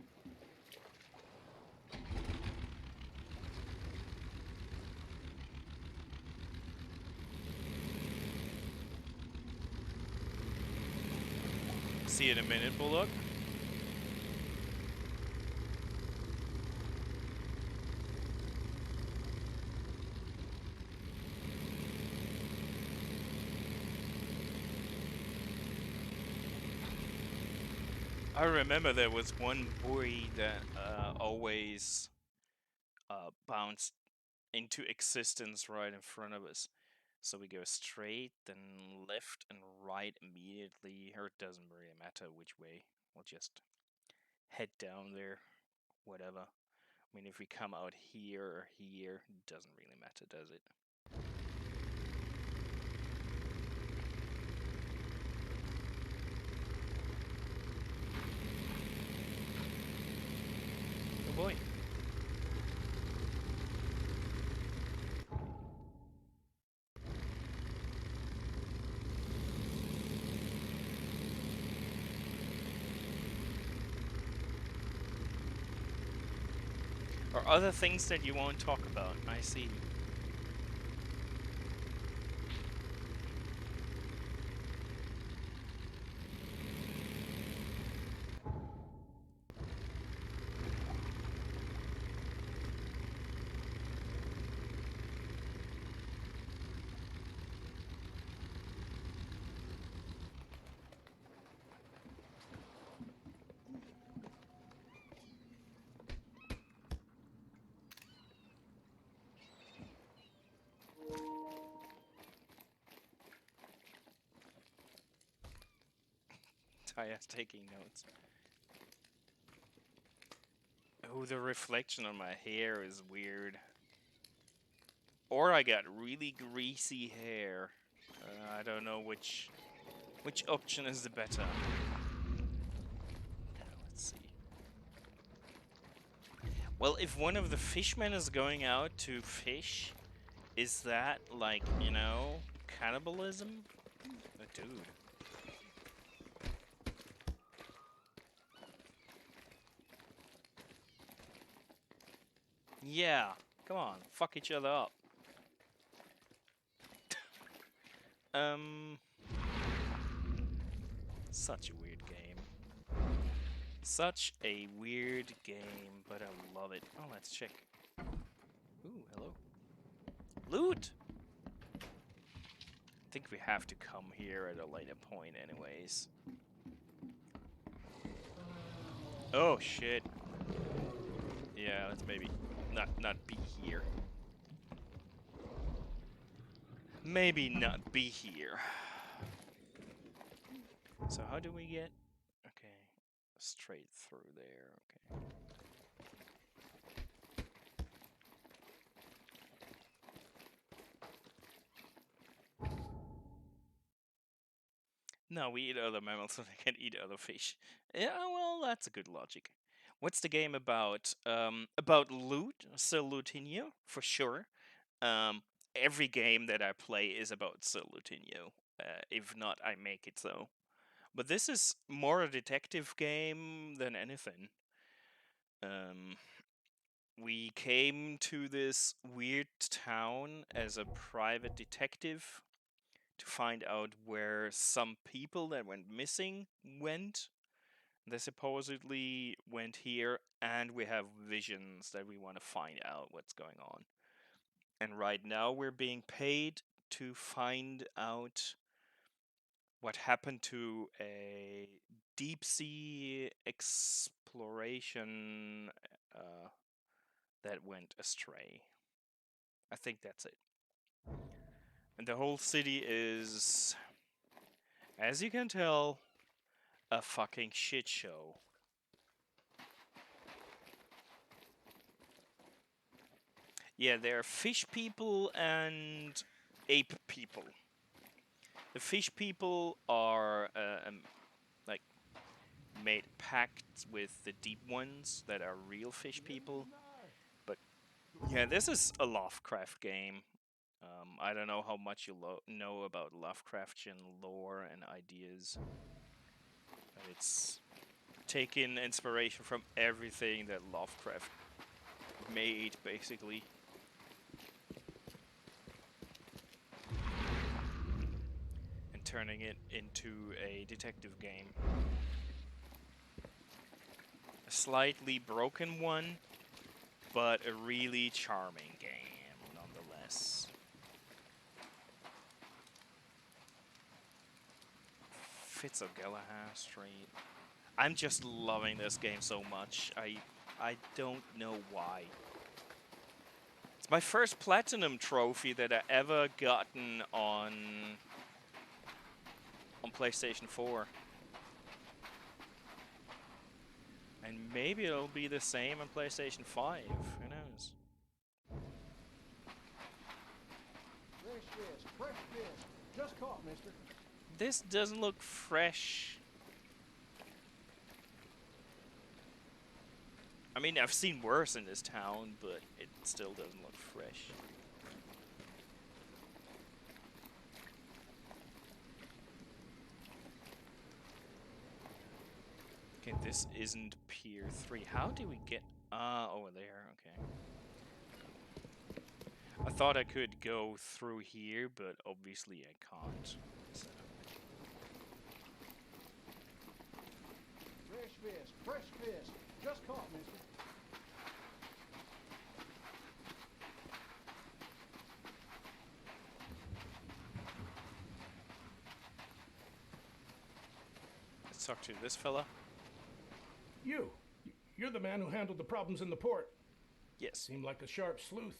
See you in a minute, Bullock. I remember there was one buoy that always bounced into existence right in front of us. So we go straight, then left and right immediately, or it doesn't really matter which way. We'll just head down there, whatever. I mean, if we come out here or here, it doesn't really matter, does it? Oh boy. Or other things that you won't talk about, I see. Kaya's taking notes. Oh, the reflection on my hair is weird. Or I got really greasy hair. I don't know which option is the better. Let's see. Well, if one of the fishmen is going out to fish, is that like, you know, cannibalism? Dude. Yeah, come on, fuck each other up. Such a weird game. Such a weird game, but I love it. Oh, let's check. Ooh, hello. Loot! I think we have to come here at a later point anyways. Oh, shit. Yeah, let's maybe not be here. Maybe not be here. So how do we get... Okay, straight through there, okay. No, we eat other mammals so they can eat other fish. Yeah, well, that's a good logic. What's the game about? About loot, Sir Lutinio, for sure. Every game that I play is about Sir Lutinio. If not, I make it so. But this is more a detective game than anything. We came to this weird town as a private detective to find out where some people that went missing went. They supposedly went here, and we have visions that we want to find out what's going on. And right now we're being paid to find out what happened to a deep sea exploration that went astray. I think that's it. And the whole city is, as you can tell, a fucking shit show. Yeah, there are fish people and ape people. The fish people are like made pacts with the deep ones that are real fish people. But yeah, this is a Lovecraft game. I don't know how much you know about Lovecraftian lore and ideas. But it's taken inspiration from everything that Lovecraft made, basically. And turning it into a detective game. A slightly broken one, but a really charming game, nonetheless. Fitzogallagher Street. I'm just loving this game so much. I don't know why. It's my first platinum trophy that I ever gotten on PlayStation 4. And maybe it'll be the same on PlayStation 5. Who knows? Fresh fish. Just caught, mister. This doesn't look fresh. I mean, I've seen worse in this town, but it still doesn't look fresh. Okay, this isn't Pier 3. How do we get... over there, okay. I thought I could go through here, but obviously I can't. So. Fresh fish. Just caught, mister. Let's talk to this fella. You're the man who handled the problems in the port. Yes. Seemed like a sharp sleuth.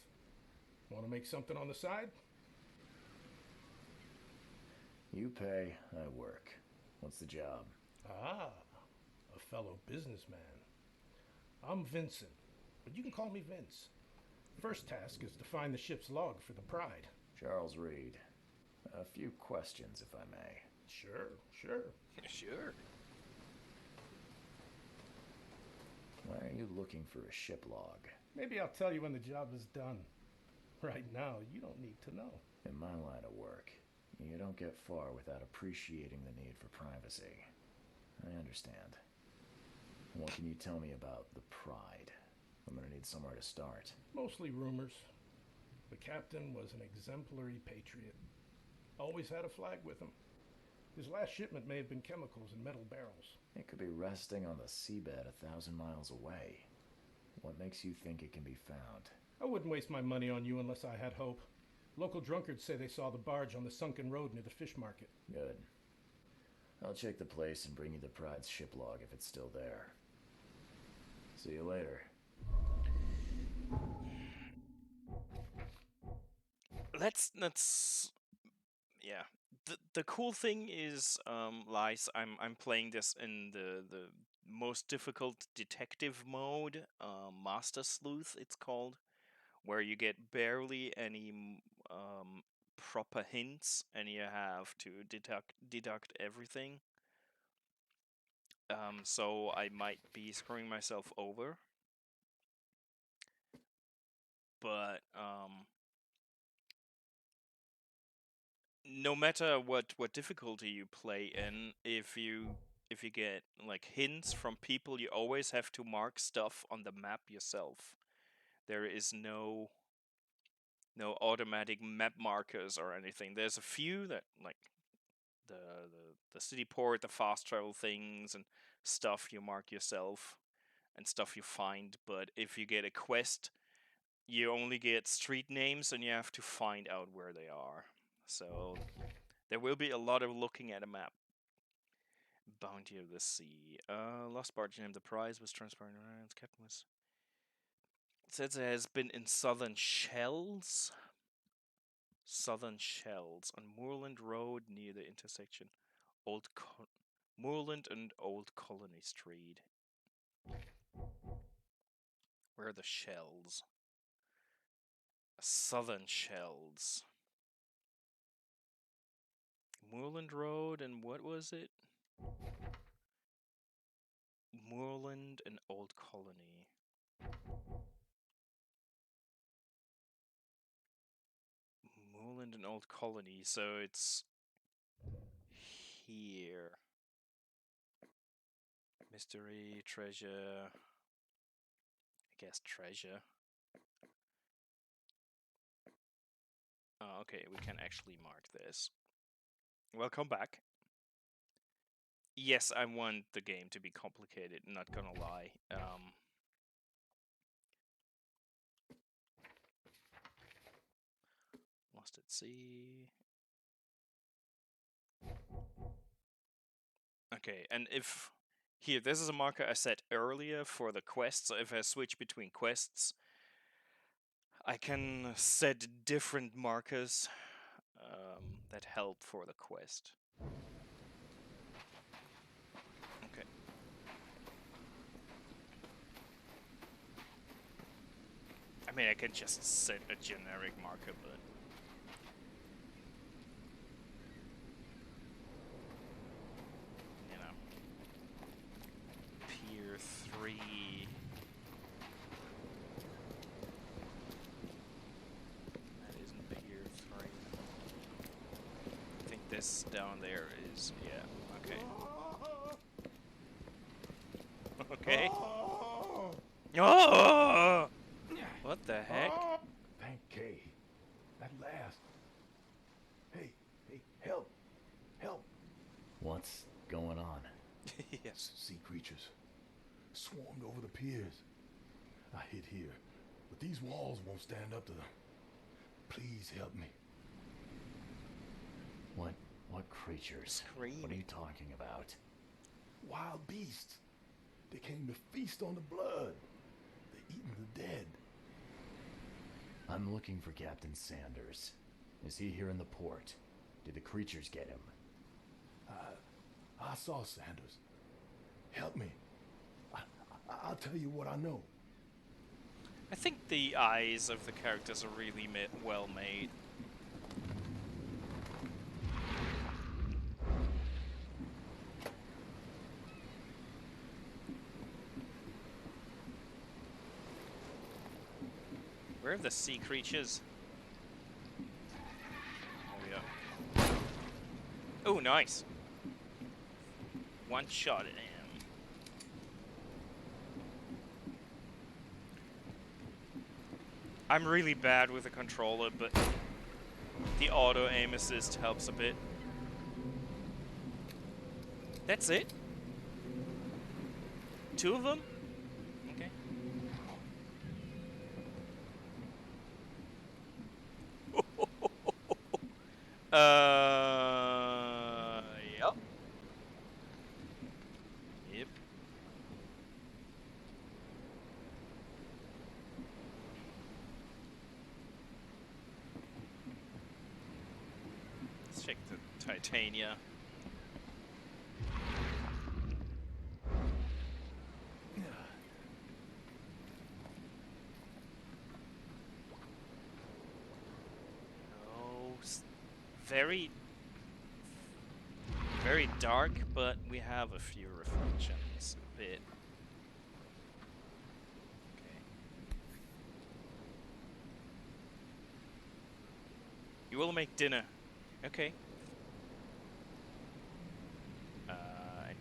Want to make something on the side? You pay, I work. What's the job? Ah, a fellow businessman. I'm Vincent, but you can call me Vince. First task is to find the ship's log for the Pride. Charles Reed. A few questions, if I may. Sure. Sure. Why are you looking for a ship log? Maybe I'll tell you when the job is done. Right now, you don't need to know. In my line of work, you don't get far without appreciating the need for privacy. I understand. What can you tell me about the Pride? I'm gonna need somewhere to start. Mostly rumors. The captain was an exemplary patriot. Always had a flag with him. His last shipment may have been chemicals in metal barrels. It could be resting on the seabed 1,000 miles away. What makes you think it can be found? I wouldn't waste my money on you unless I had hope. Local drunkards say they saw the barge on the sunken road near the fish market. Good. I'll check the place and bring you the Pride's ship log if it's still there. See you later. Let's yeah. The cool thing is, Lies, I'm playing this in the most difficult detective mode, Master Sleuth it's called, where you get barely any proper hints and you have to deduct everything. So I might be screwing myself over. But no matter what difficulty you play in, if you get like hints from people, you always have to mark stuff on the map yourself. There is no automatic map markers or anything. There's a few that like the city port, the fast travel things and stuff you mark yourself and stuff you find, but if you get a quest, you only get street names and you have to find out where they are. So there will be a lot of looking at a map. Bounty of the Sea. Lost barge named the prize was transparent. Captain was. It says it has been in Southern Shells. Southern Shells on Moorland Road near the intersection Moorland and Old Colony Street. Where are the shells? Southern Shells. Moorland Road and what was it? Moorland and Old Colony. Moorland and Old Colony, so it's here. Mystery, treasure. I guess treasure. Oh, okay, we can actually mark this. Welcome back. Yes, I want the game to be complicated, not gonna lie. Lost at sea. Okay, and if... Here, this is a marker I set earlier for the quests, so if I switch between quests, I can set different markers that help for the quest. Okay. I mean, I can just set a generic marker, but... You know. Pier 3... That isn't Pier 3. I think this down there is... Yeah, okay. Okay. Oh! What the heck? Thank Kay. At last. Hey, help. Help. What's going on? Yes. Sea creatures. Swarmed over the piers. I hid here, but these walls won't stand up to them. Please help me. What creatures? Scream. What are you talking about? Wild beasts. They came to feast on the blood. They're eating the dead. I'm looking for Captain Sanders. Is he here in the port? Did the creatures get him? I saw Sanders. Help me. I'll tell you what I know. I think the eyes of the characters are really well made. Where are the sea creatures? Oh yeah. Oh, nice. One shot at him. I'm really bad with the controller, but the auto aim assist helps a bit. That's it? 2 of them? Okay. Yep. Yep. Let's check the Titania. Very dark, but we have a few reflections. A bit. Okay. You will make dinner. Okay.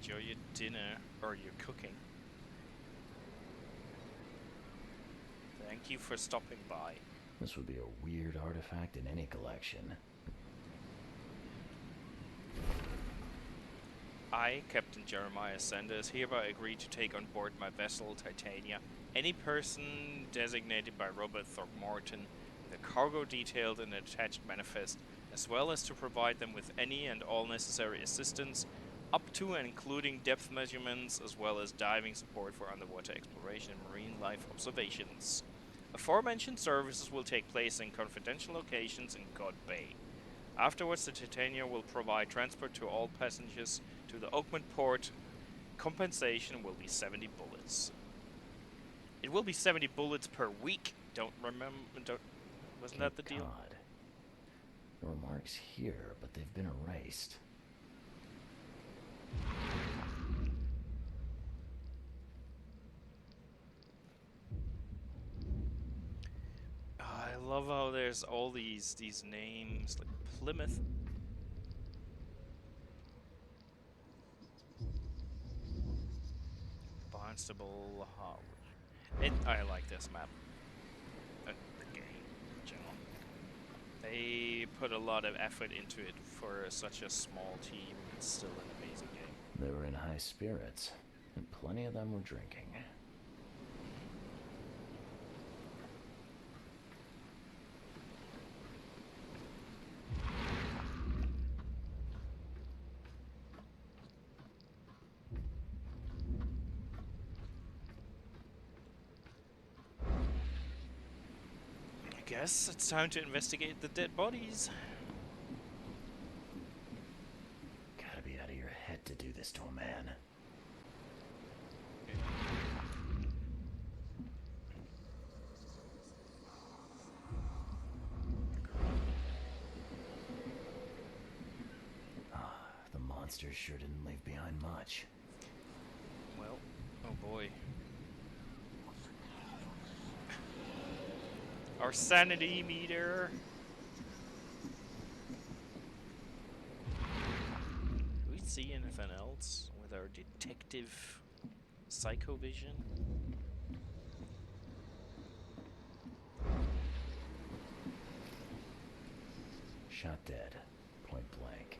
Enjoy your dinner, or your cooking. Thank you for stopping by. This would be a weird artifact in any collection. I, Captain Jeremiah Sanders, hereby agree to take on board my vessel, Titania, any person designated by Robert Throckmorton, the cargo detailed in the attached manifest, as well as to provide them with any and all necessary assistance, up to and including depth measurements, as well as diving support for underwater exploration and marine life observations. Aforementioned services will take place in confidential locations in God Bay. Afterwards, the Titania will provide transport to all passengers to the Oakmont port. Compensation will be 70 bullets. It will be 70 bullets per week. Wasn't that the deal? God. There were marks here, but they've been erased. I love how there's all these names, like Plymouth. Barnstable Harbor. I like this map. The game in general. They put a lot of effort into it for such a small team. It's still an amazing game. They were in high spirits, and plenty of them were drinking. I guess it's time to investigate the dead bodies. Gotta be out of your head to do this to a man. The monster sure didn't leave behind much. Well, oh boy. Our sanity meter. Do we see anything else with our detective psychovision? Shot dead. Point blank.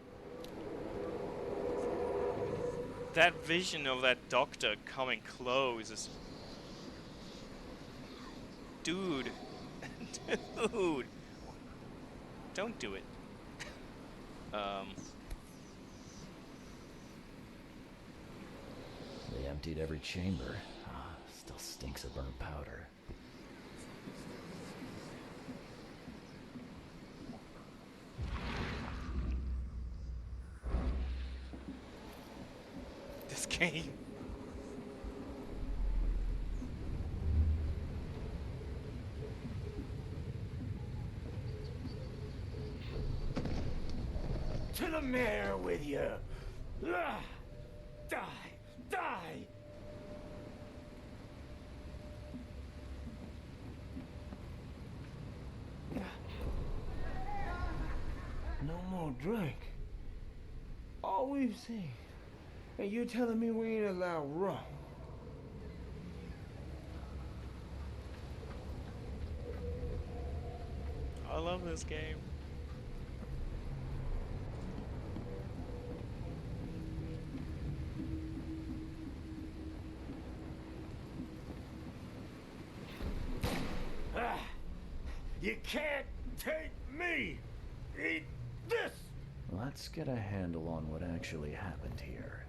That vision of that doctor coming close is... Dude. Dude. Don't do it. They emptied every chamber. Still stinks of burnt powder. This game. To the mayor with you! Ah, die! Die! No more drink. All we've seen. And you telling me we ain't allowed rum? I love this game. Ah, you can't take me! Eat this! Let's get a handle on what actually happened here.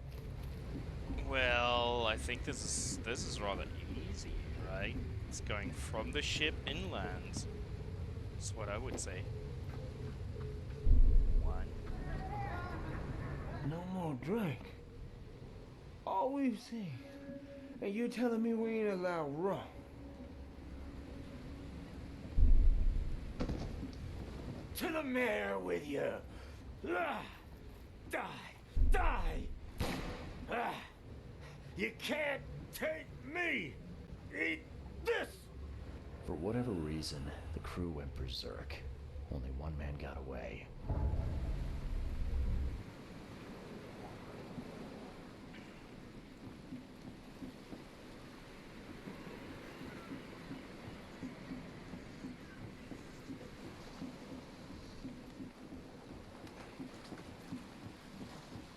Well, I think this is rather easy, right? It's going from the ship inland. That's what I would say. One. No more drink. All we've seen. And you telling me we ain't allowed rum? To the mayor with you! Ah, die! Die! Ah, you can't take me! Eat this! For whatever reason, the crew went berserk. Only one man got away.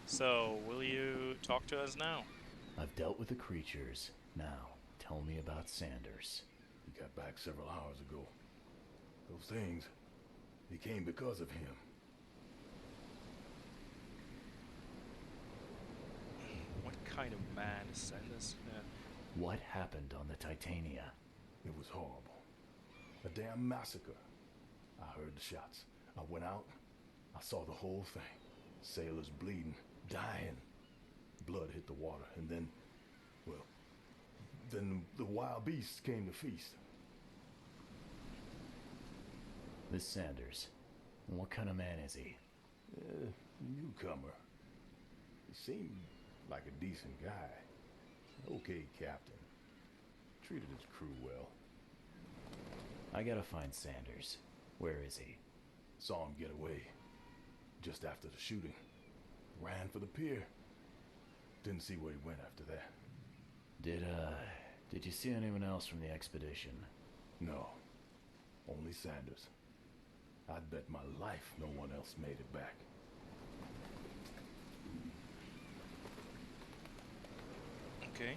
So, will you talk to us now? I've dealt with the creatures. Now, tell me about Sanders. He got back several hours ago. Those things, they came because of him. What kind of man is Sanders? What happened on the Titania? It was horrible. A damn massacre. I heard the shots. I went out. I saw the whole thing. Sailors bleeding, dying. Blood hit the water, and then, well, then the wild beasts came to feast. This Sanders. What kind of man is he? Newcomer. He seemed like a decent guy. Okay, captain. Treated his crew well. I gotta find Sanders. Where is he? Saw him get away. Just after the shooting. Ran for the pier. Didn't see where he went after that. Did you see anyone else from the expedition? No. Only Sanders. I'd bet my life no one else made it back. Okay.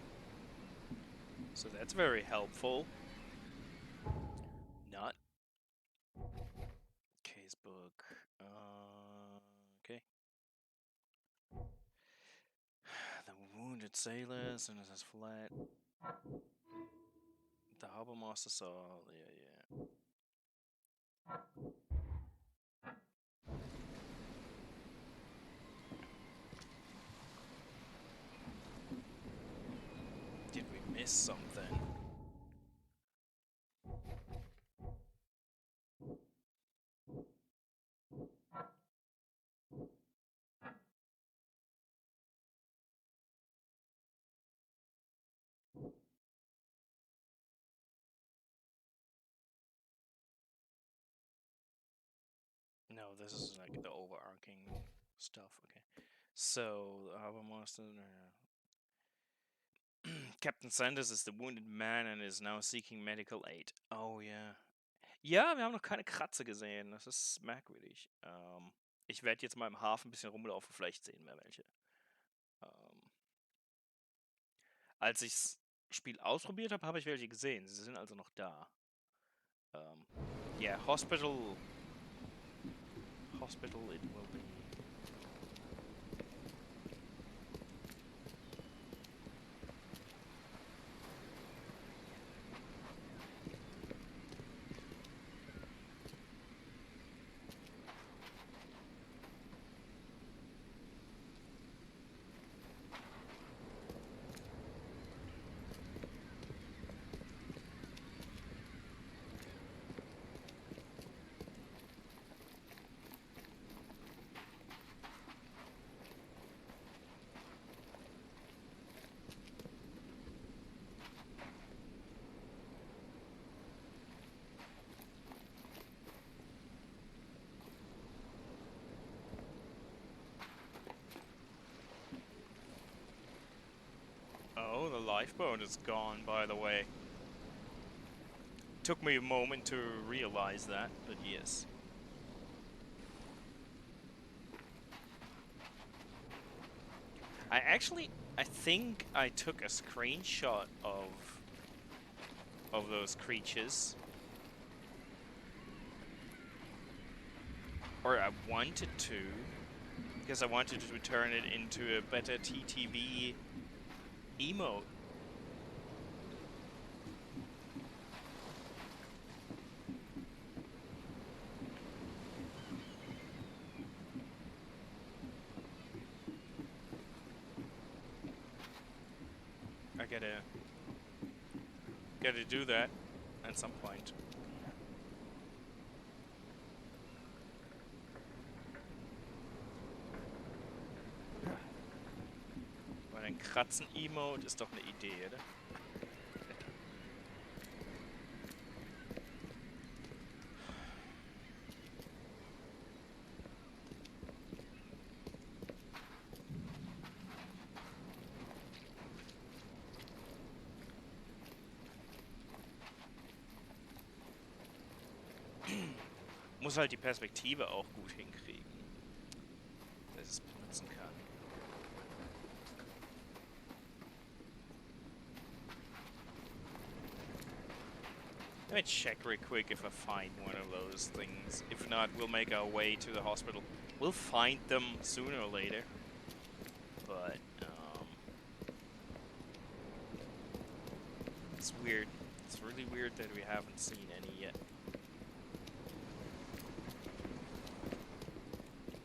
So that's very helpful. Not. Casebook. Okay. The wounded sailors, and it says flat. The harbor master saw. Yeah. Did we miss something? No, this is like the overarching stuff. Okay. So, the harbor master. Captain Sanders ist the wounded man and is now seeking medical aid. Oh ja. Ja, wir haben noch keine Kratzer gesehen. Das ist merkwürdig. Ich werde jetzt mal im Hafen ein bisschen rumlaufen. Vielleicht sehen wir welche. Als ich das Spiel ausprobiert habe, habe ich welche gesehen. Sie sind also noch da. Yeah, hospital. Hospital it will be. lifeboat is gone, by the way. Took me a moment to realize that, but yes. I think I took a screenshot of those creatures. Or I wanted to, because I wanted to turn it into a better TTV emote. I gotta do that at some point. Weil ein Kratzen-Emote ist doch eine Idee, oder? Muss halt die Perspektive auch gut hinkriegen, dass es benutzen kann. Let me check real quick if I find one of those things. If not, we'll make our way to the hospital. We'll find them sooner or later. But, it's weird. It's really weird that we haven't seen any yet.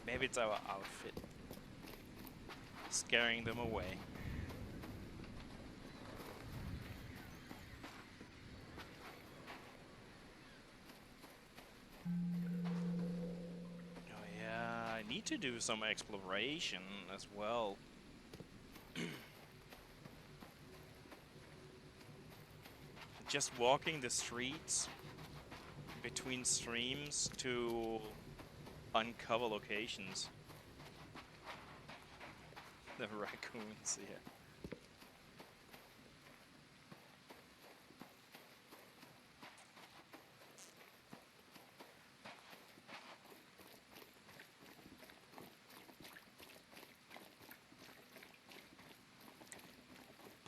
Maybe it's our outfit scaring them away. Oh yeah, I need to do some exploration as well. Just walking the streets between streams to uncover locations. The raccoons, yeah.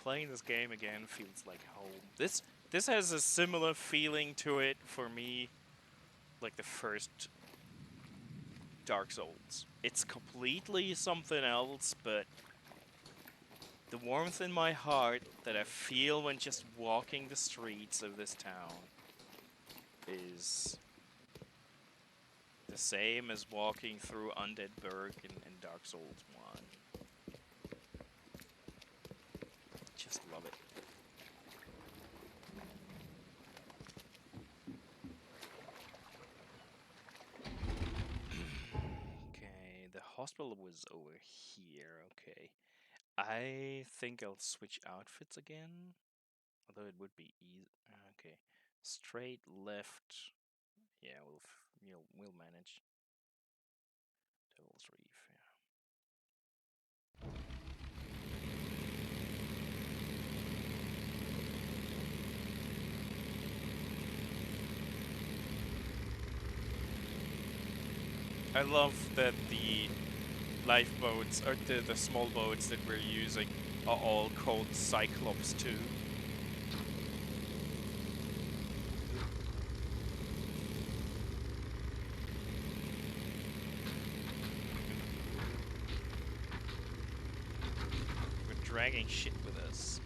Playing this game again feels like home. This has a similar feeling to it for me, like the first Dark Souls. It's completely something else, but the warmth in my heart that I feel when just walking the streets of this town is the same as walking through Undead Burg in Dark Souls 1. Just love it. Okay, the hospital was over here, okay. I think I'll switch outfits again, although it would be easy. Okay, straight left. Yeah, we'll manage. Devil's Reef. Yeah. I love that the lifeboats, or the small boats that we're using, are all called Cyclops too. We're dragging shit with us.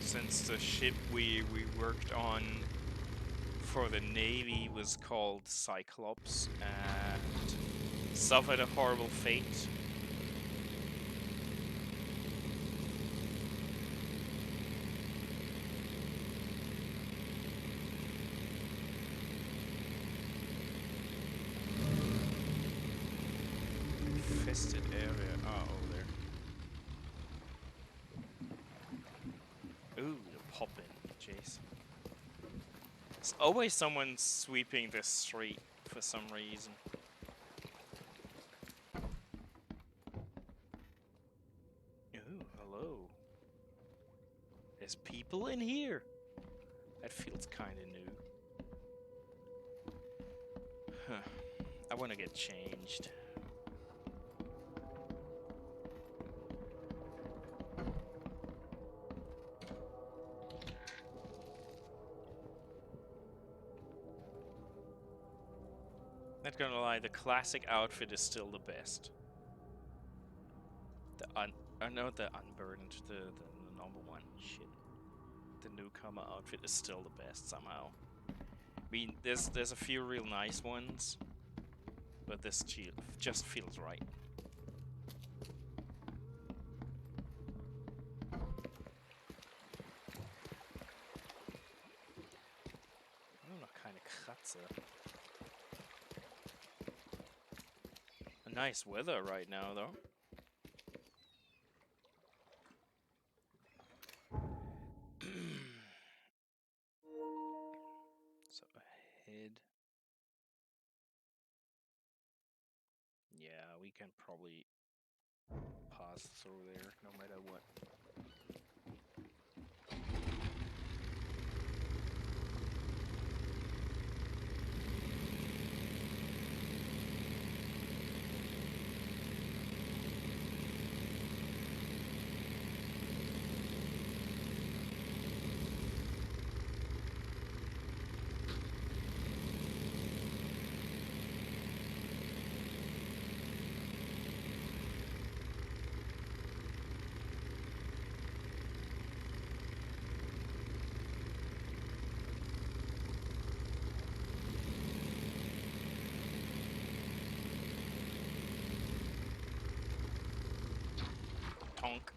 Since the ship we worked on for the Navy was called Cyclops and suffered a horrible fate. Infested area. Oh, there. Ooh, the poppin', jeez. There's always someone sweeping the street for some reason. There's people in here. That feels kind of new. Huh. I want to get changed. Not gonna lie, the classic outfit is still the best. No, the unburdened, the normal one. Shit. The newcomer outfit is still the best somehow. I mean, there's a few real nice ones, but this just feels right. Oh, noch keine Kratzer. A nice weather right now, though. So ahead. Yeah, we can probably pass through there no matter what. Tonk.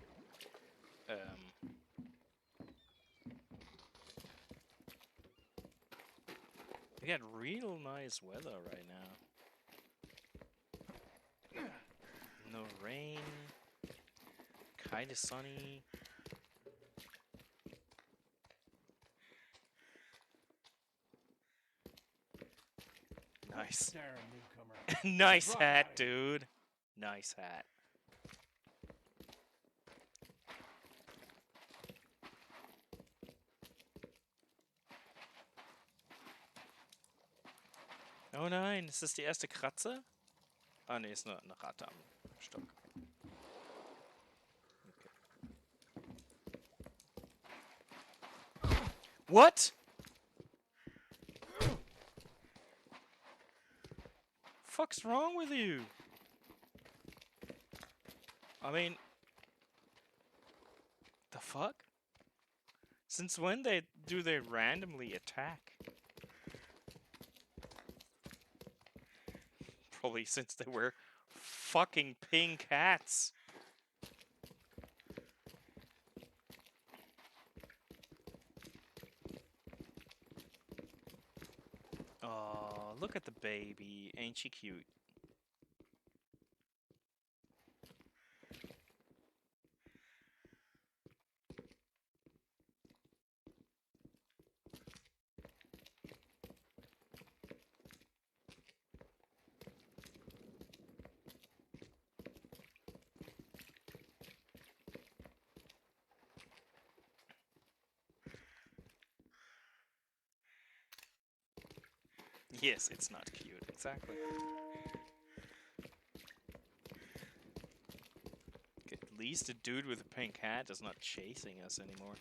We got real nice weather right now. No rain. Kinda sunny. Nice. There, newcomer. Nice hat, dude. Nice hat. Oh nein, ist das die erste Kratze? Ah ne, ist nur eine Ratte am Stock. Okay. What? Fuck's wrong with you? I mean, the fuck? Since when do they randomly attack? Probably since they were fucking pink hats. Oh, look at the baby. Ain't she cute? Yes, it's not cute, exactly. At least the dude with the pink hat is not chasing us anymore.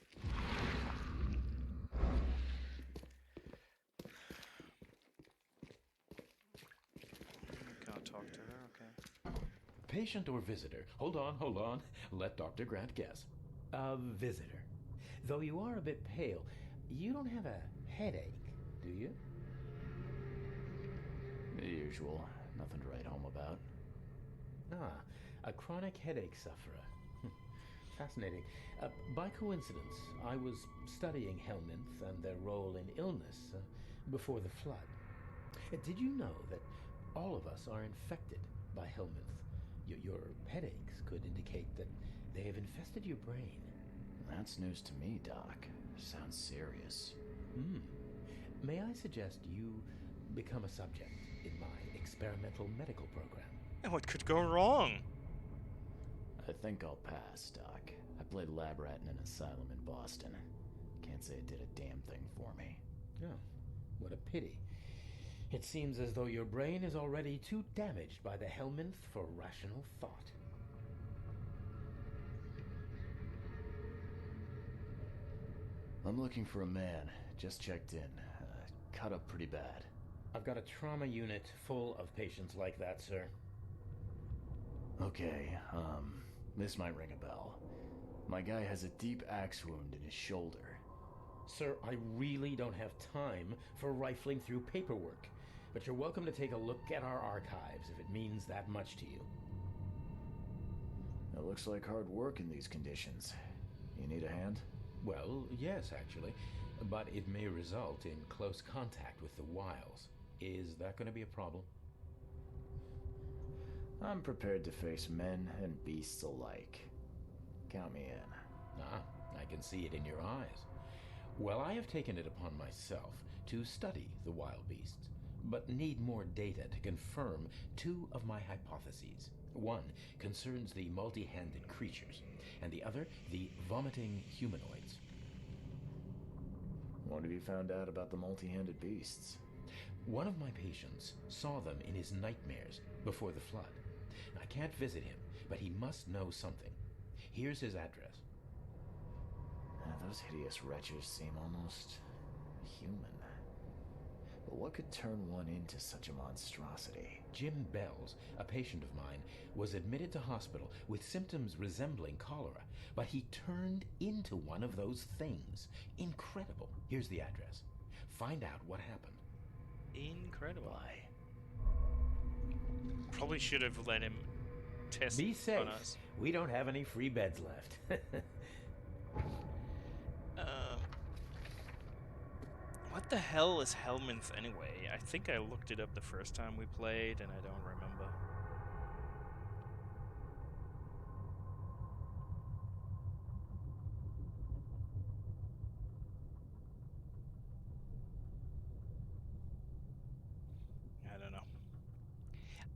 Can't talk to her, okay. Patient or visitor? Hold on. Let Dr. Grant guess. A visitor. Though you are a bit pale, you don't have a headache, do you? The usual. Nothing to write home about. Ah, a chronic headache sufferer. Fascinating. By coincidence, I was studying Helminth and their role in illness before the flood. Did you know that all of us are infected by Helminth? Your headaches could indicate that they have infested your brain. That's news to me, Doc. Sounds serious. May I suggest you become a subject in my experimental medical program? And what could go wrong? I think I'll pass, Doc. I played lab rat in an asylum in Boston. Can't say it did a damn thing for me. Oh, what a pity. It seems as though your brain is already too damaged by the Helminth for rational thought. I'm looking for a man. Just checked in. Cut up pretty bad. I've got a trauma unit full of patients like that, sir. Okay, this might ring a bell. My guy has a deep axe wound in his shoulder. Sir, I really don't have time for rifling through paperwork, but you're welcome to take a look at our archives if it means that much to you. It looks like hard work in these conditions. You need a hand? Well, yes, actually, but it may result in close contact with the wiles. Is that going to be a problem? I'm prepared to face men and beasts alike. Count me in. Ah, I can see it in your eyes. Well, I have taken it upon myself to study the wild beasts, but need more data to confirm two of my hypotheses. One concerns the multi-handed creatures, and the other the vomiting humanoids. What have you found out about the multi-handed beasts? One of my patients saw them in his nightmares before the flood. I can't visit him, but he must know something. Here's his address. Those hideous wretches seem almost human. But what could turn one into such a monstrosity? Jim Bells, a patient of mine, was admitted to hospital with symptoms resembling cholera, but he turned into one of those things. Incredible. Here's the address. Find out what happened. Incredible. Probably should have let him test Be safe. on us. We don't have any free beds left. What the hell is Helminth anyway? I think I looked it up the first time we played and I don't remember.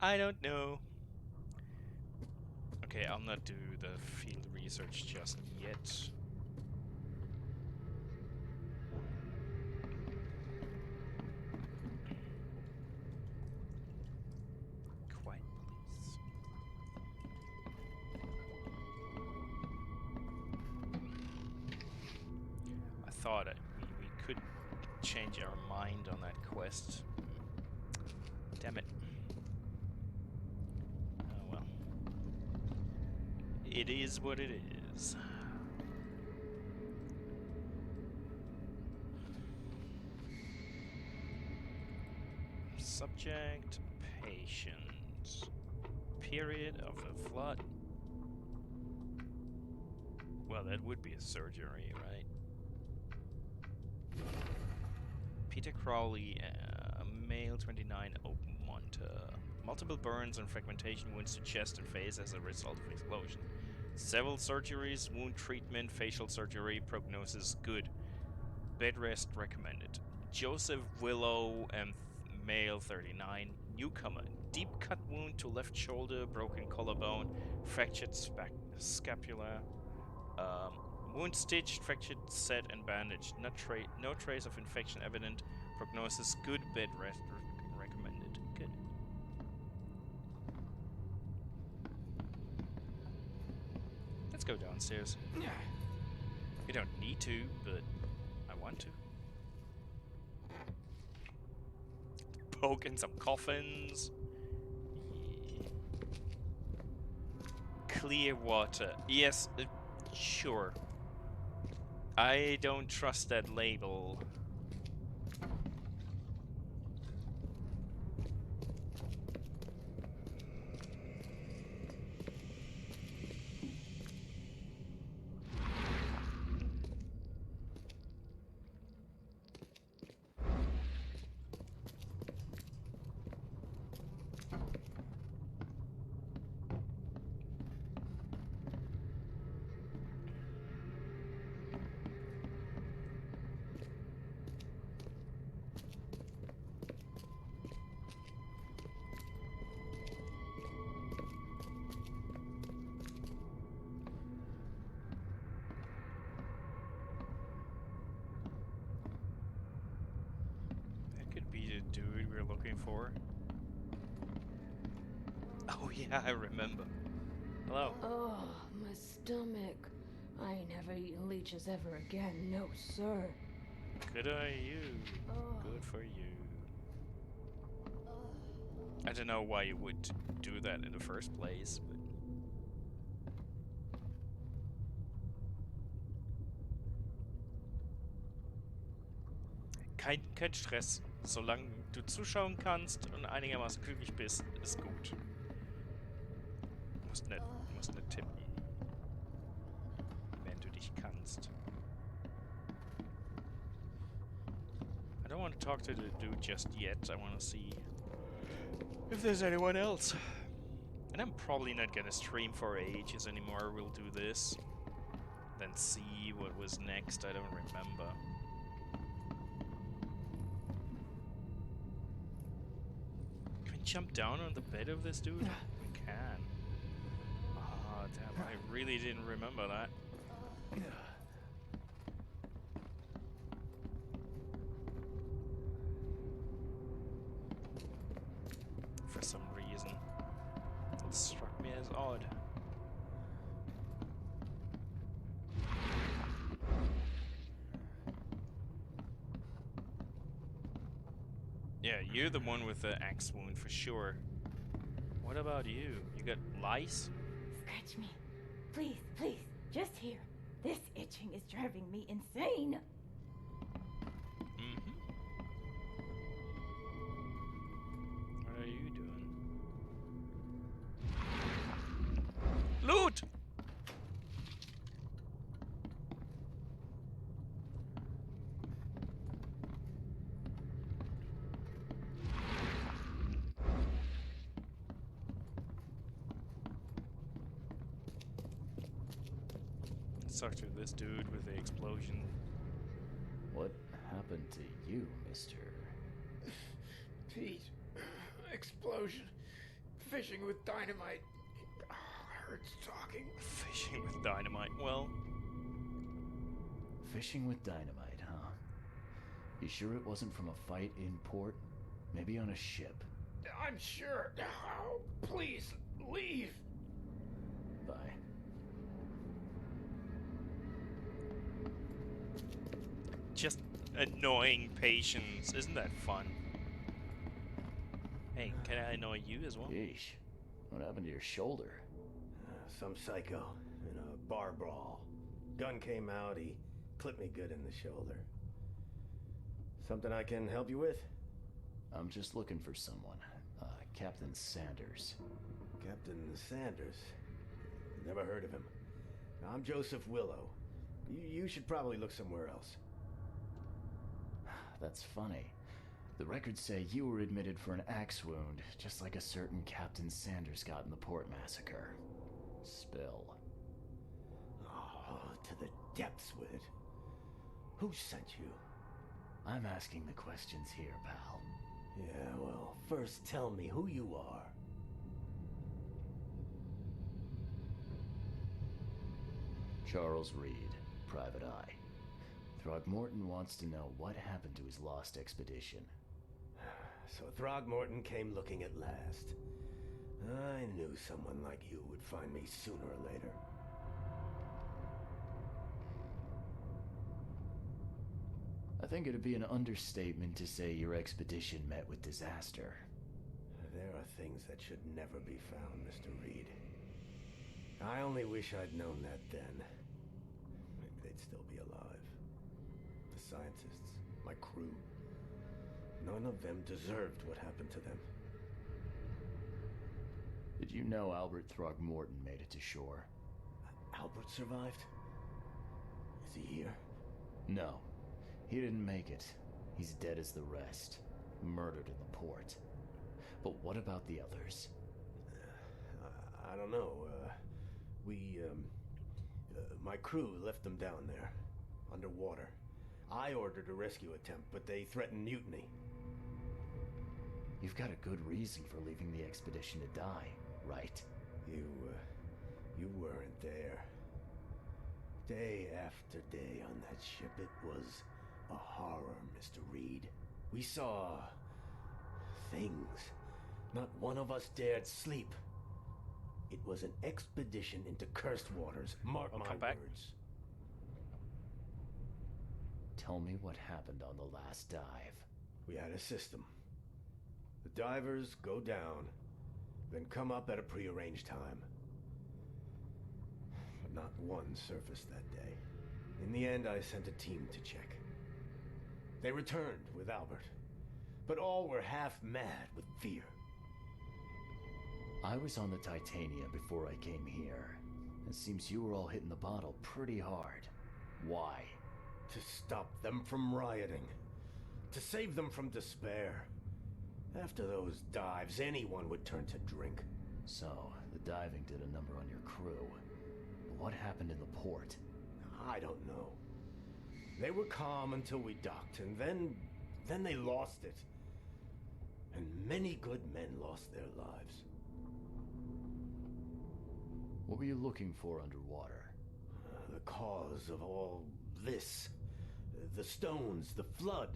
I don't know. Okay, I'll not do the field research just yet. Quiet, please. I thought we could change our mind on that quest. Damn it. It is what it is. Subject, patient. Period of the flood. Well, that would be a surgery, right? Peter Crowley, male 29, Oakmont. Multiple burns and fragmentation wounds to chest and face as a result of explosion. Several surgeries, wound treatment, facial surgery, prognosis good. Bed rest recommended. Joseph Willow, male 39, newcomer. Deep cut wound to left shoulder, broken collarbone, fractured scapula. Wound stitched, fractured set and bandaged. No trace of infection evident. Prognosis good. Bed rest recommended. Good. Let's go downstairs. We don't need to, but I want to. Poke in some coffins. Yeah. Clear water. Yes, sure. I don't trust that label. dude we're looking for. Oh yeah, I remember. Hello. Oh, my stomach. I ain't never eaten leeches ever again, no sir. Good on you. Oh. Good for you. I don't know why you would do that in the first place, but... Kein Stress. Solange du zuschauen kannst und einigermaßen glücklich bist, ist gut. Musst nicht tippen. Wenn du dich kannst. I don't want to talk to the dude just yet. I want to see if there's anyone else. And I'm probably not gonna stream for ages anymore. We'll do this. Then see what was next. I don't remember. Can we jump down on the bed of this dude? We can. Ah, damn. I really didn't remember that. For some reason, it struck me as odd. Yeah, you're the one with the axe wound for sure. What about you? You got lice? Scratch me. Please, please, just here. This itching is driving me insane. Mm-hmm. What are you doing? Loot! Let's talk to this dude with the explosion. What happened to you, mister? Pete. Explosion. Fishing with dynamite. Hurts talking. Fishing with dynamite, well... Fishing with dynamite, huh? You sure it wasn't from a fight in port? Maybe on a ship? I'm sure. Oh, please, leave. Bye. Just annoying patience. Isn't that fun? Hey, can I annoy you as well? Yeesh. What happened to your shoulder? Some psycho in a bar brawl. Gun came out, he clipped me good in the shoulder. Something I can help you with? I'm just looking for someone. Captain Sanders. Captain Sanders? Never heard of him. I'm Joseph Willow. You should probably look somewhere else. That's funny. The records say you were admitted for an axe wound, just like a certain Captain Sanders got in the port massacre. Spill. Oh, to the depths with it. Who sent you? I'm asking the questions here, pal. Yeah, well, first tell me who you are. Charles Reed, Private Eye. Throgmorton wants to know what happened to his lost expedition. So Throgmorton came looking at last. I knew someone like you would find me sooner or later. I think it'd be an understatement to say your expedition met with disaster. There are things that should never be found, Mr. Reed. I only wish I'd known that then. Maybe they'd still be alive. The scientists, my crew. None of them deserved what happened to them. Did you know Albert Throgmorton made it to shore? Albert survived? Is he here? No. He didn't make it. He's dead as the rest. Murdered in the port. But what about the others? I don't know. My crew left them down there, underwater. I ordered a rescue attempt, but they threatened mutiny. You've got a good reason for leaving the expedition to die, right? You weren't there. Day after day on that ship, it was a horror, Mr. Reed. We saw things. Not one of us dared sleep. It was an expedition into cursed waters. Mark my words. Tell me what happened on the last dive. We had a system. The divers go down, then come up at a prearranged time. But not one surfaced that day. In the end, I sent a team to check. They returned with Albert, but all were half mad with fear. I was on the Titania before I came here. It seems you were all hitting the bottle pretty hard. Why? To stop them from rioting. To save them from despair. After those dives, anyone would turn to drink. So, the diving did a number on your crew. But what happened in the port? I don't know. They were calm until we docked, and then they lost it. And many good men lost their lives. What were you looking for underwater? The cause of all this. The stones, the flood,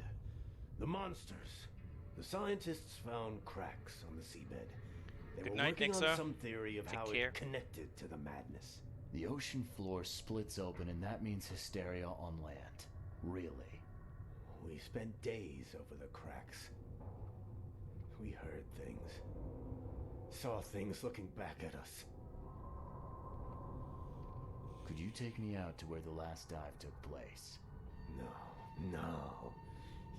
the monsters. The scientists found cracks on the seabed. They were working on some theory of how it connected to the madness. The ocean floor splits open, and that means hysteria on land. Really? We spent days over the cracks. We heard things. Saw things looking back at us. Could you take me out to where the last dive took place? No.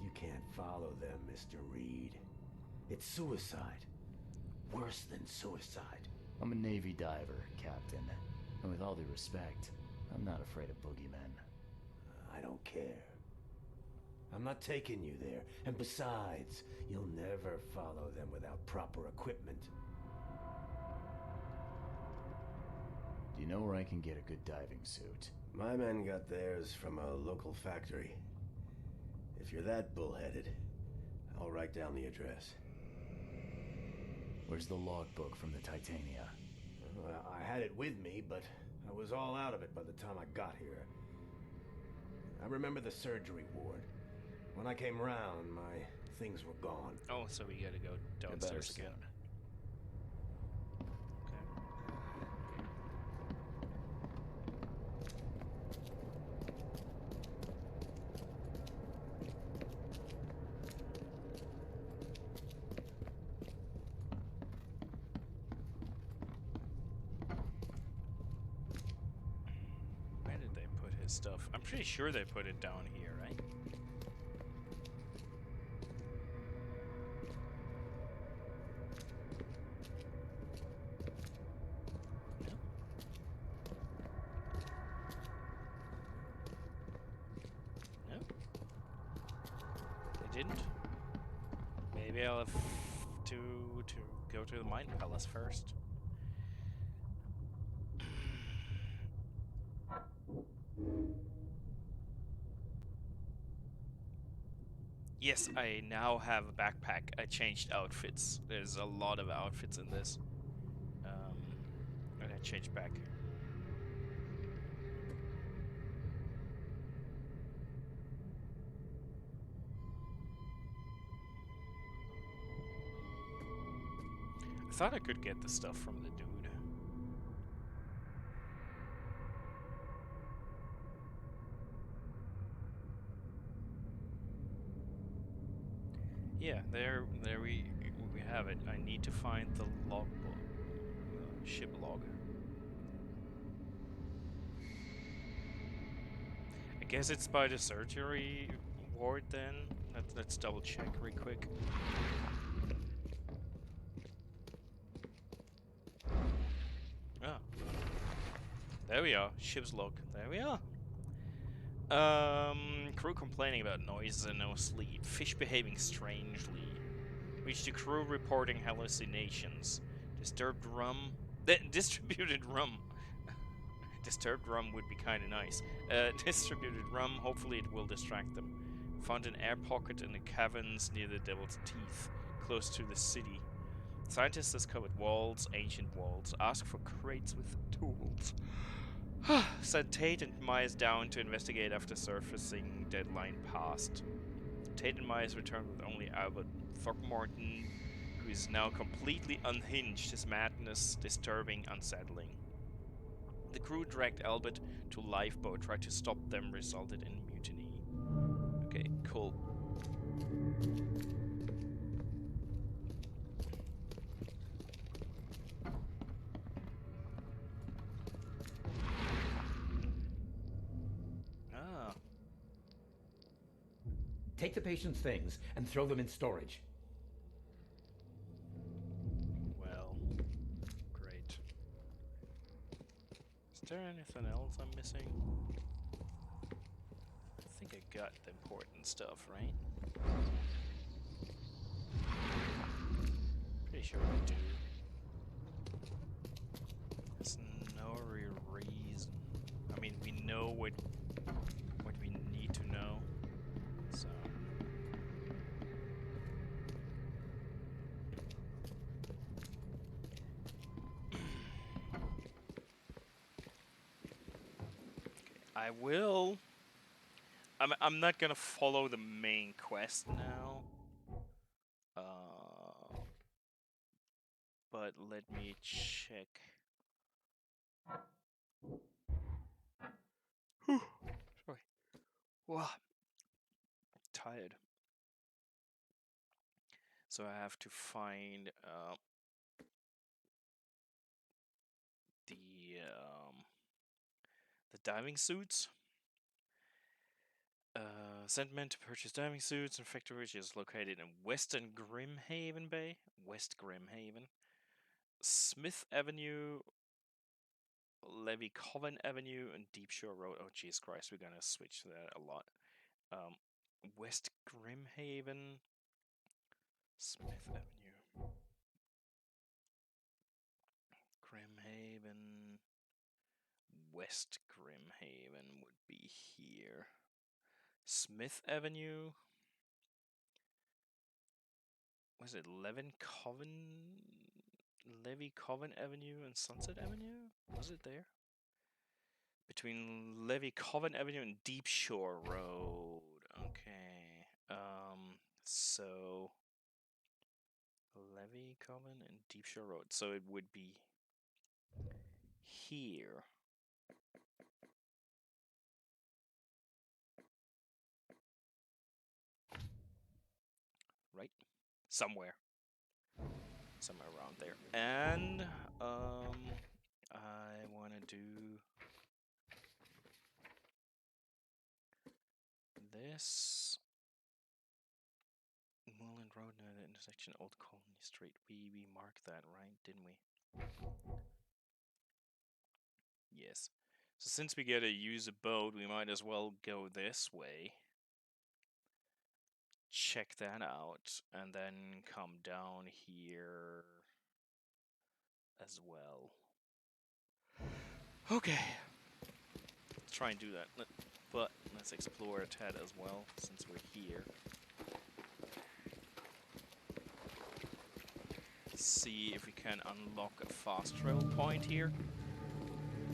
You can't follow them, Mr. Reed. It's suicide. Worse than suicide. I'm a Navy diver, Captain. And with all due respect, I'm not afraid of boogeymen. I don't care. I'm not taking you there. And besides, you'll never follow them without proper equipment. Do you know where I can get a good diving suit? My men got theirs from a local factory. If you're that bullheaded, I'll write down the address. Where's the logbook from the Titania? Well, I had it with me, but I was all out of it by the time I got here. I remember the surgery ward. When I came round, my things were gone. Oh, so we gotta go downstairs again. Stuff. I'm pretty sure they put it down here, right? No. No. They didn't. Maybe I'll have to go to the Mind Palace first. Yes, I now have a backpack. I changed outfits. There's a lot of outfits in this. And I changed back. I thought I could get the stuff from the dude. Yeah, there we have it. I need to find the logbook, ship log. I guess it's by the surgery ward then. Let's double check real quick. Ah, there we are. Ship's log. There we are. Crew complaining about noises and no sleep. Fish behaving strangely. Reached the crew reporting hallucinations. Disturbed rum. Distributed rum. Disturbed rum would be kind of nice. Distributed rum. Hopefully it will distract them. Found an air pocket in the caverns near the Devil's Teeth, close to the city. Scientists discovered walls, ancient walls. Asked for crates with tools. Sent Tate and Myers down to investigate after surfacing deadline passed. Tate and Myers returned with only Albert Throckmorton who is now completely unhinged, his madness disturbing, unsettling. The crew dragged Albert to a lifeboat, tried to stop them, resulted in mutiny. Okay, cool. Ah. Take the patient's things and throw them in storage. Well, great. Is there anything else I'm missing? I think I got the important stuff, right? Pretty sure I do. There's no real reason. I mean, we know what we need to know. So I will. I'm not gonna follow the main quest now. But let me check. Whew. Sorry. Wow. Tired. So I have to find the diving suits. Sent to purchase diving suits and factory which is located in Western Grimhaven Bay. West Grimhaven. Smith Avenue, Levy Coven Avenue, and Deep Shore Road. Oh, jeez Christ, we're gonna switch that a lot. West Grimhaven, Smith Avenue, Grimhaven, West Grimhaven would be here. Smith Avenue. Was it Levy Coven Avenue and Sunset Avenue? Was it there? Between Levy Coven Avenue and Deep Shore Road. Okay. So Levy Coven and Deep Shore Road. So it would be here. Right? Somewhere around there. And I want to do this. Moreland Road near the intersection Old Colony Street. We marked that, right? Didn't we? Yes. So since we get to use a boat, we might as well go this way. Check that out, and then come down here as well. Okay. Let's try and do that. But let's explore a tad as well, since we're here. See if we can unlock a fast travel point here.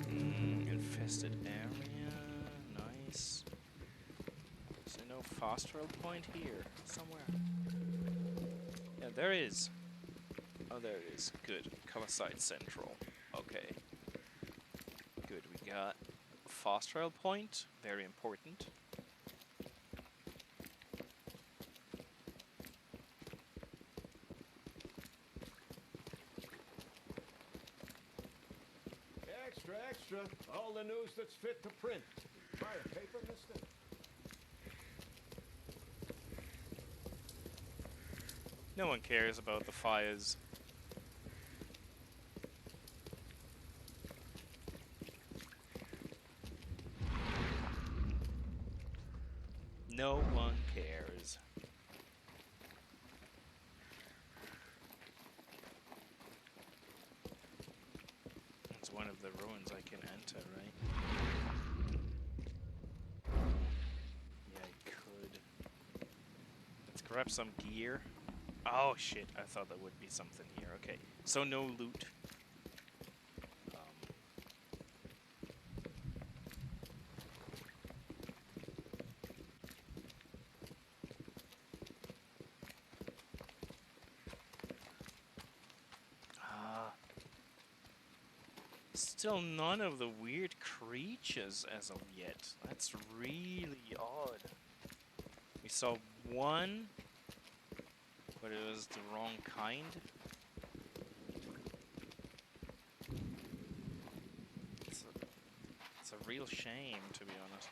Infested area. Nice. Is there no fast travel point here? Somewhere. Yeah, there is. Oh, there it is. Good. Coverside Central. Okay. Good. We got a fast travel point. Very important. Extra. All the news that's fit to print. Buy a paper, mister? No one cares about the fires. No one cares. It's one of the ruins I can enter, right? Yeah, I could. Let's grab some gear. Oh shit, I thought there would be something here. Okay, so no loot. still none of the weird creatures as of yet. That's really odd. We saw one, but it was the wrong kind. It's a real shame, to be honest.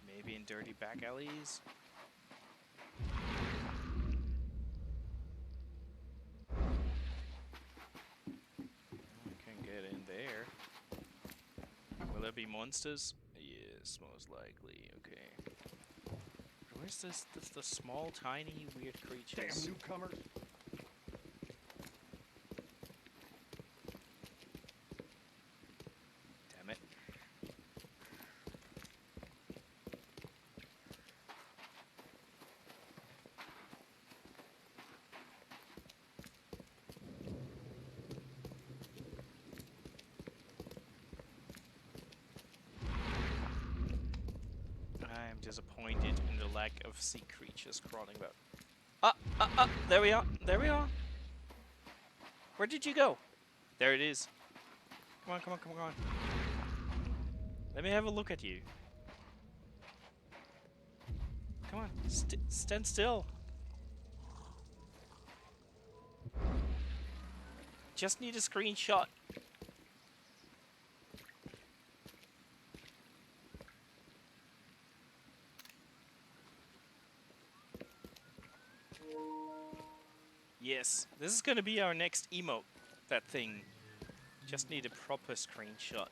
Maybe in dirty back alleys? Get in there. Will there be monsters? Yes, most likely. Okay. Where's this the small, tiny, weird creatures? Damn newcomers! Damn it. I'm disappointed in the lack of sea creatures crawling about. There we are. There we are. Where did you go? There it is. Come on, come on, come on. Let me have a look at you. Come on, stand still. Just need a screenshot. Yes, this is gonna be our next emote. That thing. Just need a proper screenshot.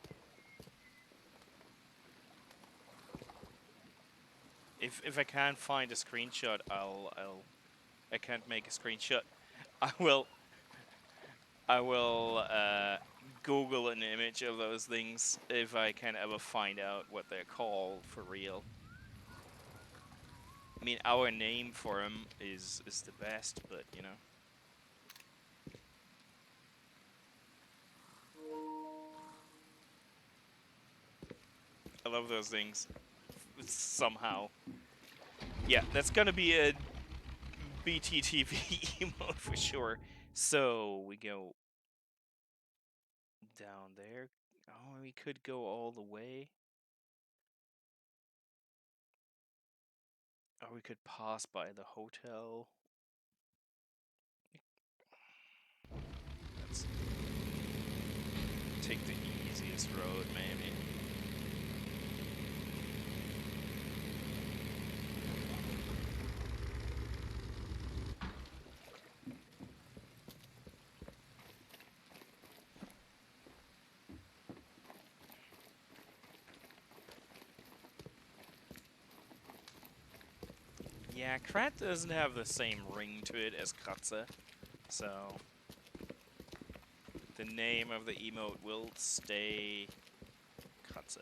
If I can't find a screenshot, I can't make a screenshot. I will Google an image of those things if I can ever find out what they're called for real. I mean, our name for them is the best, but you know. I love those things. Somehow. Yeah, that's gonna be a BTTV emote for sure. So we go down there. Oh, we could go all the way. Or we could pass by the hotel. Let's take the easiest road, maybe. Yeah, Krat doesn't have the same ring to it as Katze, so the name of the emote will stay Katze.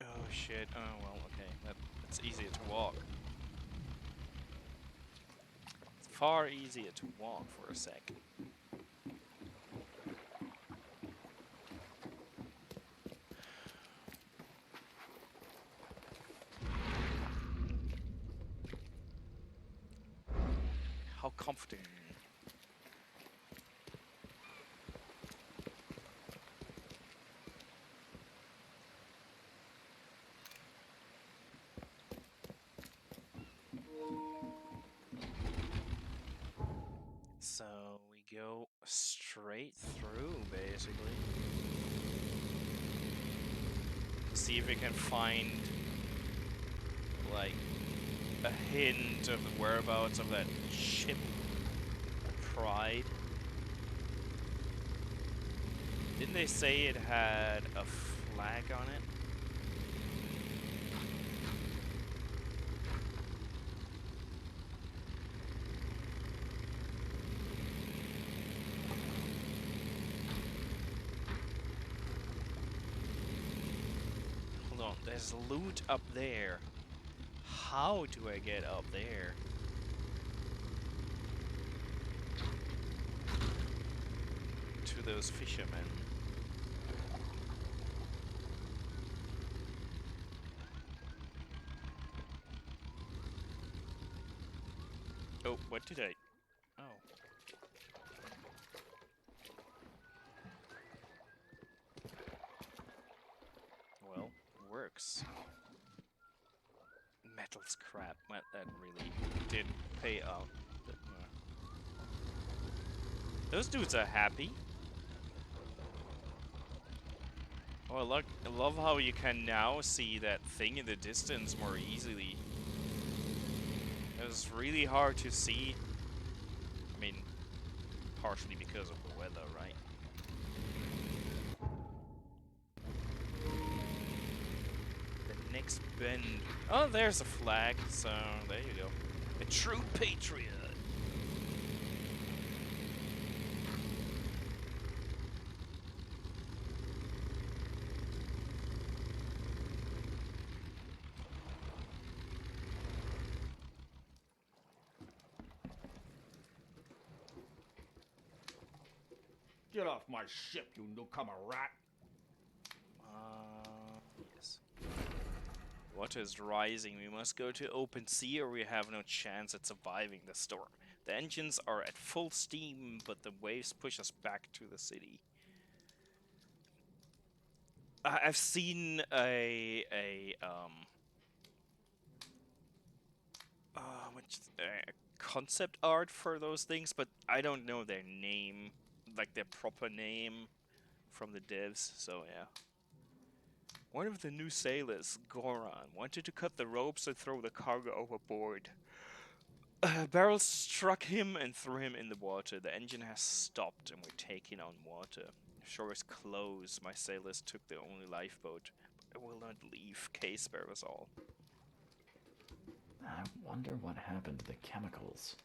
Oh shit, oh well, okay, that's easier to walk. It's far easier to walk for a sec. How comforting. So we go straight through, basically. See if we can find, like, a hint of the whereabouts of that ship, Pride. Didn't they say it had a flag on it? Hold on, there's loot up there. How do I get up there? To those fishermen. Oh, what did I... Oh. Well, works. Metal scrap. Well, that really didn't pay out. But, those dudes are happy. Oh, I love how you can now see that thing in the distance more easily. It was really hard to see. I mean, partially because of the weather, right? The next bend. Oh, there's a flag, so there you go. A true patriot. Get off my ship, you newcomer rat! Yes. Water is rising. We must go to open sea or we have no chance at surviving the storm. The engines are at full steam, but the waves push us back to the city. I've seen a concept art for those things, but I don't know their name, like their proper name from the devs, so yeah. One of the new sailors, Goran, wanted to cut the ropes and throw the cargo overboard. Barrels struck him and threw him in the water. The engine has stopped and we're taking on water. Shore is closed. My sailors took the only lifeboat. I will not leave. Case spare us all. I wonder what happened to the chemicals.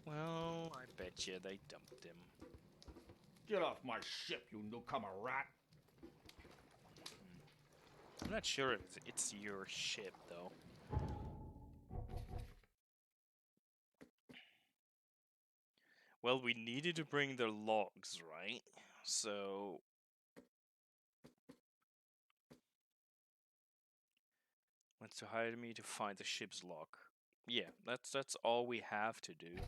Well, I bet you they dumped him. Get off my ship, you newcomer rat! I'm not sure if it's your ship, though. Well, we needed to bring the logs, right? So... wants to hire me to find the ship's log. Yeah, that's all we have to do.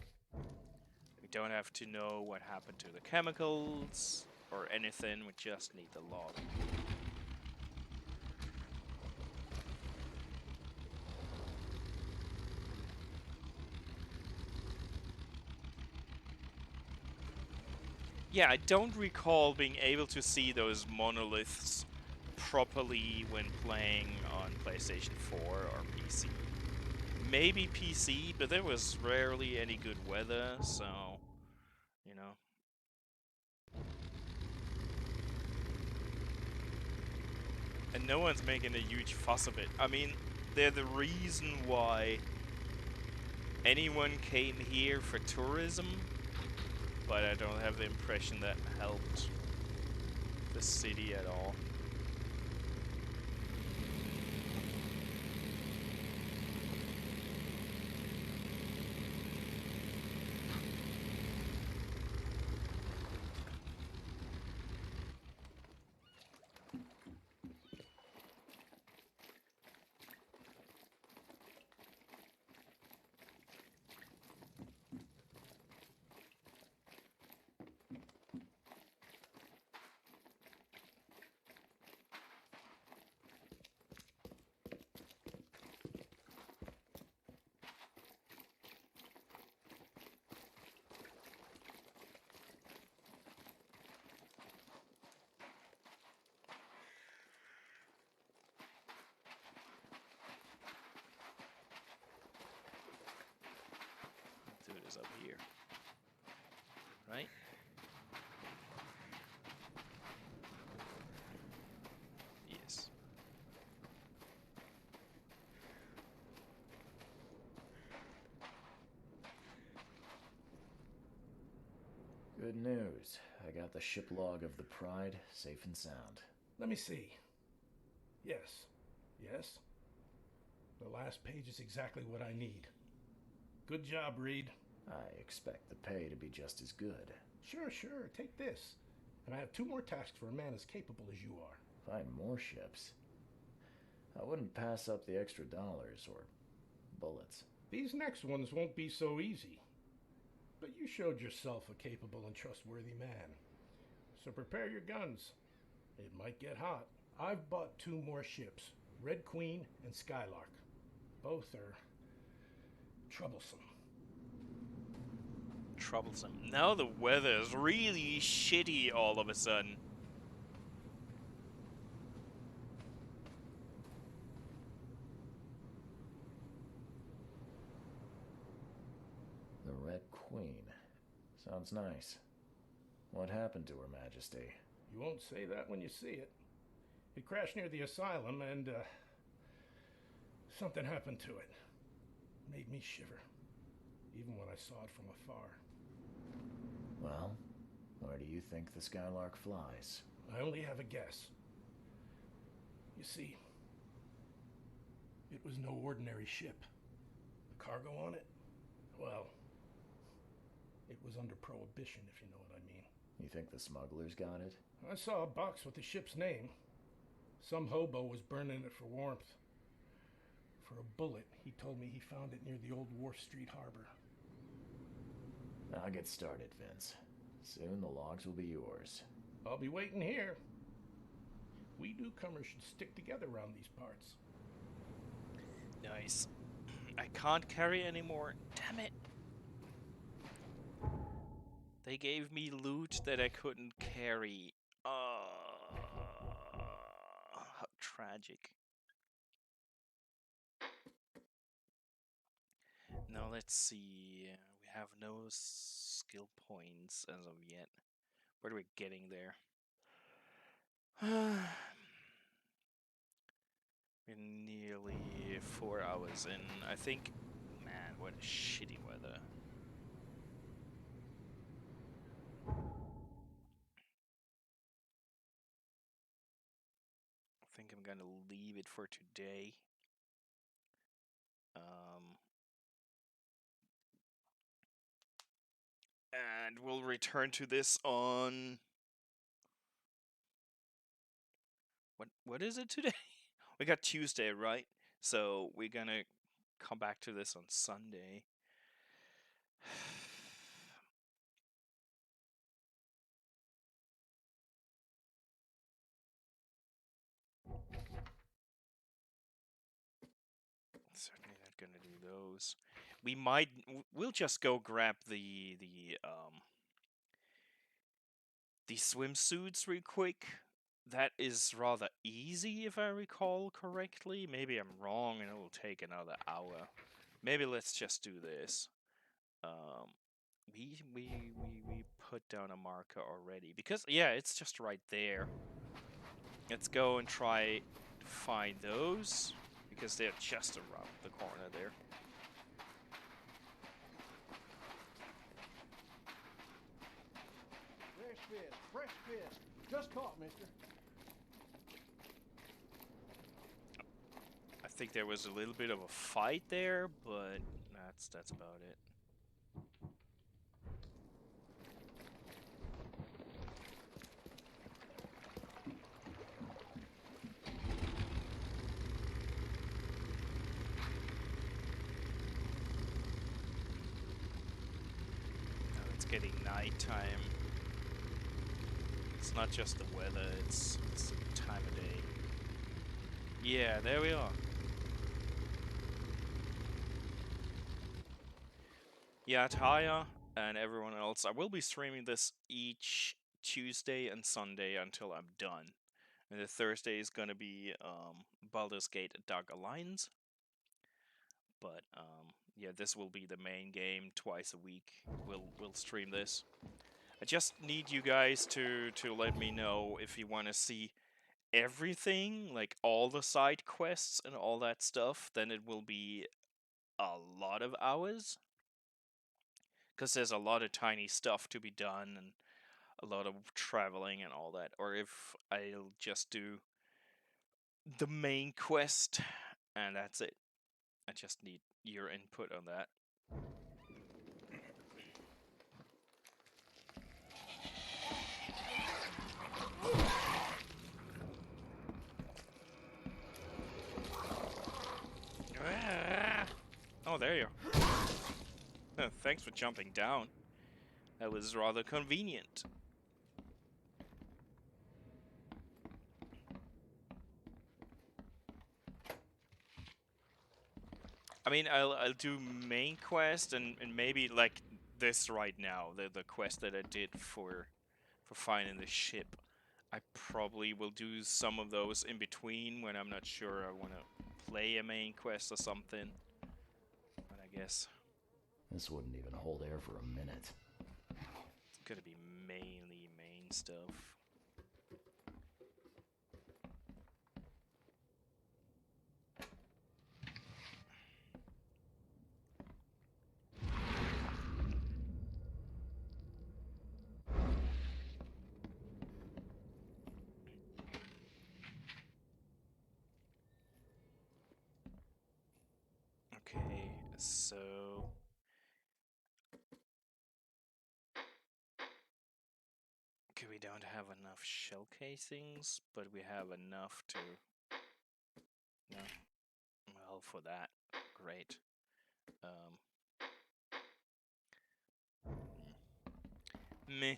We don't have to know what happened to the chemicals or anything, we just need the log. Yeah, I don't recall being able to see those monoliths properly when playing on PlayStation 4 or PC. Maybe PC, but there was rarely any good weather, so, you know. And no one's making a huge fuss of it. I mean, they're the reason why anyone came here for tourism, but I don't have the impression that helped the city at all. Dude is up here, right? Yes. Good news. I got the ship log of the Pride, safe and sound. Let me see. Yes. Yes. The last page is exactly what I need. Good job, Reed. I expect the pay to be just as good. Sure, take this. And I have 2 more tasks for a man as capable as you are. Find more ships. I wouldn't pass up the extra dollars or bullets. These next ones won't be so easy. But you showed yourself a capable and trustworthy man. So prepare your guns. It might get hot. I've bought 2 more ships, Red Queen and Skylark. Both are troublesome. Troublesome. Now the weather is really shitty all of a sudden. The Red Queen. Sounds nice. What happened to Her Majesty? You won't say that when you see it. It crashed near the asylum and, something happened to it. Made me shiver, even when I saw it from afar. Well, where do you think the Skylark flies? I only have a guess. You see, it was no ordinary ship. The cargo on it, well, it was under prohibition, if you know what I mean. You think the smugglers got it? I saw a box with the ship's name. Some hobo was burning it for warmth. For a bullet, he told me he found it near the old Wharf Street harbor. I'll get started, Vince. Soon the logs will be yours. I'll be waiting here. We newcomers should stick together around these parts. Nice. I can't carry anymore. Damn it. They gave me loot that I couldn't carry. How tragic. Now let's see. We have no skill points as of yet. But we're getting there. We're nearly 4 hours in. I think, man, what a shitty weather. I think I'm gonna leave it for today. And we'll return to this on... What is it today? We got Tuesday, right? So we're gonna come back to this on Sunday. Certainly not gonna do those. We'll just go grab the swimsuits real quick. That is rather easy if I recall correctly. Maybe I'm wrong and it will take another hour. Maybe let's just do this. We put down a marker already because yeah, it's just right there. Let's go and try to find those because they're just around the corner there. Fresh fish. Just caught, mister. I think there was a little bit of a fight there, but that's about it. Now it's getting nighttime. It's not just the weather, it's the time of day. Yeah, there we are. Yeah, Taya and everyone else, I will be streaming this each Tuesday and Sunday until I'm done. And the Thursday is gonna be Baldur's Gate Dark Alliance. But yeah, this will be the main game twice a week. We'll stream this. I just need you guys to let me know if you want to see everything, like all the side quests and all that stuff. Then it will be a lot of hours. Because there's a lot of tiny stuff to be done and a lot of traveling and all that. Or if I'll just do the main quest and that's it. I just need your input on that. Oh, there you are. Thanks for jumping down. That was rather convenient. I mean, I'll do main quest and maybe like this right now, the quest that I did for finding the ship. I probably will do some of those in between when I'm not sure I want to play a main quest or something. But I guess This wouldn't even hold air for a minute. it's gonna be mainly main stuff. Okay, so okay, we don't have enough shell casings, but we have enough to. No, well, for that, great. Meh.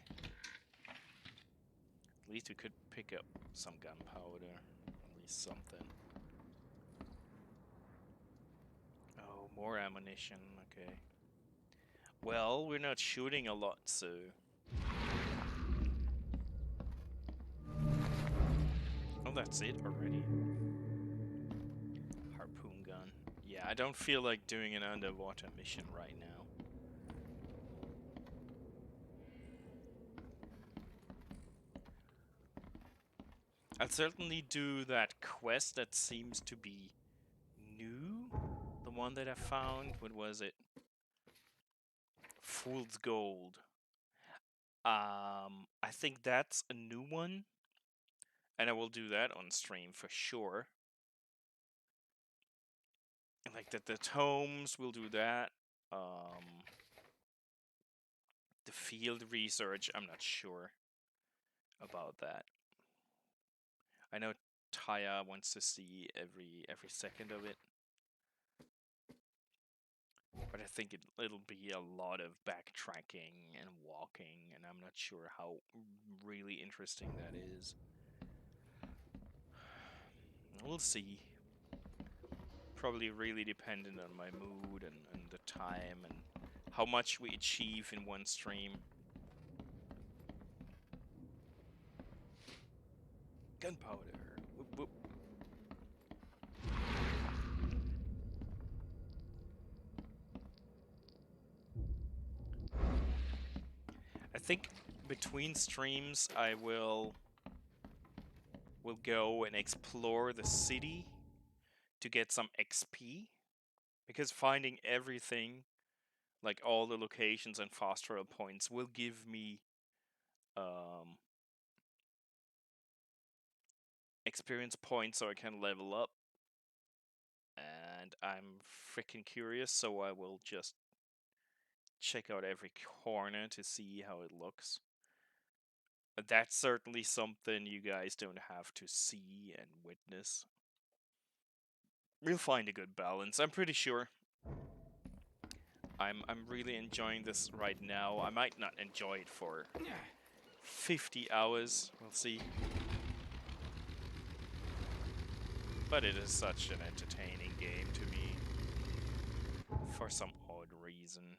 At least we could pick up some gunpowder, at least something. Oh, more ammunition. Okay. Well, we're not shooting a lot, so. Oh, that's it already. Harpoon gun. Yeah, I don't feel like doing an underwater mission right now. I'll certainly do that quest that seems to be new. The one that I found. What was it? Fool's Gold. I think that's a new one. And I will do that on stream for sure. Like the tomes, we'll do that. The field research, I'm not sure about that. I know Taya wants to see every second of it. But I think it'll be a lot of backtracking and walking, and I'm not sure how really interesting that is. We'll see. Probably really dependent on my mood and the time and how much we achieve in one stream. Gunpowder. Whoop, whoop. I think between streams I will go and explore the city to get some XP, because finding everything, like all the locations and fast travel points, will give me experience points so I can level up. And I'm freaking curious, so I will just check out every corner to see how it looks. That's certainly something you guys don't have to see and witness. We'll find a good balance, I'm pretty sure. I'm really enjoying this right now. I might not enjoy it for 50 hours, we'll see. But it is such an entertaining game to me, for some odd reason.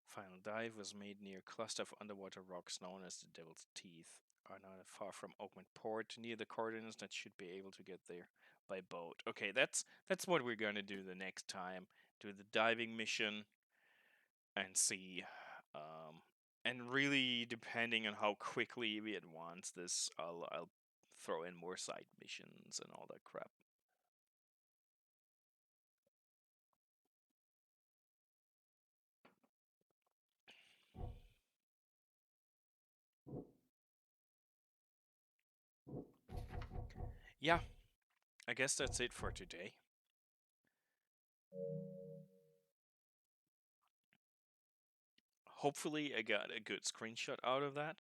Final dive was made near a cluster of underwater rocks known as the Devil's Teeth, are not far from Oakmont Port, near the coordinates that should be able to get there by boat. Okay, that's what we're gonna do the next time. Do the diving mission and see. And really, depending on how quickly we advance this, I'll throw in more side missions and all that crap. Yeah, I guess that's it for today. Hopefully I got a good screenshot out of that.